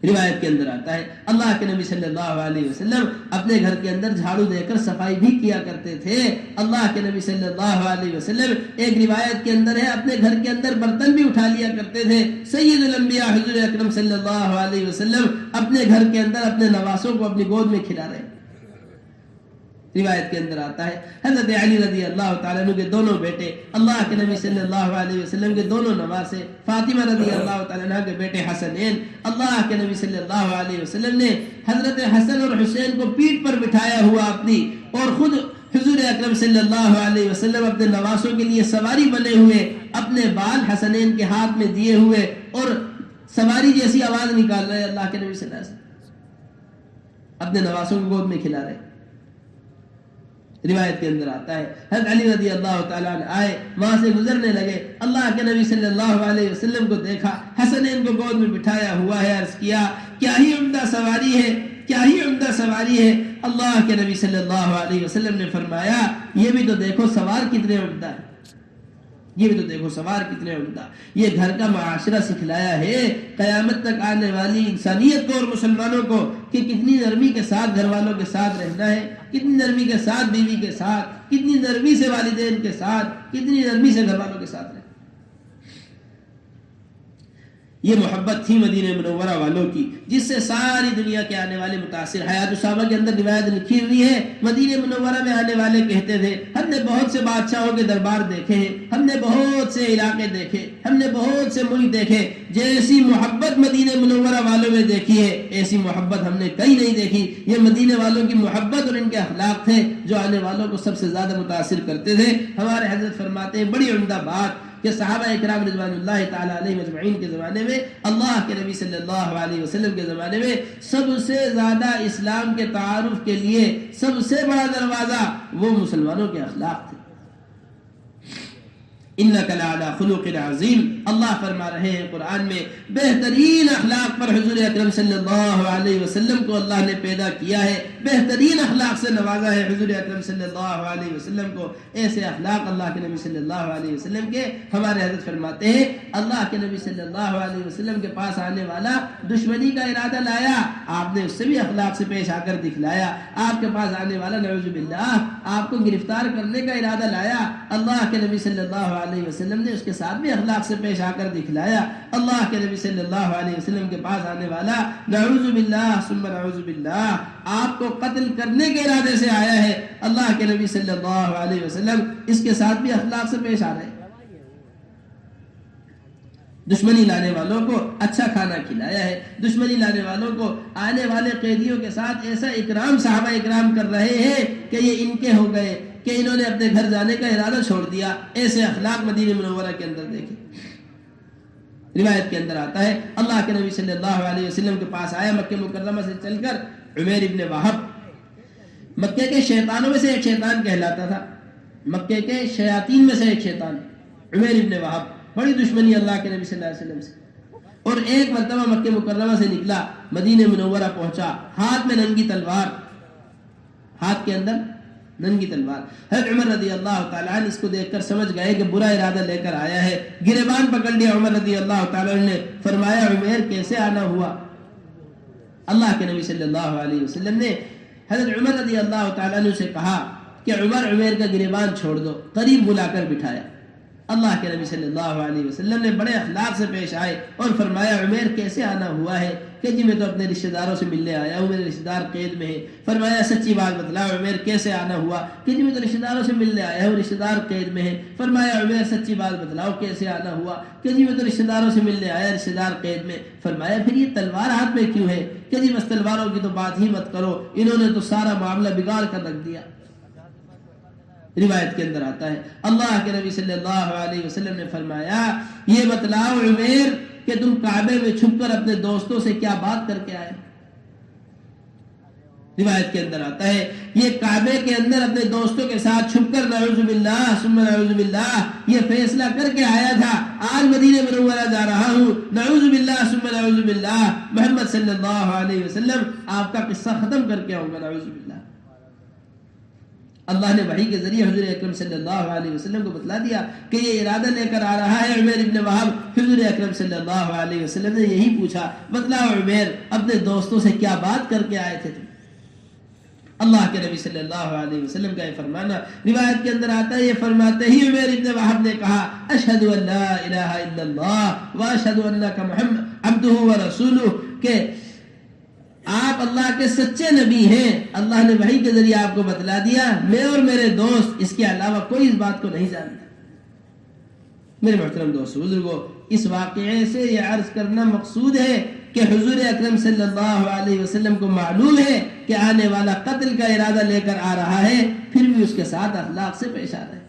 روایت کے اندر آتا ہے اللہ کے نبی صلی اللہ علیہ وسلم اپنے گھر کے اندر جھاڑو دے کر صفائی بھی کیا کرتے تھے۔ اللہ کے نبی صلی اللہ علیہ وسلم ایک روایت کے اندر ہے اپنے گھر کے اندر برتن بھی اٹھا لیا کرتے تھے۔ سید الانبیاء حضور اکرم صلی اللہ علیہ وسلم اپنے گھر کے اندر اپنے نواسوں کو اپنی گود میں کھلا رہے۔ روایت کے اندر آتا ہے حضرت علی رضی اللہ تعالیٰ عنہ کے دونوں بیٹے، اللہ کے نبی صلی اللہ علیہ وسلم کے دونوں نواسے، فاطمہ رضی اللہ تعالیٰ عنہ کے بیٹے حسنین، اللہ کے نبی صلی اللہ علیہ وسلم نے حضرت حسن اور حسین کو پیٹھ پر بٹھایا ہوا اپنی، اور خود حضور اکرم صلی اللہ علیہ وسلم اپنے نواسوں کے لیے سواری بنے ہوئے، اپنے بال حسنین کے ہاتھ میں دیے ہوئے اور سواری جیسی آواز نکال رہے، اللہ کے نبی صلی اللہ علیہ وسلم اپنے نواسوں کو گود میں کھلا رہے۔ روایت کے اندر آتا ہے حضرت علی رضی اللہ تعالیٰ عنہ آئے، وہاں سے گزرنے لگے، اللہ کے نبی صلی اللہ علیہ وسلم کو دیکھا، حسنین کو گود میں بٹھایا ہوا ہے، عرض کیا کیا ہی عمدہ سواری ہے، کیا ہی عمدہ سواری ہے۔ اللہ کے نبی صلی اللہ علیہ وسلم نے فرمایا یہ بھی تو دیکھو سوار کتنے عمدہ ہے، یہ بھی تو دیکھو سوار کتنے عمدہ۔ یہ گھر کا معاشرہ سکھلایا ہے قیامت تک آنے والی انسانیت کو اور مسلمانوں کو کہ کتنی نرمی کے ساتھ گھر والوں کے ساتھ رہنا ہے، کتنی نرمی کے ساتھ بیوی کے ساتھ، کتنی نرمی سے والدین کے ساتھ، کتنی نرمی سے گھر والوں کے ساتھ رہنا۔ یہ محبت تھی مدینہ منورہ والوں کی جس سے ساری دنیا کے آنے والے متاثر۔ حیات الصحابہ کے اندر روایت لکھی ہوئی ہے مدینہ منورہ میں آنے والے کہتے تھے ہم نے بہت سے بادشاہوں کے دربار دیکھے ہیں، ہم نے بہت سے علاقے دیکھے، ہم نے بہت سے ملک دیکھے، جیسی محبت مدینہ منورہ والوں میں دیکھی ہے ایسی محبت ہم نے کہیں نہیں دیکھی۔ یہ مدینہ والوں کی محبت اور ان کے اخلاق تھے جو آنے والوں کو سب سے زیادہ متاثر کرتے تھے۔ ہمارے حضرت فرماتے ہیں بڑی عمدہ بات کہ صحابہ اکرام رضوان اللہ تعالی علیہ مجمعین کے زمانے میں، اللہ کے نبی صلی اللہ علیہ وسلم کے زمانے میں سب سے زیادہ اسلام کے تعارف کے لیے سب سے بڑا دروازہ وہ مسلمانوں کے اخلاق تھے۔ انک لعلی خلق عظیم. اللہ فرما رہے ہیں قرآن میں بہترین اخلاق پر حضور اکرم صلی اللہ علیہ وسلم کو اللہ نے پیدا کیا ہے، بہترین اخلاق سے نوازا ہے حضور اکرم صلی اللہ علیہ وسلم کو. ایسے اخلاق اللہ کے نبی صلی اللہ علیہ وسلم کے. ہمارے حضرت فرماتے ہیں اللہ کے نبی صلی اللہ علیہ وسلم کے پاس آنے والا دشمنی کا ارادہ لایا، آپ نے اس سے بھی اخلاق سے پیش آ کر دکھلایا. آپ کے پاس آنے والا نعوذ باللہ آپ کو گرفتار کرنے کا ارادہ لایا، اللہ کے نبی صلی اللہ علیہ وسلم نے اس کے ساتھ بھی اخلاق سے پیش آ کر دکھلایا. اللہ کے نبی صلی اللہ علیہ وسلم کے پاس آنے والا نعوذ باللہ ثم نعوذ باللہ آپ کو قتل کرنے کے ارادے سے آیا ہے، اللہ کے نبی صلی اللہ علیہ وسلم اس کے ساتھ بھی اخلاق سے پیش آ رہے ہیں. دشمنی لانے والوں کو اچھا کھانا کھلایا ہے، دشمنی لانے والوں کو آنے والے قیدیوں کے ساتھ ایسا اکرام صحابہ اکرام کر رہے ہیں کہ یہ ان کے ہو گئے، کہ انہوں نے اپنے گھر جانے کا ارادہ چھوڑ دیا. ایسے اخلاق مدینہ منورہ کے اندر دیکھیں. روایت کے اندر آتا ہے اللہ کے نبی صلی اللہ علیہ وسلم کے پاس آیا مکہ مکرمہ سے چل کر عمیر ابن وہب. مکے کے شیطانوں میں سے ایک شیطان کہلاتا تھا، مکے کے شیاطین میں سے ایک شیطان عمیر ابن وہب. بڑی دشمنی اللہ کے نبی صلی اللہ علیہ وسلم سے. اور ایک مرتبہ مکہ مکرمہ سے نکلا، مدینہ منورہ پہنچا، ہاتھ میں ننگی تلوار، ہاتھ کے اندر ننگی تلوار. حضرت عمر رضی اللہ تعالیٰ عنہ اس کو دیکھ کر سمجھ گئے کہ برا ارادہ لے کر آیا ہے. گریبان پکڑ لیا عمر رضی اللہ تعالیٰ عنہ نے، فرمایا عمیر کیسے آنا ہوا؟ اللہ کے نبی صلی اللہ علیہ وسلم نے حضرت عمر رضی اللہ تعالیٰ عنہ سے کہا کہ عمیر کا گریبان چھوڑ دو. قریب بلا کر بٹھایا. اللہ کے نبی صلی اللہ علیہ وسلم نے بڑے اخلاق سے پیش آئے اور فرمایا عمیر کیسے آنا ہوا ہے؟ کہ جی میں تو اپنے رشتہ داروں سے ملنے آیا ہوں، میرے رشتہ دار قید میں ہیں. فرمایا سچی بات بتلاؤ عمیر کیسے آنا ہوا؟ کہ جی میں تو رشتہ داروں سے ملنے آیا ہوں، رشتہ دار قید میں ہیں. فرمایا عمیر سچی بات بتلاؤ کیسے آنا ہوا؟ کہ جی میں تو رشتہ داروں سے ملنے آیا، رشتہ دار قید میں. فرمایا پھر یہ تلوار ہاتھ میں کیوں ہے؟ کہ جی بس تلواروں کی تو بات ہی مت کرو، انہوں نے تو سارا معاملہ بگاڑ کر رکھ دیا. روایت کے اندر آتا ہے اللہ کے نبی صلی اللہ علیہ وسلم نے فرمایا یہ بتلاؤ عمیر کہ تم کعبے میں چھپ کر اپنے دوستوں سے کیا بات کر کے آئے؟ روایت کے اندر آتا ہے یہ کعبے کے اندر اپنے دوستوں کے ساتھ چھپ کر نعوذ باللہ ثم نعوذ باللہ یہ فیصلہ کر کے آیا تھا آج مدینہ منورہ جا رہا ہوں، نعوذ باللہ ثم نعوذ باللہ محمد صلی اللہ علیہ وسلم آپ کا قصہ ختم کر کے آؤں گا. نعوذ باللہ. اللہ نے وحی کے ذریعے حضور اکرم صلی اللہ علیہ وسلم کو بتلا دیا کہ یہ ارادہ لے کر آ رہا ہے عمیر ابن وہب. حضور اکرم صلی اللہ علیہ وسلم نے یہی پوچھا بتلاؤ عمیر اپنے دوستوں سے کیا بات کر کے آئے تھے تم؟ اللہ کے نبی صلی اللہ علیہ وسلم کا یہ فرمانا روایت کے اندر آتا ہے یہ فرماتے ہی عمیر ابن وہب نے کہا اشہد ان لا الہ الا اللہ واشہد انک محمد عبدہ ورسولہ کہ آپ اللہ کے سچے نبی ہیں. اللہ نے وحی کے ذریعے آپ کو بتلا دیا، میں اور میرے دوست اس کے علاوہ کوئی اس بات کو نہیں جانتا. میرے محترم دوستو بزرگو اس واقعے سے یہ عرض کرنا مقصود ہے کہ حضور اکرم صلی اللہ علیہ وسلم کو معلوم ہے کہ آنے والا قتل کا ارادہ لے کر آ رہا ہے، پھر بھی اس کے ساتھ اخلاق سے پیش آ رہا ہے.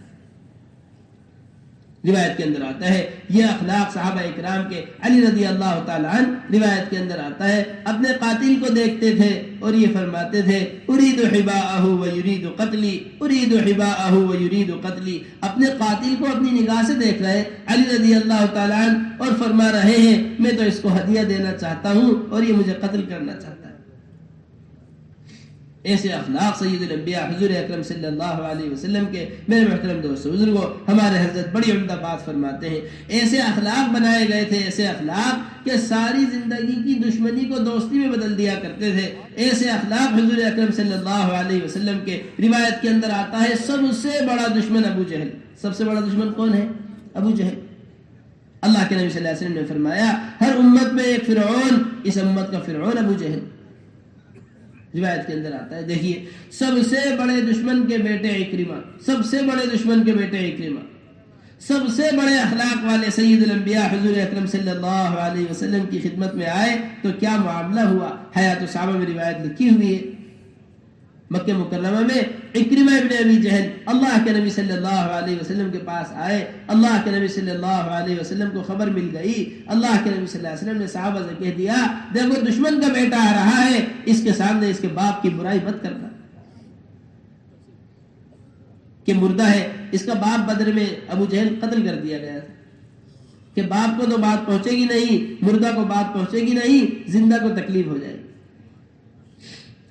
روایت کے اندر آتا ہے یہ اخلاق صحابہ اکرام کے علی رضی اللہ تعالیٰ عنہ روایت کے اندر آتا ہے اپنے قاتل کو دیکھتے تھے اور یہ فرماتے تھے اريد حباءه ويريد قتلي اريد حباءه ويريد قتلي. اپنے قاتل کو اپنی نگاہ سے دیکھ رہے علی رضی اللہ تعالیٰ عنہ اور فرما رہے ہیں میں تو اس کو ہدیہ دینا چاہتا ہوں اور یہ مجھے قتل کرنا چاہتا ہے. ایسے اخلاق سید الانبیاء حضور اکرم صلی اللہ علیہ وسلم کے. میرے محترم دوستو بزرگوں ہمارے حضرت بڑی عمدہ بات فرماتے ہیں ایسے اخلاق بنائے گئے تھے، ایسے اخلاق کہ ساری زندگی کی دشمنی کو دوستی میں بدل دیا کرتے تھے. ایسے اخلاق حضور اکرم صلی اللہ علیہ وسلم کے. روایت کے اندر آتا ہے سب سے بڑا دشمن ابو جہل. سب سے بڑا دشمن کون ہے؟ ابو جہل. اللہ کے نبی صلی اللہ علیہ وسلم نے فرمایا ہر امت میں ایک فرعون، اس امت کا فرعون ابو جہل. روایت کے اندر آتا ہے دیکھیے سب سے بڑے دشمن کے بیٹے اکرمہ، سب سے بڑے دشمن کے بیٹے اکرمہ، سب سے بڑے اخلاق والے سید الانبیاء حضور اکرم صلی اللہ علیہ وسلم کی خدمت میں آئے تو کیا معاملہ ہوا. حیات الصحابہ میں روایت لکھی ہوئی ہے مکہ مکرمہ میں اکرمہ ابن ابی جہل اللہ کے نبی صلی اللہ علیہ وسلم کے پاس آئے. اللہ کے نبی صلی اللہ علیہ وسلم کو خبر مل گئی. اللہ کے نبی صلی اللہ علیہ وسلم نے صحابہ سے کہہ دیا دیکھو دشمن کا بیٹا آ رہا ہے، اس کے سامنے اس کے باپ کی برائی مت کرنا. کہ مردہ ہے، اس کا باپ بدر میں ابو جہل قتل کر دیا گیا تھا کہ باپ کو تو بات پہنچے گی نہیں، مردہ کو بات پہنچے گی نہیں، زندہ کو تکلیف ہو جائے گی۔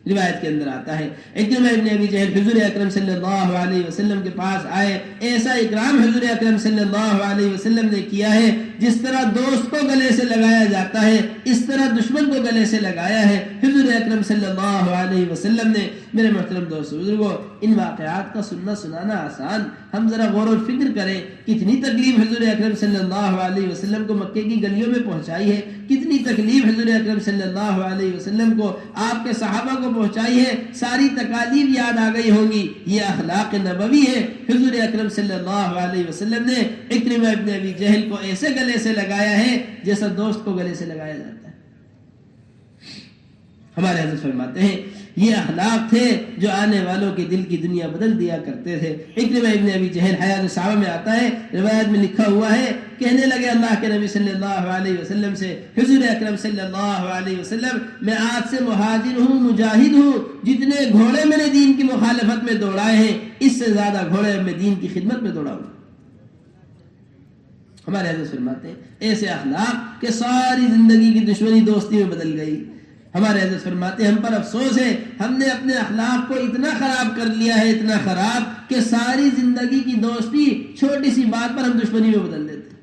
روایت کے اندر آتا ہے اکرمہ ابن ابی جہل حضور اکرم صلی اللہ علیہ وسلم کے پاس آئے، ایسا اکرام حضور اکرم صلی اللہ علیہ وسلم نے کیا ہے جس طرح دوست کو گلے سے لگایا جاتا ہے اس طرح دشمن کو گلے سے لگایا ہے حضور اکرم صلی اللہ علیہ وسلم نے۔ میرے محترم دوست بزرگوں، ان واقعات کا سننا سنانا آسان، ہم ذرا غور و فکر کریں کتنی تکلیف حضور اکرم صلی اللہ علیہ وسلم کو مکے کی گلیوں میں پہنچائی ہے، کتنی تکلیف حضور اکرم صلی اللہ علیہ وسلم کو آپ کے صحابہ کو پہنچائی ہے، ساری تکالیف یاد آ گئی ہوں گی۔ یہ اخلاق نبوی ہے، حضور اکرم صلی اللہ علیہ وسلم نے اکرمہ ابن ابی جہل کو ایسے گلے سے لگایا ہے جیسا دوست کو گلے سے لگایا جاتا ہے۔ ہمارے حضرت فرماتے ہیں یہ اخلاق تھے جو آنے والوں کے دل کی دنیا بدل دیا کرتے تھے۔ اکرمہ ابن ابی جہل حیات الصحابہ میں آتا ہے، روایت میں لکھا ہوا ہے، کہنے لگے اللہ کے نبی صلی اللہ علیہ وسلم سے، حضور اکرم صلی اللہ علیہ وسلم میں آج سے مہاجر ہوں، مجاہد ہوں، جتنے گھوڑے میں نے دین کی مخالفت میں دوڑائے ہیں اس سے زیادہ گھوڑے میں دین کی خدمت میں دوڑاؤں۔ ہمارے حضرت فرماتے ہیں ایسے اخلاق کہ ساری زندگی کی دشمنی دوستی میں بدل گئی۔ ہمارے حضرت فرماتے ہیں ہم پر افسوس ہے، ہم نے اپنے اخلاق کو اتنا خراب کر لیا ہے، اتنا خراب کہ ساری زندگی کی دوستی چھوٹی سی بات پر ہم دشمنی میں بدل دیتے۔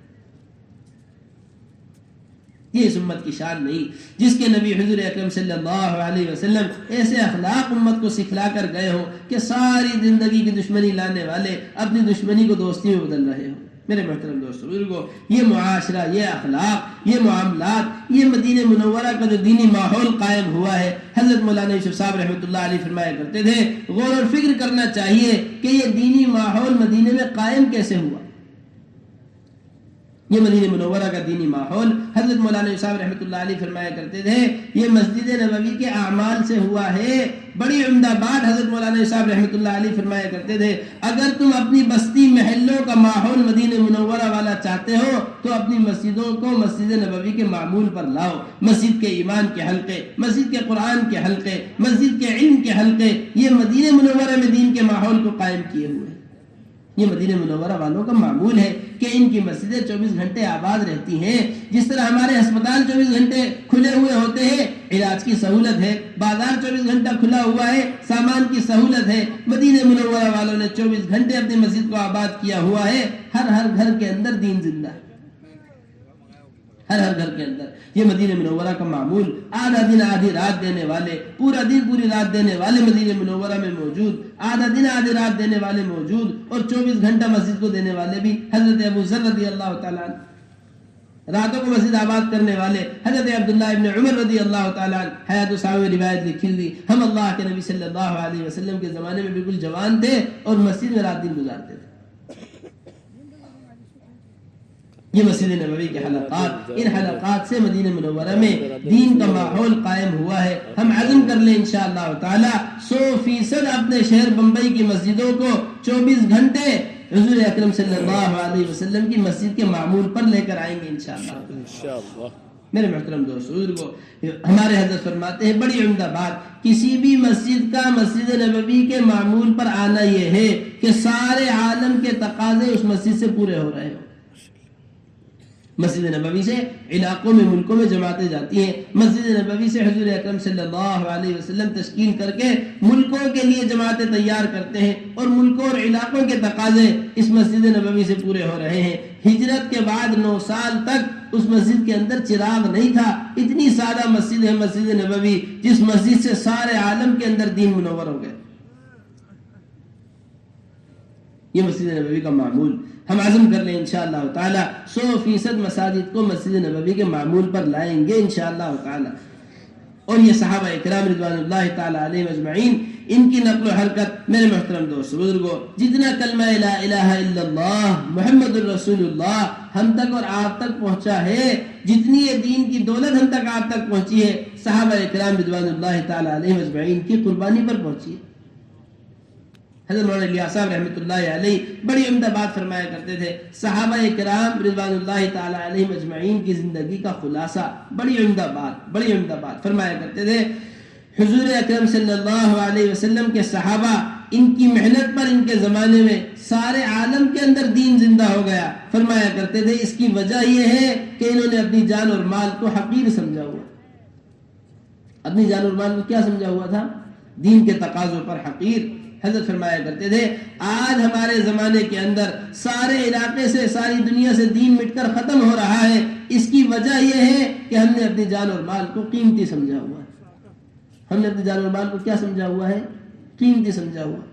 یہ اس امت کی شان نہیں جس کے نبی حضور اکرم صلی اللہ علیہ وسلم ایسے اخلاق امت کو سکھلا کر گئے ہوں کہ ساری زندگی کی دشمنی لانے والے اپنی دشمنی کو دوستی میں بدل رہے ہوں۔ میرے محترم دوستو بزرگوں، یہ معاشرہ، یہ اخلاق، یہ معاملات، یہ مدینہ منورہ کا جو دینی ماحول قائم ہوا ہے، حضرت مولانا یوسف صاحب رحمۃ اللہ علیہ فرمایا کرتے تھے غور و فکر کرنا چاہیے کہ یہ دینی ماحول مدینہ میں قائم کیسے ہوا۔ یہ مدینہ منورہ کا دینی ماحول حضرت مولانا یوسف صاحب رحمۃ اللہ علیہ فرمایا کرتے تھے یہ مسجد نبوی کے اعمال سے ہوا ہے۔ بڑی عمدہ بات حضرت مولانا یوسف صاحب رحمۃ اللہ علیہ فرمایا کرتے تھے، اگر تم اپنی بستی محلوں کا ماحول مدینہ منورہ والا چاہتے ہو تو اپنی مسجدوں کو مسجد نبوی کے معمول پر لاؤ۔ مسجد کے ایمان کے حلقے، مسجد کے قرآن کے حلقے، مسجد کے علم کے حلقے، یہ مدینہ منورہ میں دین کے ماحول کو قائم کیے ہوئے ہیں۔ یہ مدینہ منورہ والوں کا معمول ہے کہ ان کی مسجدیں 24 گھنٹے آباد رہتی ہیں، جس طرح ہمارے ہسپتال 24 گھنٹے کھلے ہوئے ہوتے ہیں، علاج کی سہولت ہے، بازار 24 گھنٹہ کھلا ہوا ہے، سامان کی سہولت ہے۔ مدینہ منورہ والوں نے 24 گھنٹے اپنی مسجد کو آباد کیا ہوا ہے۔ ہر گھر کے اندر دین زندہ ہے، ہر گھر کے اندر۔ یہ مدینہ منورہ کا معمول، آدھا دن آدھی رات دینے والے، پورا دن پوری رات دینے والے مدینہ منورہ میں موجود، آدھا دن آدھی رات دینے والے موجود، اور 24 گھنٹہ مسجد کو دینے والے بھی حضرت ابو ذر رضی اللہ تعالیٰ عنہ، راتوں کو مسجد آباد کرنے والے حضرت عبداللہ ابن عمر رضی اللہ تعالیٰ عنہ۔ حیات الصحابہ میں روایت لکھی ہوئی، ہم اللہ کے نبی صلی اللہ علیہ وسلم کے زمانے میں بالکل جوان تھے اور مسجد میں رات دن گزارتے تھے۔ یہ مسجد نبوی کے حلقات، ان حلقات سے مدینہ منورہ میں دین کا ماحول قائم ہوا ہے۔ ہم عزم کر لیں انشاءاللہ تعالی 100% اپنے شہر بمبئی کی مسجدوں کو 24 گھنٹے حضور اکرم صلی اللہ علیہ وسلم کی مسجد کے معمول پر لے کر آئیں گے انشاءاللہ۔ میرے محترم دوستو، ہمارے حضرت فرماتے ہیں بڑی عمدہ بات، کسی بھی مسجد کا مسجد نبوی کے معمول پر آنا یہ ہے کہ سارے عالم کے تقاضے اس مسجد سے پورے ہو رہے ہوں۔ مسجد نبوی سے علاقوں میں، ملکوں میں جماعتیں جاتی ہیں، مسجد نبوی سے حضور اکرم صلی اللہ علیہ وسلم تشکیل کر کے ملکوں کے لیے جماعتیں تیار کرتے ہیں، اور ملکوں اور علاقوں کے تقاضے اس مسجد نبوی سے پورے ہو رہے ہیں۔ ہجرت کے بعد 9 سال تک اس مسجد کے اندر چراغ نہیں تھا، اتنی سادہ مسجد ہے مسجد نبوی، جس مسجد سے سارے عالم کے اندر دین منور ہو گئے۔ یہ مسجد نبوی کا معمول ہم عزم کر لیں انشاءاللہ تعالی 100% مساجد کو مسجد نبوی کے معمول پر لائیں گے انشاءاللہ تعالی۔ اور یہ صحابہ اکرام رضوان اللہ تعالی علیہم اجمعین، ان کی نقل و حرکت، میرے محترم دوست بزرگوں، جتنا کلمہ لا الہ الا اللہ محمد الرسول اللہ ہم تک اور آپ تک پہنچا ہے، جتنی یہ دین کی دولت ہم تک آپ تک پہنچی ہے، صحابہ اکرام رضوان اللہ تعالی علیہم اجمعین کی قربانی پر پہنچی ہے۔ حضرت مولانا الیاس صاحب رحمۃ اللہ علیہ بڑی عمدہ بات فرمایا کرتے تھے، صحابہ کرام رضوان اللہ تعالی علیہم اجمعین کی زندگی کا خلاصہ، بڑی عمدہ بات فرمایا کرتے تھے، حضور اکرم صلی اللہ علیہ وسلم کے صحابہ ان کی محنت پر ان کے زمانے میں سارے عالم کے اندر دین زندہ ہو گیا۔ فرمایا کرتے تھے اس کی وجہ یہ ہے کہ انہوں نے اپنی جان اور مال کو حقیر سمجھا ہوا، اپنی جان اور مال کو کیا سمجھا ہوا تھا؟ دین کے تقاضوں پر حقیر۔ حضرت فرمایا کرتے تھے آج ہمارے زمانے کے اندر سارے علاقے سے، ساری دنیا سے دین مٹ کر ختم ہو رہا ہے، اس کی وجہ یہ ہے کہ ہم نے اپنی جان اور مال کو قیمتی سمجھا ہوا ہے۔ ہم نے اپنی جان اور مال کو کیا سمجھا ہوا ہے؟ قیمتی سمجھا ہوا۔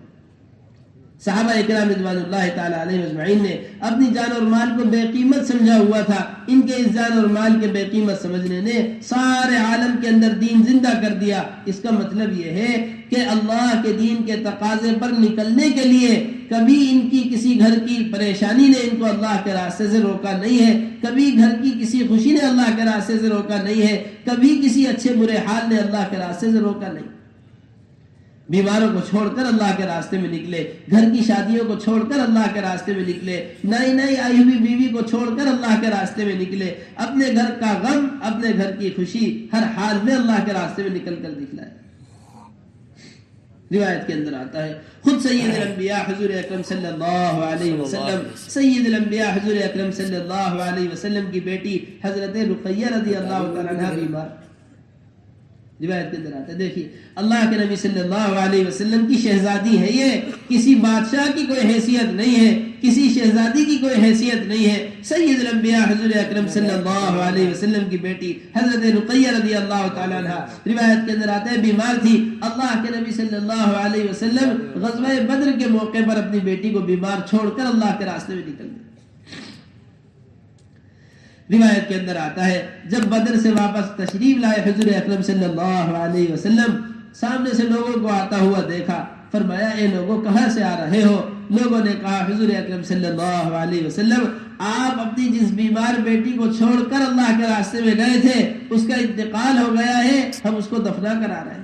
صحابہ اکرام رضوان اللہ تعالی علیہ اجمعین نے اپنی جان اور مال کو بے قیمت سمجھا ہوا تھا۔ ان کے اس جان اور مال کے بے قیمت سمجھنے نے سارے عالم کے اندر دین زندہ کر دیا۔ اس کا مطلب یہ ہے کہ اللہ کے دین کے تقاضے پر نکلنے کے لیے کبھی ان کی کسی گھر کی پریشانی نے ان کو اللہ کے راستے سے روکا نہیں ہے، کبھی گھر کی کسی خوشی نے اللہ کے راستے سے روکا نہیں ہے، کبھی کسی اچھے برے حال نے اللہ کے راستے سے روکا نہیں۔ بیماروں کو چھوڑ کر اللہ کے راستے میں نکلے، گھر کی شادیوں کو چھوڑ کر اللہ کے راستے میں نکلے، نئی نئی آئی ہوئی بیوی کو چھوڑ کر اللہ کے راستے میں نکلے، اپنے گھر کا غم، اپنے گھر کی خوشی ہر حال میں اللہ کے راستے میں نکل کر دکھلائے۔ روایت کے اندر آتا ہے خود سید الانبیاء حضور اکرم صلی اللہ علیہ وسلم، سید الانبیاء حضور اکرم صلی اللہ علیہ وسلم کی بیٹی حضرت رقیہ رضی اللہ تعالیٰ عنہ بیمار، روایت کے اندر آتا ہے دیکھیے اللہ کے نبی صلی اللہ علیہ وسلم کی شہزادی ہے، یہ کسی بادشاہ کی کوئی حیثیت نہیں ہے، کسی شہزادی کی کوئی حیثیت نہیں ہے، سید الانبیاء حضور اکرم صلی اللہ علیہ وسلم کی بیٹی حضرت رقیہ رضی اللہ تعالیٰ عنہ، روایت کے اندر آتا ہے بیمار تھی۔ اللہ کے نبی صلی اللہ علیہ وسلم غزوہ بدر کے موقع پر اپنی بیٹی کو بیمار چھوڑ کر اللہ کے راستے میں نکل گئے۔ روایت کے اندر آتا ہے جب بدر سے واپس تشریف لائے حضور اکرم صلی اللہ علیہ وسلم، سامنے سے لوگوں کو آتا ہوا دیکھا، فرمایا اے لوگوں کہاں سے آ رہے ہو؟ لوگوں نے کہا حضور اکرم صلی اللہ علیہ وسلم آپ اپنی جس بیمار بیٹی کو چھوڑ کر اللہ کے راستے میں گئے تھے اس کا انتقال ہو گیا ہے، ہم اس کو دفنا کر آ رہے ہیں۔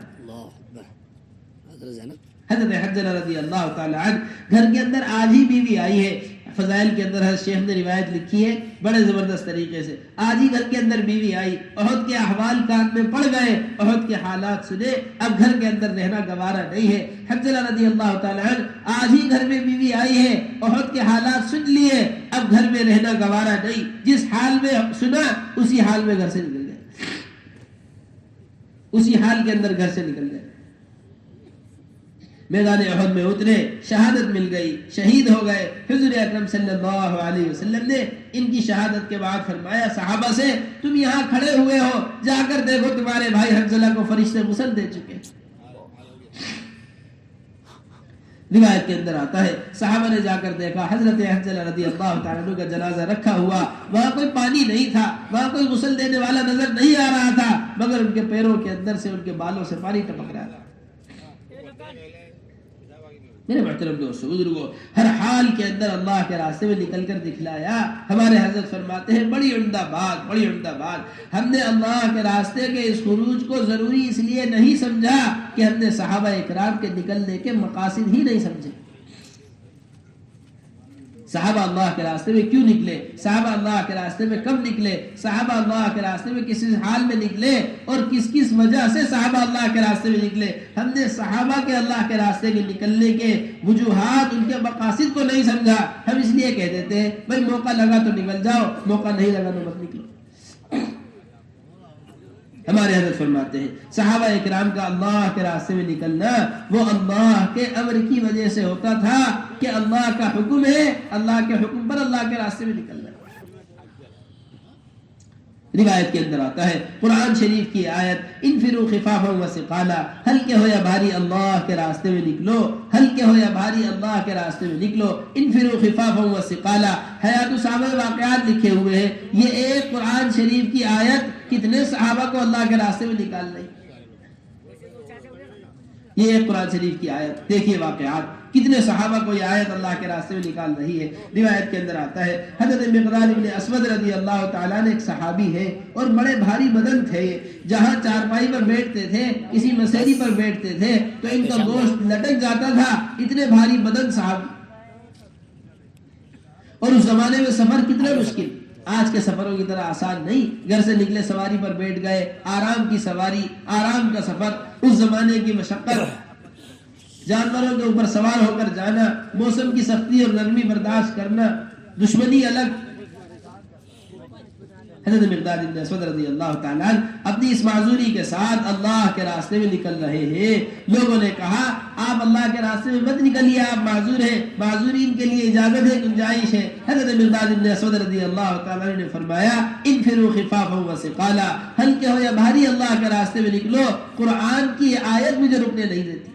حضرت حنظلہ رضی اللہ تعالی عنہ گھر کے اندر آج ہی بیوی آئی ہے، فضائل کے اندر حضرت شیخ نے روایت لکھی ہے بڑے زبردست طریقے سے، آج ہی گھر کے اندر بیوی آئی، احد کے احوال کان میں پڑ گئے، احد کے حالات سنے، اب گھر کے اندر رہنا گوارا نہیں ہے۔ حنظلہ رضی اللہ تعالی عنہ آج ہی گھر میں بیوی آئی ہے، احد کے حالات سن لیے، اب گھر میں رہنا گوارا نہیں، جس حال میں سنا اسی حال میں گھر سے نکل گئے، اسی حال کے اندر گھر سے نکل گئے، میدان احد میں اترے، شہادت مل گئی، شہید ہو گئے۔ حضور اکرم صلی اللہ علیہ وسلم نے ان کی شہادت کے بعد فرمایا صحابہ سے تم یہاں کھڑے ہوئے ہو، جا کر دیکھو تمہارے بھائی حنظلہ کو فرشتے غسل دے چکے۔ روایت کے اندر آتا ہے صحابہ نے جا کر دیکھا حضرت حنظلہ رضی اللہ تعالیٰ عنہ کا جنازہ رکھا ہوا، وہاں کوئی پانی نہیں تھا، وہاں کوئی غسل دینے والا نظر نہیں آ رہا تھا، مگر ان کے پیروں کے اندر سے، ان کے بالوں سے پانی ٹپک رہا تھا۔ میرے محترم دوستو بزرگو، ہر حال کے اندر اللہ کے راستے میں نکل کر دکھلایا۔ ہمارے حضرت فرماتے ہیں بڑی عمدہ بات، بڑی عمدہ بات، ہم نے اللہ کے راستے کے اس خروج کو ضروری اس لیے نہیں سمجھا کہ ہم نے صحابہ اکرام کے نکلنے کے مقاصد ہی نہیں سمجھے۔ صحابہ اللہ کے راستے میں کیوں نکلے، صحابہ اللہ کے راستے میں کب نکلے، صحابہ اللہ کے راستے میں کس حال میں نکلے اور کس کس وجہ سے صحابہ اللہ کے راستے میں نکلے، ہم نے صحابہ کے اللہ کے راستے کے نکلنے کے وجوہات، ان کے مقاصد کو نہیں سمجھا۔ ہم اس لیے کہہ دیتے ہیں بھائی موقع لگا تو نکل جاؤ، موقع نہیں لگا تو مت نکلو۔ ہمارے حضرت فرماتے ہیں صحابہ اکرام کا اللہ کے راستے میں نکلنا وہ اللہ کے امر کی وجہ سے ہوتا تھا کہ اللہ کا حکم ہے، اللہ کے حکم پر اللہ کے راستے میں نکلنا۔ روایت کے اندر آتا ہے قرآن شریف کی آیت انفروا خفافا وثقالا، ہلکے ہو یا بھاری اللہ کے راستے میں نکلو، ہلکے ہو یا بھاری اللہ کے راستے میں نکلو۔ انفروا خفافا وثقالا، حیات الصحابہ واقعات لکھے ہوئے ہیں، یہ ایک قرآن شریف کی آیت کتنے صحابہ کو اللہ کے راستے میں نکال رہی، یہ ایک قرآن شریف کی آیت، دیکھیے واقعات کتنے صحابہ کو یہ آیت اللہ کے راستے میں نکال رہی ہے۔ روایت کے اندر آتا ہے حضرت مقداد بن اسود رضی اللہ تعالیٰ نے ایک صحابی ہے اور بڑے بھاری بدن تھے، جہاں چارپائی پر بیٹھتے تھے، کسی مسیری پر بیٹھتے تھے تو ان کا گوشت لٹک جاتا تھا، اتنے بھاری بدن صحابی۔ اور اس زمانے میں سفر کتنا مشکل، آج کے سفروں کی طرح آسان نہیں، گھر سے نکلے سواری پر بیٹھ گئے، آرام کی سواری، آرام کا سفر، اس زمانے کی مشقت۔ جانوروں کے اوپر سوار ہو کر جانا، موسم کی سختی اور نرمی برداشت کرنا، دشمنی الگ۔ حضرت مقداد بن اسود رضی اللہ تعالیٰ عنہ اپنی اس معذوری کے ساتھ اللہ کے راستے میں نکل رہے ہیں۔ لوگوں نے کہا آپ اللہ کے راستے میں مت نکلیے، آپ معذور ہیں، معذورین کے لیے اجازت ہے، گنجائش ہے۔ حضرت مقداد بن اسود رضی اللہ تعالیٰ عنہ نے فرمایا انفروا خفافا وثقالا، ہلکے ہو یا بھاری اللہ کے راستے میں نکلو، قرآن کی آیت مجھے رکنے نہیں دیتی،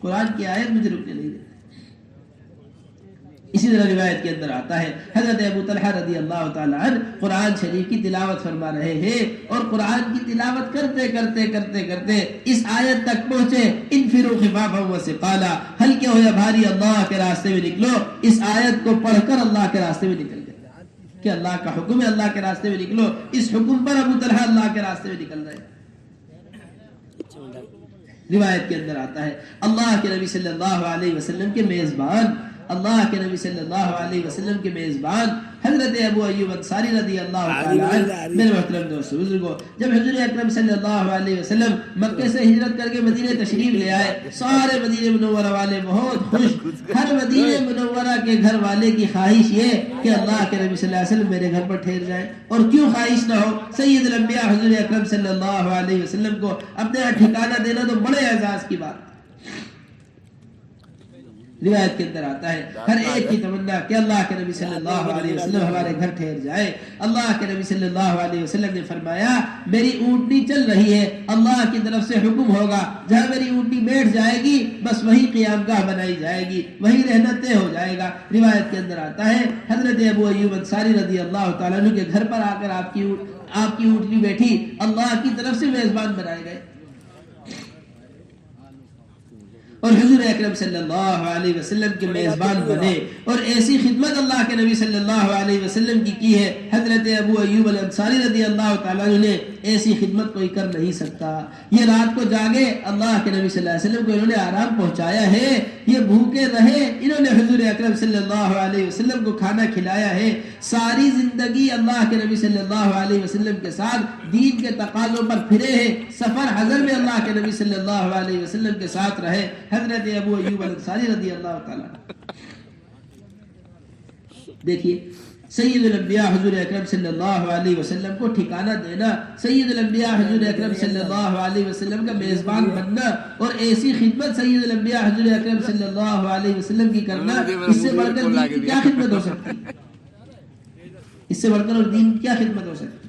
قرآن کی آیت مجھے رکنے نہیں دیتی۔ اسی طرح روایت کے اندر آتا ہے حضرت ابو طلحہ رضی اللہ تعالی عنہ قرآن شریف کی تلاوت فرما رہے ہیں اور قرآن کی تلاوت کرتے کرتے کرتے کرتے اس آیت تک پہنچے انفروا خفافا وثقالا، ہلکے ہو یا بھاری اللہ کے راستے میں نکلو۔ اس آیت کو پڑھ کر اللہ کے راستے میں نکل گئے کہ اللہ کا حکم ہے اللہ کے راستے میں نکلو، اس حکم پر ابو طلحہ اللہ کے راستے میں نکل رہے ہیں۔ روایت کے اندر آتا ہے اللہ کے نبی صلی اللہ علیہ وسلم کے میزبان، اللہ کے نبی صلی اللہ علیہ وسلم کے میزبان حضرت ابو ایوب انصاری رضی اللہ تعالی عنہ، میرے محترم دوستو بزرگوں، جب حضور اکرم صلی اللہ علیہ وسلم مکے سے ہجرت کر کے مدینہ تشریف لے آئے، سارے مدینہ منورہ والے بہت خوش۔ ہر مدینہ منورہ کے گھر والے کی خواہش یہ کہ اللہ کے نبی صلی اللہ علیہ وسلم میرے گھر پر ٹھہر جائیں، اور کیوں خواہش نہ ہو، سید الانبیاء حضور اکرم صلی اللہ علیہ وسلم کو اپنے یہاں ٹھکانہ دینا تو بڑے اعزاز کی بات۔ روایت کے اندر آتا ہے ہر ایک کی تمنا کہ اللہ کے نبی صلی اللہ علیہ وسلم ہمارے گھر ٹھہر جائے۔ اللہ کے نبی صلی اللہ علیہ وسلم نے فرمایا میری اونٹنی چل رہی ہے، اللہ کی طرف سے حکم ہوگا جہاں میری اونٹنی بیٹھ جائے گی بس وہی قیام گاہ بنائی جائے گی، وہی رہنا طے ہو جائے گا۔ روایت کے اندر آتا ہے حضرت ابو ایوب انصاری رضی اللہ تعالیٰ عنہ کے گھر پر آ کر آپ کی اونٹنی بیٹھی، اللہ کی طرف سے میزبان بنائے گئے، اور حضور اکرم صلی اللہ علیہ وسلم کے میزبان بنے، اور ایسی خدمت اللہ کے نبی صلی اللہ علیہ وسلم کی ہے۔ حضرت ابو ایوب الانصاری رضی اللہ تعالیٰ عنہ نے ایسی خدمت کوئی کر نہیں سکتا۔ یہ رات کو جاگے، اللہ کے نبی صلی اللہ علیہ وسلم کو انہوں نے آرام پہنچایا ہے، یہ بھوکے رہے، انہوں نے حضور اکرم صلی اللہ علیہ وسلم کو کھانا کھلایا ہے۔ ساری زندگی اللہ کے نبی صلی اللہ علیہ وسلم کے ساتھ دین کے تقاضوں پر پھرے ہیں، سفر حضر میں اللہ کے نبی صلی اللہ علیہ وسلم کے ساتھ رہے۔ حضرت ابو ایوب الانصاری رضی اللہ تعالیٰ دیکھیے سید الانبیاء حضور اکرم صلی اللہ علیہ وسلم کو ٹھکانہ دینا، سید الانبیاء حضور اکرم صلی اللہ علیہ وسلم کا میزبان بننا، اور ایسی خدمت سید الانبیاء حضور اکرم صلی اللہ علیہ وسلم کی کرنا، اس سے بڑھ کر دین کی کیا خدمت ہو سکتی ہے؟ اس سے بڑھ کر اور دین کیا خدمت ہو سکتی ہے؟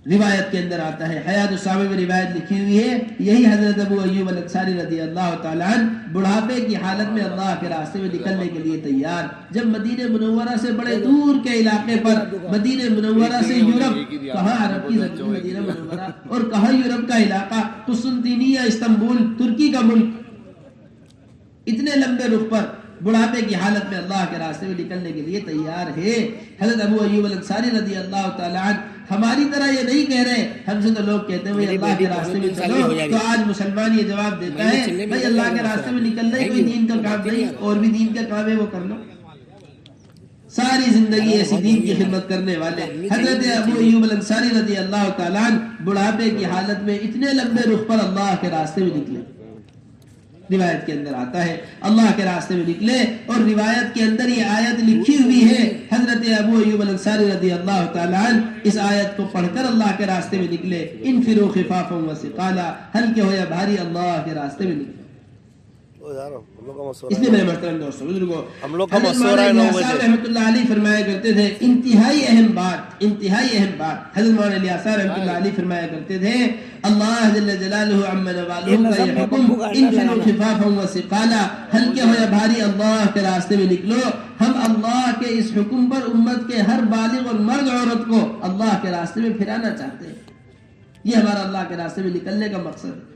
روایت کے اندر آتا ہے حیات الصحابہ میں روایت لکھی ہوئی ہے، یہی حضرت ابو ایوب الانصاری رضی اللہ تعالیٰ عنہ بڑھاپے کی حالت میں اللہ کے راستے میں نکلنے کے لیے تیار، جب مدینہ منورہ سے بڑے دور کے علاقے پر، مدینہ منورہ سے یورپ، کہاں عرب کی زمین مدینہ منورہ اور کہاں یورپ کا علاقہ، قسطنطنیہ استنبول ترکی کا ملک، اتنے لمبے رخ پر بڑھاپے کی حالت میں اللہ کے راستے میں نکلنے کے لیے تیار ہے۔ حضرت ابو ایوب الانصاری رضی اللہ تعالیٰ عنہ ہماری طرح یہ نہیں کہہ رہے، ہم سے تو لوگ کہتے ہیں اللہ کے راستے میں چلو، تو آج مسلمان یہ جواب دیتا ہے بھائی اللہ کے راستے میں نکلنا ہی کوئی دین کا کام نہیں، اور بھی دین کا کام ہے وہ کر لو۔ ساری زندگی ایسی دین کی خدمت کرنے والے حضرت ابو ایوب الانصاری رضی اللہ تعالیٰ عنہ بڑھاپے کی حالت میں اتنے لمبے رخ پر اللہ کے راستے میں نکلے۔ روایت کے اندر آتا ہے اللہ کے راستے میں نکلے، اور روایت کے اندر یہ آیت لکھی ہوئی ہے، حضرت ابو ایوب الانصاری رضی اللہ تعالیٰ عنہ اس آیت کو پڑھ کر اللہ کے راستے میں نکلے، انفروا خفافا وثقالا، ہلکے ہو یا بھاری اللہ کے راستے میں نکلے۔ اس لیے میرے محترم دوستو بزرگوں، حضرت مولانا رحمۃ اللہ علیہ فرمایا کرتے تھے انتہائی اہم بات، انتہائی اہم بات، حضرت مولانا الیاس رحمۃ اللہ علیہ فرمایا کرتے تھے اللہ جل جلالہ عما نوالہ کا یہ حکم انفروا خفافا وثقالا، ہلکے ہو یا بھاری اللہ کے راستے میں نکلو، ہم اللہ کے اس حکم پر امت کے ہر بالغ اور مرد عورت کو اللہ کے راستے میں پھرانا چاہتے ہیں، یہ ہمارا اللہ کے راستے میں نکلنے کا مقصد ہے۔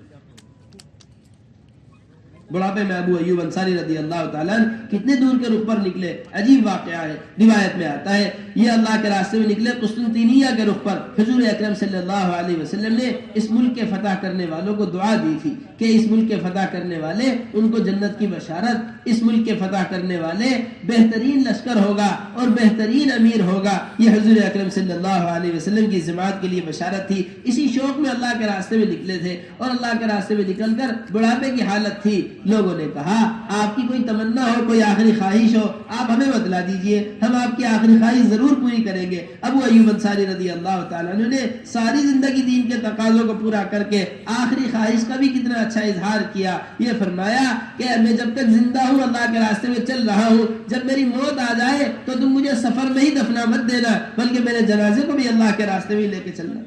بڑھاپے میں ابو ایوب انصاری رضی اللہ تعالیٰ کتنے دور کے رخ پر نکلے. عجیب واقعہ ہے. روایت میں آتا ہے یہ اللہ کے راستے میں نکلے قسطنطنیہ کے رخ پر. حضور اکرم صلی اللہ علیہ وسلم نے اس ملک کے فتح کرنے والوں کو دعا دی تھی کہ اس ملک کے فتح کرنے والے ان کو جنت کی بشارت, اس ملک کے فتح کرنے والے بہترین لشکر ہوگا اور بہترین امیر ہوگا. یہ حضور اکرم صلی اللہ علیہ وسلم کی جماعت کے لیے بشارت تھی. اسی شوق میں اللہ کے راستے میں نکلے تھے اور اللہ کے راستے میں نکل کر بڑھاپے کی حالت تھی. لوگوں نے کہا آپ کی کوئی تمنا ہو, کوئی آخری خواہش ہو, آپ ہمیں بتلا دیجئے, ہم آپ کی آخری خواہش ضرور پوری کریں گے. ابو ایوب انصاری رضی اللہ تعالیٰ عنہ نے ساری زندگی دین کے تقاضوں کو پورا کر کے آخری خواہش کا بھی کتنا اچھا اظہار کیا. یہ فرمایا کہ میں جب تک زندہ ہوں اللہ کے راستے میں چل رہا ہوں, جب میری موت آ جائے تو تم مجھے سفر میں ہی دفنا مت دینا بلکہ میرے جنازے کو بھی اللہ کے راستے میں لے کے چلنا.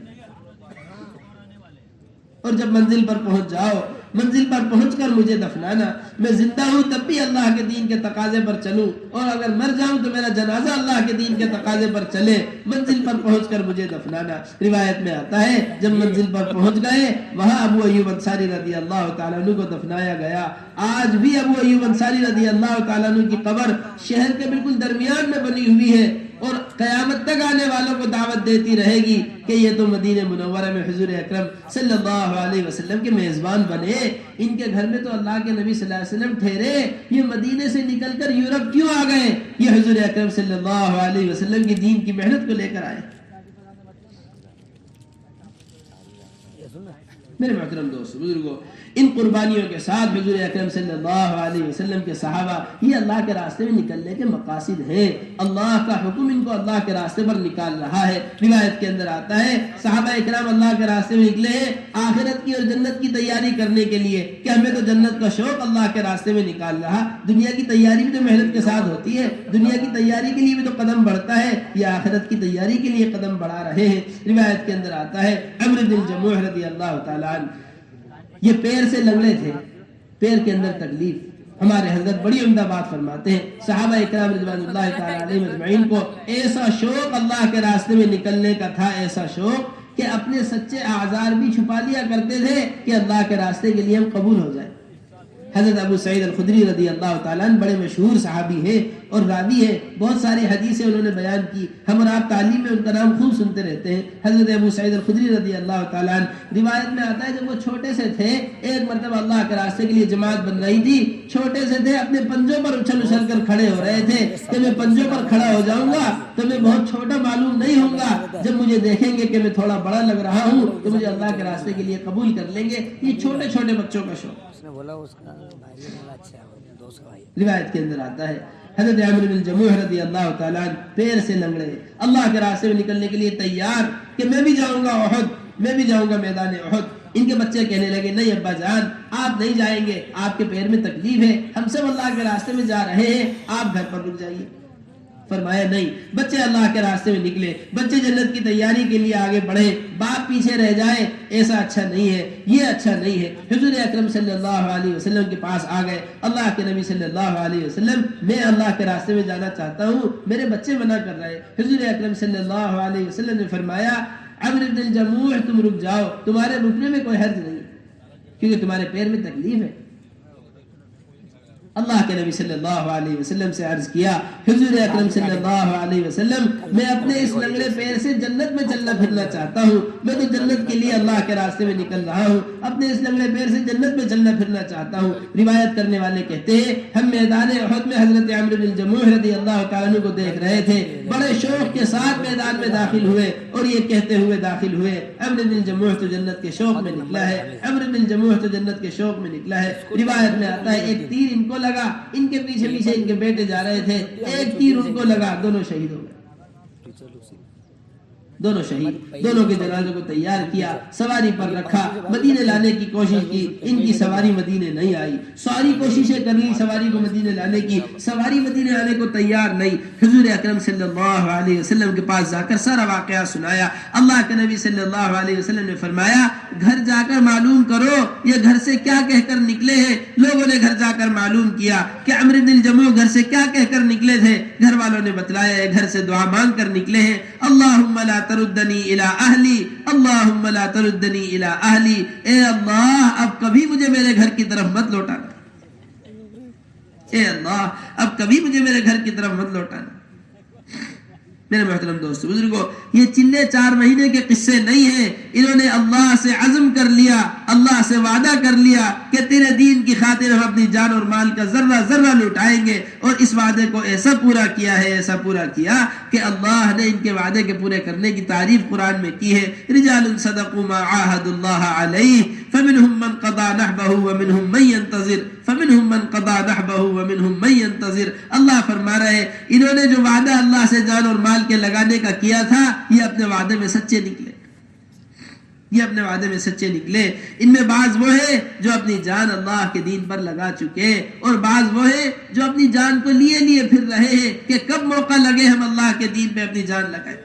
اور جب منزل پر پہنچ جاؤ, منزل پر پہنچ کر مجھے دفنانا. میں زندہ ہوں تب بھی اللہ کے دین کے تقاضے پر چلوں, اور اگر مر جاؤں تو میرا جنازہ اللہ کے دین کے تقاضے پر چلے. منزل پر پہنچ کر مجھے دفنانا. روایت میں آتا ہے جب منزل پر پہنچ گئے وہاں ابو ایوب انصاری رضی اللہ تعالیٰ عنہ کو دفنایا گیا. آج بھی ابو ایوب انصاری رضی اللہ تعالیٰ عنہ کی قبر شہر کے بالکل درمیان میں بنی ہوئی ہے اور قیامت تک آنے والوں کو دعوت دیتی رہے گی کہ یہ تو مدینہ منورہ میں حضور اکرم صلی اللہ علیہ وسلم کے میزبان بنے. ان کے گھر میں تو اللہ کے نبی صلی اللہ علیہ وسلم ٹھہرے, یہ مدینے سے نکل کر یورپ کیوں آ گئے؟ یہ حضور اکرم صلی اللہ علیہ وسلم کی دین کی محنت کو لے کر آئے. میرے محترم دوست بزرگوں, ان قربانیوں کے ساتھ حضور اکرم صلی اللہ علیہ وسلم کے صحابہ یہ اللہ کے راستے میں نکلنے کے مقاصد ہیں. اللہ کا حکم ان کو اللہ کے راستے پر نکال رہا ہے. روایت کے اندر آتا ہے صحابہ اکرام اللہ کے راستے میں نکلے ہیں آخرت کی اور جنت کی تیاری کرنے کے لیے کہ ہمیں تو جنت کا شوق اللہ کے راستے میں نکال رہا. دنیا کی تیاری بھی تو محنت کے ساتھ ہوتی ہے, دنیا کی تیاری کے لیے بھی تو قدم بڑھتا ہے, یہ آخرت کی تیاری کے لیے قدم بڑھا رہے ہیں. روایت کے اندر آتا ہے عمرو بن جموح رضی اللہ تعالیٰ یہ پیر سے لنگڑے تھے, پیر کے اندر تکلیف. ہمارے حضرت بڑی عمدہ بات فرماتے ہیں صحابہ اکرام رضوان اللہ تعالی علیہم اجمعین کو ایسا شوق اللہ کے راستے میں نکلنے کا تھا, ایسا شوق کہ اپنے سچے اعذار بھی چھپا لیا کرتے تھے کہ اللہ کے راستے کے لیے ہم قبول ہو جائیں. حضرت ابو سعید الخدری رضی اللہ تعالیٰ عنہ بڑے مشہور صحابی ہیں اور راوی ہیں, بہت ساری حدیثیں انہوں نے بیان کی. ہم اور آپ تعلیم میں ان کا نام خوب سنتے رہتے ہیں. حضرت ابو سعید الخدری رضی اللہ تعالیٰ عنہ روایت میں آتا ہے جب وہ چھوٹے سے تھے ایک مرتبہ اللہ کے راستے کے لیے جماعت بن رہی تھی, چھوٹے سے تھے, اپنے پنجوں پر اچھل اچھل کر کھڑے ہو رہے تھے کہ میں پنجوں پر کھڑا ہو جاؤں گا تو میں بہت چھوٹا معلوم نہیں ہوں گا, جب مجھے دیکھیں گے کہ میں تھوڑا بڑا لگ رہا ہوں تو مجھے اللہ کے راستے کے لیے قبول کر لیں گے. یہ چھوٹے چھوٹے بچوں کا شوق. روایت کے اندر آتا ہے حضرت عمرو بن جموح رضی اللہ تعالیٰ عنہ پیر سے لنگڑے اللہ کے راستے میں نکلنے کے لیے تیار کہ میں بھی جاؤں گا احد, میں بھی جاؤں گا میدان احد. ان کے بچے کہنے لگے نہیں ابا جان آپ نہیں جائیں گے, آپ کے پیر میں تکلیف ہے, ہم سب اللہ کے راستے میں جا رہے ہیں, آپ گھر پر رک جائیے. فرمایا نہیں. بچے اللہ کے راستے میں نکلے, بچے جنت کی تیاری کے لیے آگے بڑھے, باپ پیچھے رہ جائے ایسا اچھا نہیں ہے, یہ اچھا نہیں ہے. حضور اکرم صلی اللہ علیہ وسلم کے پاس آ گئے. اللہ کے نبی صلی اللہ علیہ وسلم میں اللہ کے راستے میں جانا چاہتا ہوں, میرے بچے منع کر رہے. حضور اکرم صلی اللہ علیہ وسلم نے فرمایا عمرو بن جموح تم رک جاؤ, تمہارے رکنے میں کوئی حرج نہیں کیونکہ تمہارے پیر میں تکلیف ہے. اللہ کے نبی صلی اللہ علیہ وسلم سے عرض کیا حضور اکرم صلی اللہ علیہ وسلم میں اپنے اس لنگڑے پیر سے جنت میں چلنا پھرنا چاہتا ہوں, میں تو جنت کے لیے اللہ کے راستے میں نکل رہا ہوں, اپنے اس لنگڑے پیر سے جنت میں چلنا پھرنا چاہتا ہوں. روایت کرنے والے کہتے ہیں ہم میدان احد میں حضرت عمرو بن جموح رضی اللہ تعالیٰ عنہ کو دیکھ رہے تھے, بڑے شوق کے ساتھ میدان میں داخل ہوئے اور یہ کہتے ہوئے داخل ہوئے عمرو بن جموح تو جنت کے شوق میں نکلا ہے, عمرو بن جموح تو جنت کے شوق میں نکلا ہے. روایت میں آتا ہے ایک تیر ان کو لگا, ان کے پیچھے پیچھے ان کے بیٹے جا رہے تھے, ایک تیر ان کو لگا, دونوں شہید ہو گئے. دونوں شہید, دونوں کے جنازوں کو تیار کیا, سواری پر رکھا, مدینے لانے کی کوشش کی, ان کی سواری مدینے نہیں آئی. ساری کوششیں کر لی سواری کو مدینے لانے کی, سواری مدینے آنے کو تیار نہیں. حضور اکرم صلی اللہ علیہ وسلم کے پاس جا کر سارا واقعہ سنایا. اللہ کے نبی صلی اللہ علیہ وسلم نے فرمایا گھر جا کر معلوم کرو یہ گھر سے کیا کہہ کر نکلے ہیں. لوگوں نے گھر جا کر معلوم کیا کہ عمرو بن جموح گھر سے کیا کہہ کر نکلے تھے. گھر والوں نے بتلایا گھر سے دعا مانگ کر نکلے ہیں, اللہم لا تردنی الی اہلی, اللہم لا تردنی الی اہلی, اے اللہ اب کبھی مجھے میرے گھر کی طرف مت لوٹانا. اے اللہ اب کبھی مجھے میرے گھر کی طرف مت لوٹانا۔ میرے محترم دوستو بزرگو، یہ چلے 4 مہینے کے قصے نہیں ہیں، انہوں نے اللہ سے عزم کر لیا، اللہ سے وعدہ کر لیا کہ تیرے دین کی خاطر ہم اپنی جان اور مال کا ذرہ ذرہ لوٹائیں گے، اور اس وعدے کو ایسا پورا کیا ہے، ایسا پورا کیا کہ اللہ نے ان کے وعدے کے پورے کرنے کی تعریف قرآن میں کی ہے۔ رجال صدقوا ما عاهدوا الله عليه فمنهم من قضى نحبه ومنهم من ينتظر فمنهم من قضى نحبه ومنهم من ينتظر۔ اللہ فرما رہے ہیں انہوں نے جو وعدہ اللہ سے جان اور مال کے لگانے کا کیا تھا، یہ اپنے وعدے میں سچے نکلے، یہ اپنے وعدے میں سچے نکلے۔ ان میں بعض وہ ہے جو اپنی جان اللہ کے دین پر لگا چکے، اور بعض وہ ہے جو اپنی جان کو لیے لیے پھر رہے ہیں کہ کب موقع لگے ہم اللہ کے دین پہ اپنی جان لگائیں،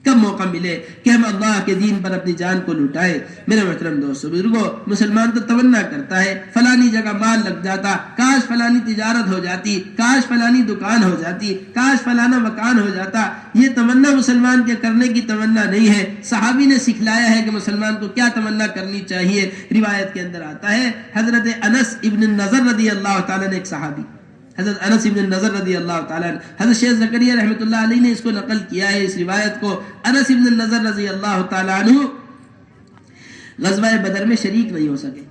کب موقع ملے کہ ہم اللہ کے دین پر اپنی جان کو لٹائیں۔ میرے محترم دوستو بزرگو، مسلمان تو تمنا کرتا ہے فلانی جگہ مال لگ جاتا، کاش فلانی تجارت ہو جاتی، کاش فلانی دکان ہو جاتی، کاش فلانا مکان ہو جاتا۔ یہ تمنا مسلمان کے کرنے کی تمنا نہیں ہے۔ صحابی نے سکھلایا ہے کہ مسلمان کو کیا تمنا کرنی چاہیے۔ روایت کے اندر آتا ہے حضرت انس ابن النضر رضی اللہ تعالیٰ نے، ایک صحابی حضرت انس ابن النضر رضی اللہ تعالیٰ عنہ، حضرت شیخ زکریا رحمۃ اللہ علیہ نے اس کو نقل کیا ہے، اس روایت کو۔ انس ابن النضر رضی اللہ تعالیٰ عنہ غزوہ بدر میں شریک نہیں ہو سکے،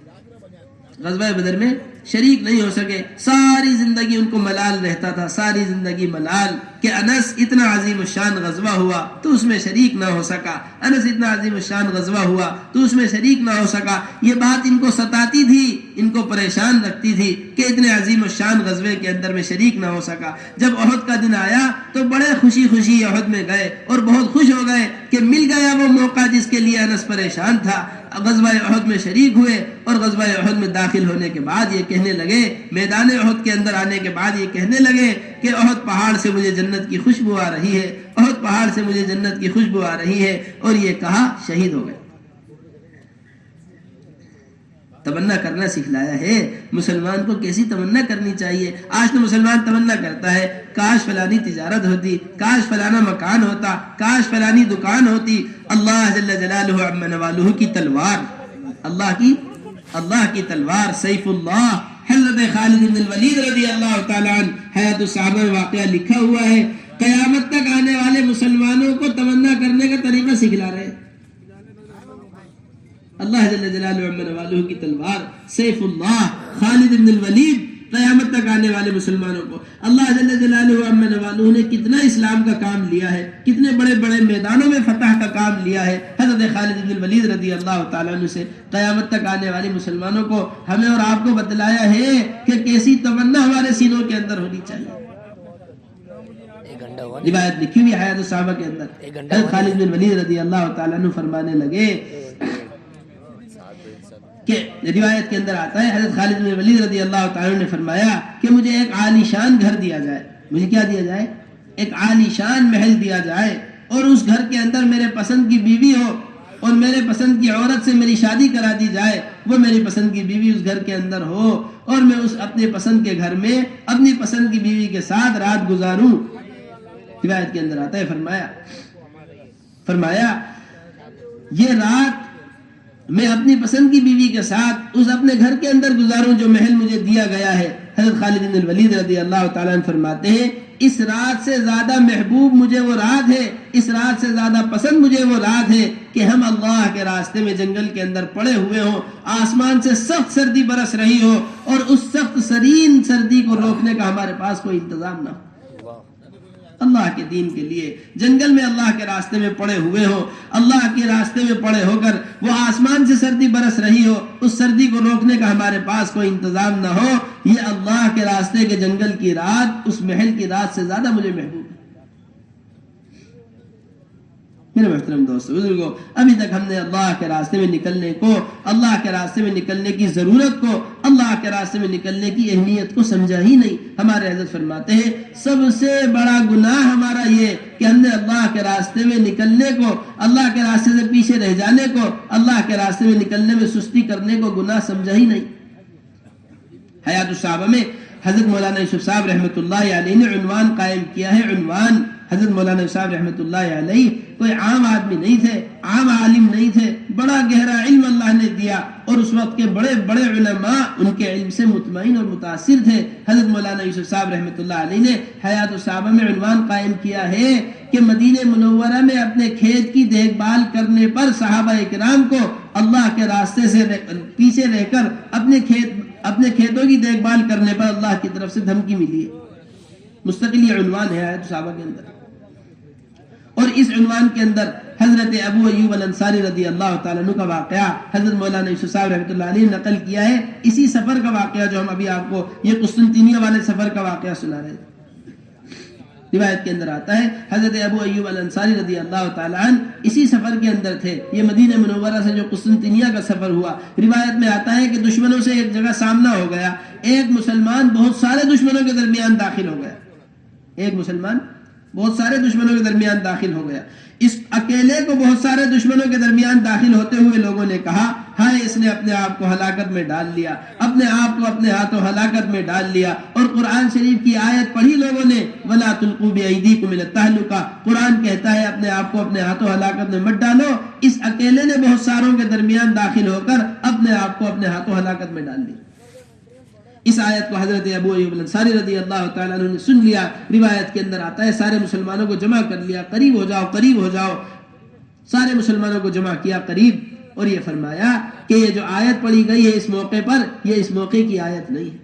غزوہ بدر میں شریک نہیں ہو سکے۔ ساری زندگی ان کو ملال رہتا تھا، ساری زندگی ملال کہ انس اتنا عظیم الشان غزوہ ہوا تو اس میں شریک نہ ہو سکا، انس اتنا عظیم الشان غزوہ ہوا تو اس میں شریک نہ ہو سکا۔ یہ بات ان کو ستاتی تھی، ان کو پریشان رکھتی تھی کہ اتنے عظیم الشان غزوے کے اندر میں شریک نہ ہو سکا۔ جب احد کا دن آیا تو بڑے خوشی خوشی احد میں گئے اور بہت خوش ہو گئے کہ مل گیا وہ موقع جس کے لیے انس پریشان تھا۔ غزوہ احد میں شریک ہوئے، اور غزوہ احد میں داخل ہونے کے بعد یہ کہنے لگے، میدان احد کے اندر آنے کے بعد یہ کہنے لگے کہ احد پہاڑ سے مجھے جنت کی خوشبو آ رہی ہے، احد پہاڑ سے مجھے جنت کی خوشبو آ رہی ہے، اور یہ کہا شہید ہو گئے۔ تمنا کرنا سکھلایا ہے مسلمان کو، کیسی تمنا کرنی چاہیے۔ آج تو مسلمان تمنا کرتا ہے کاش فلانی تجارت ہوتی، کاش فلانا مکان ہوتا، کاش فلانی دکان ہوتی۔ اللہ جل جلالہ عم نوالہ کی تلوار، اللہ کی تلوار سیف اللہ، حضرت خالد بن الولید رضی اللہ تعالیٰ عنہ، حیات الصحابہ میں واقعہ لکھا ہوا ہے۔ قیامت تک آنے والے مسلمانوں کو تمنا کرنے کا طریقہ سکھلا رہے ہیں۔ اللہ جل جلالہ عم نوالہ کی تلوار سیف اللہ، خالد بن الولید، قیامت تک آنے والے مسلمانوں کو اللہ جل جلالہ عم نوالہ نے کتنا اسلام کا کام لیا ہے، کتنے بڑے بڑے میدانوں میں فتح کا کام لیا ہے حضرت خالد بن الولید رضی اللہ تعالیٰ عنہ سے۔ قیامت تک آنے والے مسلمانوں کو ہمیں اور آپ کو بتلایا ہے کہ کیسی تمنا ہمارے سینوں کے اندر ہونی چاہیے۔ روایت لکھی ہوئی حیات الصحابہ کے اندر، حضرت خالد بن الولید رضی اللہ تعالیٰ عنہ فرمانے لگے کہ روایت کے اندر آتا ہے حضرت خالد بن ولید رضی اللہ تعالیٰ نے فرمایا کہ مجھے ایک عالی شان گھر دیا جائے، مجھے کیا دیا جائے؟ ایک عالی شان محل دیا جائے، اور اس گھر کے اندر میرے پسند کی بیوی ہو، اور میرے پسند کی عورت سے میری شادی کرا دی جائے، وہ میری پسند کی بیوی اس گھر کے اندر ہو، اور میں اس اپنے پسند کے گھر میں اپنی پسند کی بیوی کے ساتھ رات گزاروں۔ روایت کے اندر آتا ہے فرمایا یہ رات میں اپنی پسند کی بیوی کے ساتھ اس اپنے گھر کے اندر گزاروں جو محل مجھے دیا گیا ہے۔ حضرت خالد بن الولید رضی اللہ تعالیٰ عنہ فرماتے ہیں اس رات سے زیادہ محبوب مجھے وہ رات ہے، اس رات سے زیادہ پسند مجھے وہ رات ہے کہ ہم اللہ کے راستے میں جنگل کے اندر پڑے ہوئے ہوں، آسمان سے سخت سردی برس رہی ہو، اور اس سخت سرین سردی کو روکنے کا ہمارے پاس کوئی انتظام نہ ہو۔ اللہ کے دین کے لیے جنگل میں اللہ کے راستے میں پڑے ہوئے ہو، اللہ کے راستے میں پڑے ہو کر وہ آسمان سے سردی برس رہی ہو، اس سردی کو روکنے کا ہمارے پاس کوئی انتظام نہ ہو، یہ اللہ کے راستے کے جنگل کی رات اس محل کی رات سے زیادہ مجھے محبوب ہے۔ میرے محترم دوستو بزرگوں، ابھی تک ہم نے اللہ کے راستے میں نکلنے کو، اللہ کے راستے میں نکلنے کی ضرورت کو، اللہ کے راستے میں نکلنے کی اہمیت کو سمجھا ہی نہیں۔ ہمارے حضرت فرماتے ہیں سب سے بڑا گناہ ہمارا یہ کہ ہم نے اللہ کے راستے میں نکلنے کو، اللہ کے راستے سے پیچھے رہ جانے کو، اللہ کے راستے میں نکلنے میں سستی کرنے کو گناہ سمجھا ہی نہیں۔ حیات الصحابہ میں حضرت مولانا یوسف صاحب رحمۃ اللہ علیہ نے عنوان قائم کیا ہے، عنوان حضرت مولانا صاحب رحمۃ اللہ علیہ کوئی عام آدمی نہیں تھے، عام عالم نہیں تھے، بڑا گہرا علم اللہ نے دیا، اور اس وقت کے بڑے بڑے علماء ان کے علم سے مطمئن اور متاثر تھے۔ حضرت مولانا یوسف صاحب رحمۃ اللہ علیہ نے حیات الصحابہ میں عنوان قائم کیا ہے کہ مدینہ منورہ میں اپنے کھیت کی دیکھ بھال کرنے پر صحابہ کرام کو اللہ کے راستے سے پیچھے رہ کر اپنے کھیتوں کی دیکھ بھال کرنے پر اللہ کی طرف سے دھمکی ملی ہے۔ مستقل یہ عنوان ہے حیات الصحابہ کے اندر، اور اس عنوان کے اندر حضرت ابو ایوب الانصاری رضی اللہ تعالیٰ عنہ کا واقعہ حضرت مولانا یوسف صاحب رحمۃ اللہ علیہ نے نقل کیا ہے۔ اسی سفر کا واقعہ جو ہم ابھی آپ کو یہ قسطنطنیہ والے سفر کا واقعہ سنا رہے تھے، روایت کے اندر آتا ہے حضرت ابو ایوب الانصاری رضی اللہ تعالیٰ عنہ اسی سفر کے اندر تھے۔ یہ مدینہ منورہ سے جو قسطنطنیہ کا سفر ہوا، روایت میں آتا ہے کہ دشمنوں سے ایک جگہ سامنا ہو گیا، ایک مسلمان بہت سارے دشمنوں کے درمیان داخل ہو گیا، ایک مسلمان بہت سارے دشمنوں کے درمیان داخل ہو گیا۔ اس اکیلے کو بہت سارے دشمنوں کے درمیان داخل ہوتے ہوئے لوگوں نے کہا، ہائے اس نے اپنے آپ کو ہلاکت میں ڈال لیا، اپنے آپ کو اپنے ہاتھوں ہلاکت میں ڈال لیا۔ اور قرآن شریف کی آیت پڑھی لوگوں نے، وَلَا تُلْقُوا بِأَيْدِيكُمْ إِلَى التَّهْلُكَةِ، قرآن کہتا ہے اپنے آپ کو اپنے ہاتھوں ہلاکت میں مت ڈالو۔ اس اکیلے نے بہت ساروں کے درمیان داخل ہو کر اپنے آپ کو اپنے ہاتھوں ہلاکت میں ڈال لیا۔ اس آیت کو حضرت ابو ایوب الانصاری رضی اللہ تعالیٰ عنہ نے سن لیا۔ روایت کے اندر آتا ہے سارے مسلمانوں کو جمع کر لیا، قریب ہو جاؤ قریب ہو جاؤ، سارے مسلمانوں کو جمع کیا قریب، اور یہ فرمایا کہ یہ جو آیت پڑھی گئی ہے اس موقع پر، یہ اس موقع کی آیت نہیں ہے،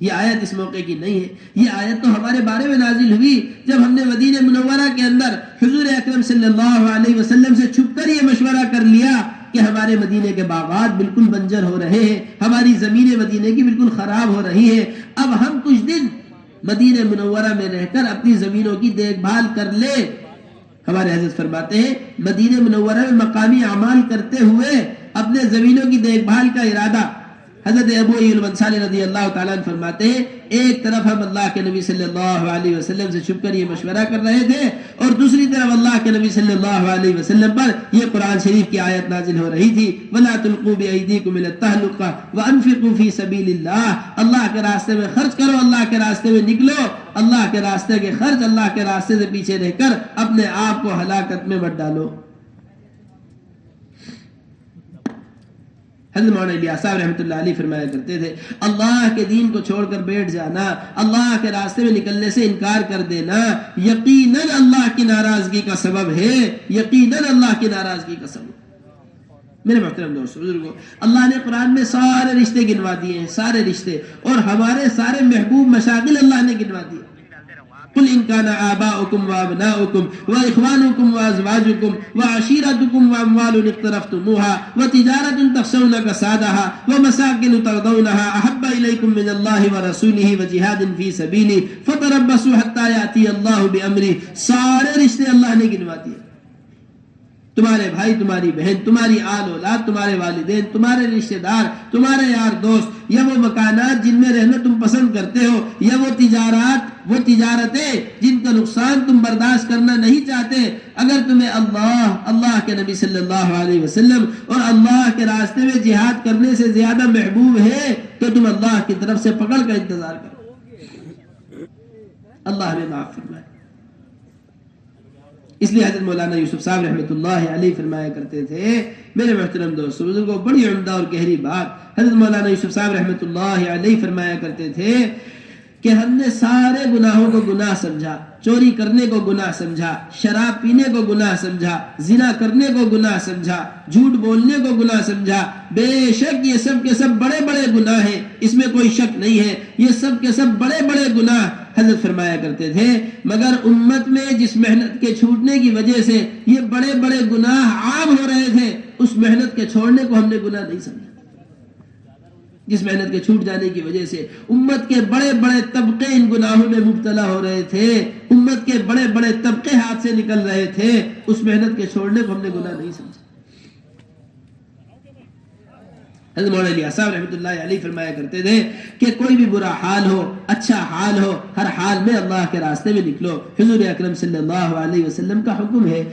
یہ آیت اس موقع کی نہیں ہے، یہ آیت تو ہمارے بارے میں نازل ہوئی جب ہم نے مدینہ منورہ کے اندر حضور اکرم صلی اللہ علیہ وسلم سے چھپ کر یہ مشورہ کر لیا کہ ہمارے مدینے کے باغات بالکل بنجر ہو رہے ہیں، ہماری زمینیں مدینے کی بالکل خراب ہو رہی ہیں، اب ہم کچھ دن مدینہ منورہ میں رہ کر اپنی زمینوں کی دیکھ بھال کر لے۔ ہمارے حضرت فرماتے ہیں مدینہ منورہ میں مقامی اعمال کرتے ہوئے اپنے زمینوں کی دیکھ بھال کا ارادہ۔ حضرت ابو ایوب الانصاری رضی اللہ تعالیٰ عنہ فرماتے ہیں ایک طرف ہم اللہ کے نبی صلی اللہ علیہ وسلم سے چھپ کر یہ مشورہ کر رہے تھے، اور دوسری طرف اللہ کے نبی صلی اللہ علیہ وسلم پر یہ قرآن شریف کی آیت نازل ہو رہی تھی، وَلَا تُلْقُوا بِأَيْدِيكُمْ إِلَى التَّهْلُكَةِ وَأَنفِقُوا فِي سَبِيلِ اللَّهِ، اللہ کے راستے میں خرچ کرو، اللہ کے راستے میں نکلو، اللہ کے راستے کے خرچ، اللہ کے راستے سے پیچھے رہ کر اپنے آپ کو ہلاکت میں مت ڈالو۔ حضرت مولانا الیاس صاحب رحمۃ اللہ علیہ فرمایا کرتے تھے اللہ کے دین کو چھوڑ کر بیٹھ جانا، اللہ کے راستے میں نکلنے سے انکار کر دینا یقیناً اللہ کی ناراضگی کا سبب ہے، یقیناً اللہ کی ناراضگی کا سبب۔ میرے محترم دوستو بزرگوں، اللہ نے قرآن میں سارے رشتے گنوا دیے ہیں، سارے رشتے، اور ہمارے سارے محبوب مشاغل اللہ نے گنوا دیے۔ قل ان كان آباؤكم وابناؤكم واخوانكم وازواجكم وعشيرتكم واموال اقترفتموها وتجارة تخشون كسادها ومساكن ترضونها احب اليكم من الله ورسوله وجهاد في سبيله فتربصوا حتى ياتي الله بامره، سارے رشتے اللہ نے گنوا دیے، تمہارے بھائی، تمہاری بہن، تمہاری آل اولاد، تمہارے والدین، تمہارے رشتہ دار، تمہارے یار دوست، یا وہ مکانات جن میں رہنا تم پسند کرتے ہو، یا وہ تجارتیں جن کا نقصان تم برداشت کرنا نہیں چاہتے، اگر تمہیں اللہ کے نبی صلی اللہ علیہ وسلم اور اللہ کے راستے میں جہاد کرنے سے زیادہ محبوب ہے تو تم اللہ کی طرف سے پکڑ کا انتظار کرو، اللہ ہمیں معاف فرمائے۔ اس لیے حضرت مولانا یوسف صاحب رحمۃ اللہ علیہ فرمایا کرتے تھے، میرے محترم دوستو بزرگوں، بڑی عمدہ اور گہری بات حضرت مولانا یوسف صاحب رحمۃ اللہ علیہ فرمایا کرتے تھے کہ ہم نے سارے گناہوں کو گناہ سمجھا، چوری کرنے کو گناہ سمجھا، شراب پینے کو گناہ سمجھا، زنا کرنے کو گناہ سمجھا، جھوٹ بولنے کو گناہ سمجھا، بے شک یہ سب کے سب بڑے بڑے گناہ ہیں، اس میں کوئی شک نہیں ہے، یہ سب کے سب بڑے بڑے گناہ۔ حضرت فرمایا کرتے تھے مگر امت میں جس محنت کے چھوٹنے کی وجہ سے یہ بڑے بڑے گناہ عام ہو رہے تھے، اس محنت کے چھوڑنے کو ہم نے گناہ نہیں سمجھا۔ جس محنت کے چھوٹ جانے کی وجہ سے امت کے بڑے بڑے طبقے ان گناہوں میں مبتلا ہو رہے تھے، امت کے بڑے بڑے طبقے ہاتھ سے نکل رہے تھے، اس محنت کے چھوڑنے کو ہم نے گناہ نہیں سمجھا۔ حضرت مولانا الیاس صاحب رحمۃ اللہ علیہ فرمایا کرتے تھے کہ کوئی بھی برا حال ہو اچھا حال ہو ہر حال میں اللہ کے راستے میں نکلو. حضور اکرم صلی اللہ علیہ وسلم کا حکم ہے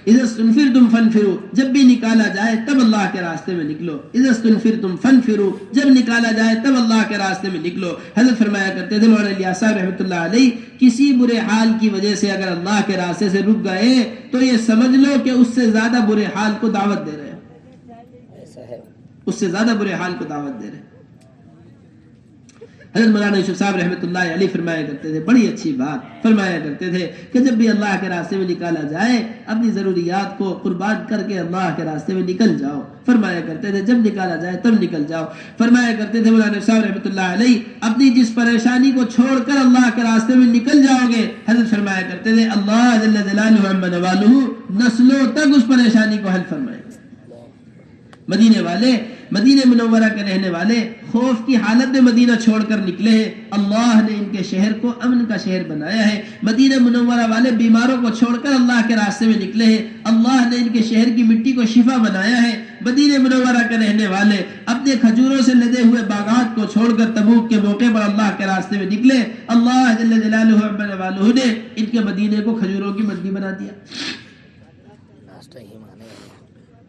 اذا استنفرتم فانفروا، جب بھی نکالا جائے تب اللہ کے راستے میں نکلو. اذا استنفرتم فانفروا، جب نکالا جائے تب اللہ کے راستے میں نکلو. حضرت فرمایا کرتے تھے مولانا الیاس صاحب رحمۃ اللہ علیہ کسی برے حال کی وجہ سے اگر اللہ کے راستے سے رک گئے تو یہ سمجھ لو کہ اس سے زیادہ برے حال کو دعوت دے رہے ہیں، اس سے زیادہ برے حال کو دعوت دے رہے ہیں. حضرت مولانا یوسف صاحب رحمۃ اللہ علیہ فرمایا کرتے تھے بڑی اچھی بات فرمایا کرتے تھے کہ جب بھی اللہ کے راستے میں نکالا جائے اپنی ضروریات کو قربان کر کے اللہ کے راستے میں نکل جاؤ. فرمایا کرتے تھے جب نکالا جائے تب نکل جاؤ. فرمایا کرتے تھے مولانا صاحب رحمۃ اللہ علیہ اپنی جس پریشانی کو چھوڑ کر اللہ کے راستے میں نکل جاؤ گے، حضرت فرمایا کرتے تھے اللہ جل جلالہ عما نوالہ نسلوں تک اس پریشانی کو حل فرمائے. مدینے والے، مدینہ منورہ کے رہنے والے خوف کی حالت میں مدینہ چھوڑ کر نکلے ہیں. اللہ نے ان کے شہر کو امن کا شہر بنایا ہے. مدینہ منورہ والے بیماروں کو چھوڑ کر اللہ کے راستے میں نکلے ہیں. اللہ نے ان کے شہر کی مٹی کو شفا بنایا ہے. مدینہ منورہ کے رہنے والے اپنے کھجوروں سے لدے ہوئے باغات کو چھوڑ کر تبوک کے موقع پر اللہ کے راستے میں نکلے. اللہ جل جلالہ عما نوالہ نے ان کے مدینے کو کھجوروں کی منڈی بنا دیا.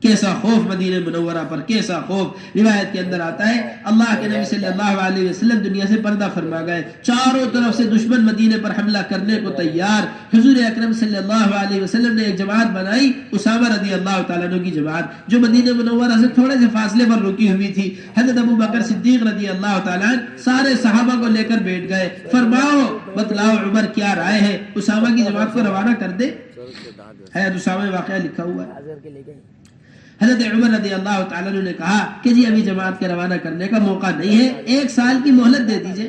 کیسا خوف مدینہ منورہ پر، کیسا خوف. روایت کے اندر آتا ہے اللہ کے نبی صلی اللہ علیہ وسلم دنیا سے پردہ فرما گئے. چاروں طرف سے دشمن مدینے پر حملہ کرنے کو تیار. حضور اکرم صلی اللہ علیہ وسلم نے ایک جماعت بنائی، اسامہ رضی اللہ تعالیٰ عنہ کی جماعت، جو مدینہ منورہ سے تھوڑے سے فاصلے پر رکی ہوئی تھی. حضرت ابو بکر صدیق رضی اللہ تعالیٰ عنہ سارے صحابہ کو لے کر بیٹھ گئے. فرماؤ بتلاؤ عمر کیا رائے ہے، اسامہ کی جماعت کو روانہ کر دے. حضرت اسامہ واقعہ لکھا ہوا ہے. حضرت عمر رضی اللہ تعالیٰ عنہ نے کہا کہ جی ابھی جماعت کے روانہ کرنے کا موقع نہیں ہے، 1 سال کی مہلت دے دیجئے،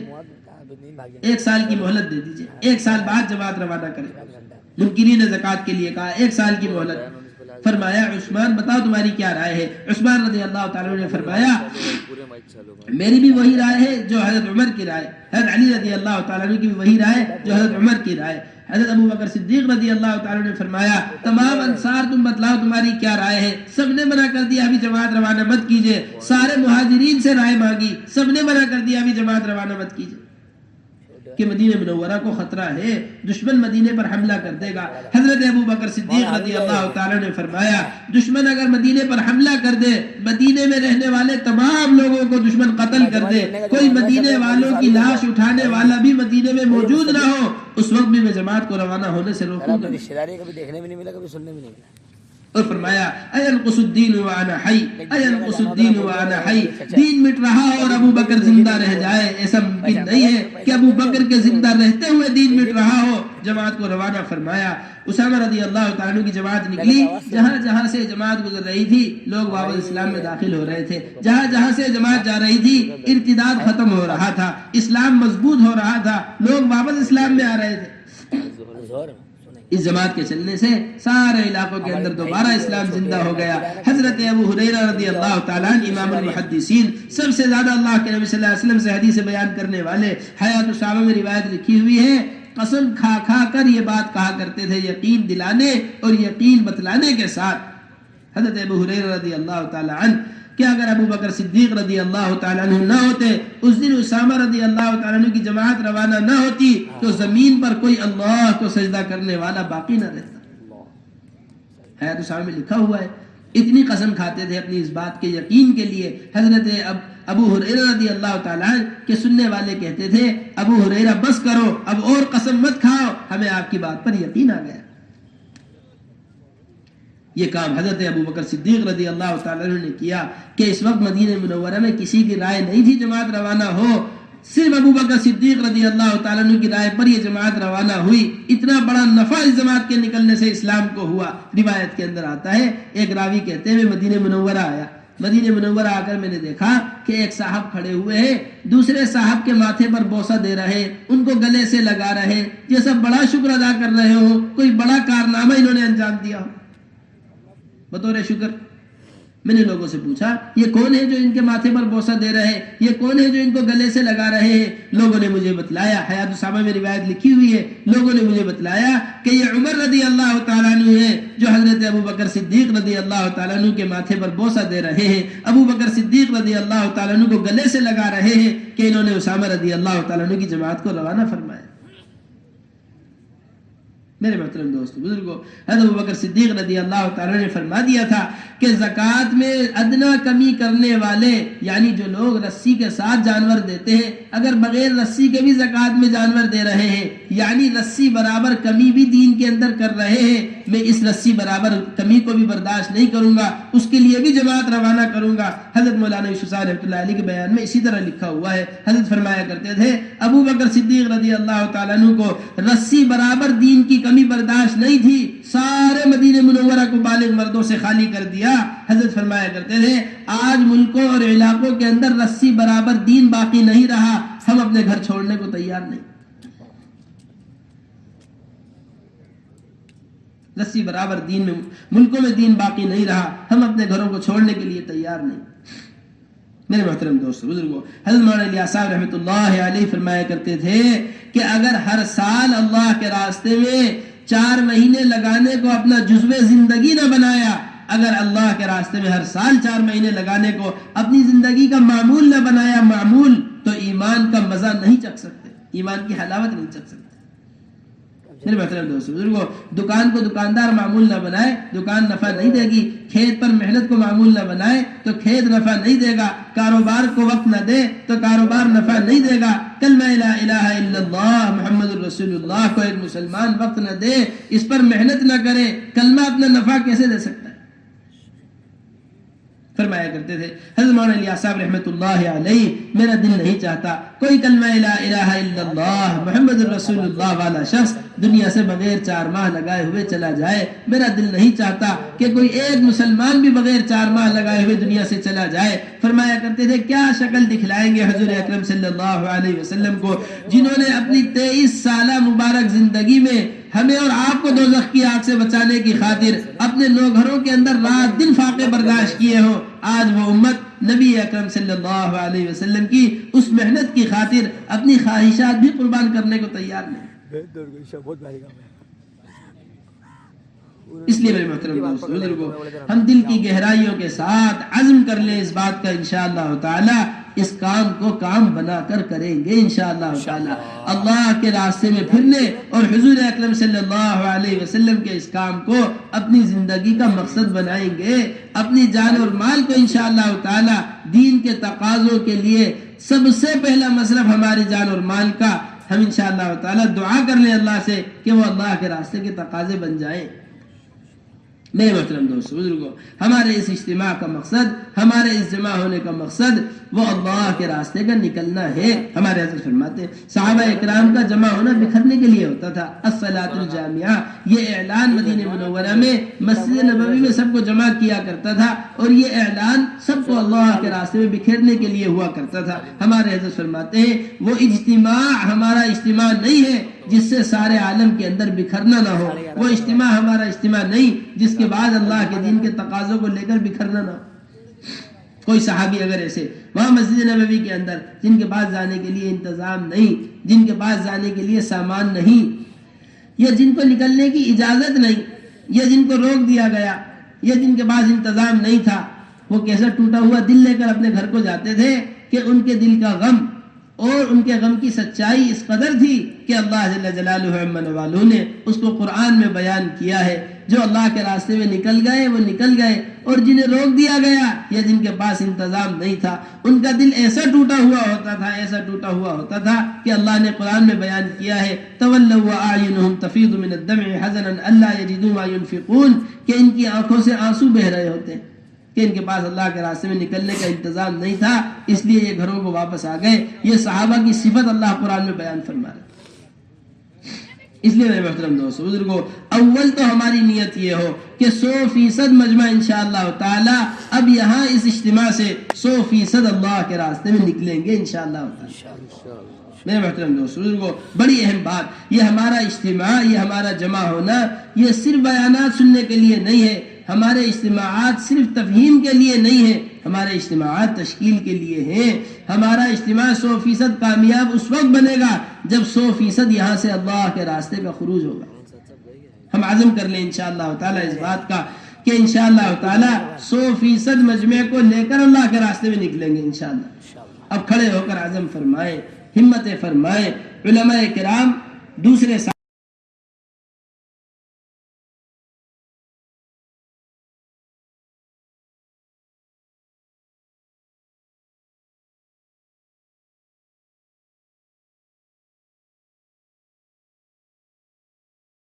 1 سال کی مہلت دے دیجئے، 1 سال بعد جماعت روانہ کریں. منکرین زکوٰۃ کے لیے کہا 1 سال کی مہلت. فرمایا عثمان بتاؤ تمہاری کیا رائے ہے. عثمان رضی اللہ تعالیٰ عنہ نے فرمایا میری بھی وہی رائے ہے جو حضرت عمر کی رائے. حضرت علی رضی اللہ تعالیٰ عنہ کی بھی وہی رائے جو حضرت عمر کی رائے. حضرت ابو بکر صدیق رضی اللہ تعالیٰ نے فرمایا تمام انصار تم بتلاؤ تمہاری کیا رائے ہے. سب نے منع کر دیا ابھی جماعت روانہ مت کیجیے. سارے مہاجرین سے رائے مانگی، سب نے منع کر دیا ابھی جماعت روانہ مت کیجیے کہ مدینہ منورہ کو خطرہ ہے، دشمن مدینے پر حملہ کر دے گا. حضرت ابو بکر صدیق رضی اللہ تعالیٰ نے فرمایا دشمن اگر مدینے پر حملہ کر دے، مدینے میں رہنے والے تمام لوگوں کو دشمن قتل کر دے، کوئی مدینے والوں کی لاش اٹھانے والا بھی مدینے میں موجود نہ ہو، اس وقت بھی میں جماعت کو روانہ ہونے سے روکوں گا. کبھی دیکھنے میں نہیں ملا، کبھی سننے میں نہیں ملا. اور فرمایا اینقص الدین وانا حی، اینقص الدین وانا حی، دین مٹ رہا اور ابو بکر زندہ رہ جائے، ایسا ممکن نہیں ہے کہ ابو بکر کے زندہ رہتے ہوئے دین مٹ رہا ہو. جماعت کو روانہ فرمایا. اسامہ رضی اللہ تعالیٰ عنہ کی جماعت نکلی. جہاں جہاں سے جماعت گزر رہی تھی لوگ واپس اسلام میں داخل ہو رہے تھے. جہاں جہاں سے جماعت جا رہی تھی ارتداد ختم ہو رہا تھا، اسلام مضبوط ہو رہا تھا، لوگ واپس اسلام میں آ رہے تھے. اس جماعت کے چلنے سے سارے علاقوں کے اندر دوبارہ اسلام زندہ ہو گیا. حضرت ابو ہریرہ رضی اللہ تعالیٰ عنہ امام المحدثین، سب سے زیادہ اللہ کے نبی صلی اللہ علیہ وسلم سے حدیث بیان کرنے والے، حیات الصحابہ میں روایت لکھی ہوئی ہے قسم کھا کھا کر یہ بات کہا کرتے تھے یقین دلانے اور یقین بتلانے کے ساتھ. حضرت ابو ہریرہ رضی اللہ تعالیٰ عنہ کہ اگر ابو بکر صدیق رضی اللہ تعالیٰ عنہ نہ ہوتے، اس دن اسامہ رضی اللہ تعالیٰ عنہ کی جماعت روانہ نہ ہوتی تو زمین پر کوئی اللہ کو سجدہ کرنے والا باقی نہ رہتا. حیات الصحابہ میں لکھا ہوا ہے. اتنی قسم کھاتے تھے اپنی اس بات کے یقین کے لیے. حضرت ابو ہریرہ رضی اللہ تعالیٰ عنہ کے سننے والے کہتے تھے ابو ہریرہ بس کرو، اب اور قسم مت کھاؤ، ہمیں آپ کی بات پر یقین آ گیا. یہ کام حضرت ابو بکر صدیق رضی اللہ تعالیٰ عنہ نے کیا کہ اس وقت مدینہ منورہ میں کسی کی رائے نہیں تھی جماعت روانہ ہو، صرف ابو بکر صدیق رضی اللہ تعالیٰ عنہ کی رائے پر یہ جماعت روانہ ہوئی. اتنا بڑا نفع اس جماعت کے نکلنے سے اسلام کو ہوا. روایت کے اندر آتا ہے ایک راوی کہتے ہیں میں مدینہ منورہ آیا، مدینہ منورہ آ کر میں نے دیکھا کہ ایک صاحب کھڑے ہوئے ہیں، دوسرے صاحب کے ماتھے پر بوسہ دے رہے، ان کو گلے سے لگا رہے جیسا بڑا شکر ادا کر رہے ہو، کوئی بڑا کارنامہ انہوں نے انجام دیا ہو بطور شکر. میں نے لوگوں سے پوچھا یہ کون ہے جو ان کے ماتھے پر بوسہ دے رہے ہیں، یہ کون ہے جو ان کو گلے سے لگا رہے ہیں؟ لوگوں نے مجھے بتلایا، حیات الصحابہ میں روایت لکھی ہوئی ہے، لوگوں نے مجھے بتلایا کہ یہ عمر رضی اللہ تعالیٰ عنہ ہے جو حضرت ابو بکر صدیق رضی اللہ تعالیٰ عنہ کے ماتھے پر بوسہ دے رہے ہیں، ابو بکر صدیق رضی اللہ تعالیٰ عنہ کو گلے سے لگا رہے ہیں کہ انہوں نے اسامہ رضی اللہ تعالیٰ عنہ کی جماعت کو روانہ فرمایا۔ میرے محترم دوستو بزرگوں، حضرت ابوبکر صدیق رضی اللہ تعالیٰ نے فرما دیا تھا کہ زکوٰۃ میں ادنا کمی کرنے والے، یعنی جو لوگ رسی کے ساتھ جانور دیتے ہیں، اگر بغیر رسی کے بھی زکوٰۃ میں جانور دے رہے ہیں، یعنی رسی برابر کمی بھی دین کے اندر کر رہے ہیں، میں اس رسی برابر کمی کو بھی برداشت نہیں کروں گا، اس کے لیے بھی جماعت روانہ کروں گا۔ حضرت مولانا یوسف صاحب رحمۃ اللہ علیہ کے بیان میں اسی طرح لکھا ہوا ہے، حضرت فرمایا کرتے تھے ابو بکر صدیق رضی اللہ تعالیٰ عنہ کو رسی برابر دین کی کمی برداشت نہیں تھی، سارے مدینہ منورہ کو بالغ مردوں سے خالی کر دیا۔ حضرت فرمایا کرتے تھے آج ملکوں اور علاقوں کے اندر رسی برابر دین باقی نہیں رہا، ہم اپنے گھر چھوڑنے کو تیار نہیں۔ رسی برابر دین میں ملکوں میں دین باقی نہیں رہا، ہم اپنے گھروں کو چھوڑنے کے لیے تیار نہیں۔ میرے محترم دوستو بزرگوں، حضرت مولانا الیاس صاحب رحمۃ اللہ علیہ فرمایا کرتے تھے کہ اگر ہر سال اللہ کے راستے میں 4 مہینے لگانے کو اپنا جزو زندگی نہ بنایا، اگر اللہ کے راستے میں ہر سال 4 مہینے لگانے کو اپنی زندگی کا معمول نہ بنایا، معمول، تو ایمان کا مزہ نہیں چکھ سکتے، ایمان کی حلاوت نہیں چکھ سکتے۔ میرے محترم دوستو بزرگوں، دکان کو دکاندار معمول نہ بنائے، دکان نفع نہیں دے گی، کھیت پر محنت کو معمول نہ بنائے تو کھیت نفع نہیں دے گا، کاروبار کو وقت نہ دے تو کاروبار نفع نہیں دے گا، کلمہ لا الہ الا اللہ محمد الرسول اللہ کو ایک مسلمان وقت نہ دے، اس پر محنت نہ کرے، کلمہ اپنا نفع کیسے دے سکتا ہے؟ فرمایا کرتے تھے حضرت مولانا الیاس صاحب رحمۃ اللہ علیہ میرا دل نہیں چاہتا کوئی کلمہ لا الہ الا اللہ محمد الرسول اللہ والا شخص دنیا سے بغیر 4 ماہ لگائے ہوئے چلا جائے، میرا دل نہیں چاہتا کہ کوئی ایک مسلمان بھی بغیر 4 ماہ لگائے ہوئے دنیا سے چلا جائے۔ فرمایا کرتے تھے کیا شکل دکھلائیں گے حضور اکرم صلی اللہ علیہ وسلم کو جنہوں نے اپنی 23 سالہ مبارک زندگی میں ہمیں اور آپ کو دوزخ کی آگ سے بچانے کی خاطر اپنے 9 گھروں کے اندر رات دن فاقے برداشت کیے ہوں، آج وہ امت نبی اکرم صلی اللہ علیہ وسلم کی اس محنت کی خاطر اپنی خواہشات بھی قربان کرنے کو تیار نہیں۔ اس لیے میرے محترم دوستو بزرگوں، ہم دل کی گہرائیوں کے ساتھ عزم کر لیں اس بات کا انشاءاللہ تعالی اس کام کو کام بنا کر کریں گے انشاءاللہ تعالی، اللہ کے راستے میں پھرنے اور حضور اکرم صلی اللہ علیہ وسلم کے اس کام کو اپنی زندگی کا مقصد بنائیں گے، اپنی جان اور مال کو انشاءاللہ تعالی دین کے تقاضوں کے لیے سب سے پہلا مصرف ہماری جان اور مال کا ہم انشاءاللہ تعالی دعا کر لیں اللہ سے کہ وہ اللہ کے راستے کے تقاضے بن جائیں۔ میرے محترم دوستو بزرگوں، ہمارے اس اجتماع کا مقصد، ہمارے اس جمع ہونے کا مقصد وہ اللہ کے راستے کا نکلنا ہے۔ ہمارے حضرت فرماتے ہیں صحابہ اکرام کا جمع ہونا بکھرنے کے لیے ہوتا تھا، الصلاۃ الجامعہ، یہ اعلان مدینہ منورہ میں مسجد نبوی میں سب کو جمع کیا کرتا تھا اور یہ اعلان سب کو اللہ کے راستے میں بکھیرنے کے لیے ہوا کرتا تھا۔ ہمارے حضرت فرماتے ہیں وہ اجتماع ہمارا اجتماع نہیں ہے جس سے سارے عالم کے اندر بکھرنا نہ ہو، وہ اجتماع ہمارا اجتماع نہیں جس کے بعد اللہ کے دین کے تقاضوں کو لے کر بکھرنا نہ ہو۔ کوئی صحابی اگر ایسے وہاں مسجد نبوی کے اندر جن کے پاس جانے کے لیے انتظام نہیں، جن کے پاس جانے کے لیے سامان نہیں، یا جن کو نکلنے کی اجازت نہیں، یا جن کو روک دیا گیا، یا جن کے پاس انتظام نہیں تھا، وہ کیسا ٹوٹا ہوا دل لے کر اپنے گھر کو جاتے تھے کہ ان کے دل کا غم اور ان کے غم کی سچائی اس قدر تھی کہ اللہ جل جلالہ عمن والو نے اس کو قرآن میں بیان کیا ہے۔ جو اللہ کے راستے میں نکل گئے وہ نکل گئے، اور جنہیں روک دیا گیا یا جن کے پاس انتظام نہیں تھا ان کا دل ایسا ٹوٹا ہوا ہوتا تھا، ایسا ٹوٹا ہوا ہوتا تھا کہ اللہ نے قرآن میں بیان کیا ہے تولوا واعینہم تفیض من الدمع حزنا الا یجدوا ما ينفقون، کہ ان کی آنکھوں سے آنسو بہہ رہے ہوتے ہیں کہ ان کے پاس اللہ کے راستے میں نکلنے کا انتظام نہیں تھا، اس لیے یہ گھروں کو واپس آ گئے۔ یہ صحابہ کی صفت اللہ قرآن میں بیان فرما رہا ہے۔ اس لیے میرے محترم دوستو بزرگوں، اول تو ہماری نیت یہ ہو کہ 100% مجمع انشاءاللہ تعالی اب یہاں اس اجتماع سے 100% اللہ کے راستے میں نکلیں گے انشاءاللہ تعالی۔ میرے محترم دوستو بزرگوں، بڑی اہم بات، یہ ہمارا اجتماع، یہ ہمارا جمع ہونا، یہ صرف بیانات سننے کے لیے نہیں ہے، ہمارے اجتماعات صرف تفہیم کے لیے نہیں ہیں، ہمارے اجتماعات تشکیل کے لیے ہیں۔ ہمارا اجتماع 100% کامیاب اس وقت بنے گا جب 100% یہاں سے اللہ کے راستے کا خروج ہوگا۔ ہم عزم کر لیں انشاءاللہ تعالیٰ اس بات کا کہ انشاءاللہ تعالیٰ 100% مجمع کو لے کر اللہ کے راستے میں نکلیں گے انشاءاللہ۔ اب کھڑے ہو کر عزم فرمائیں، ہمت فرمائیں۔ علماء کرام دوسرے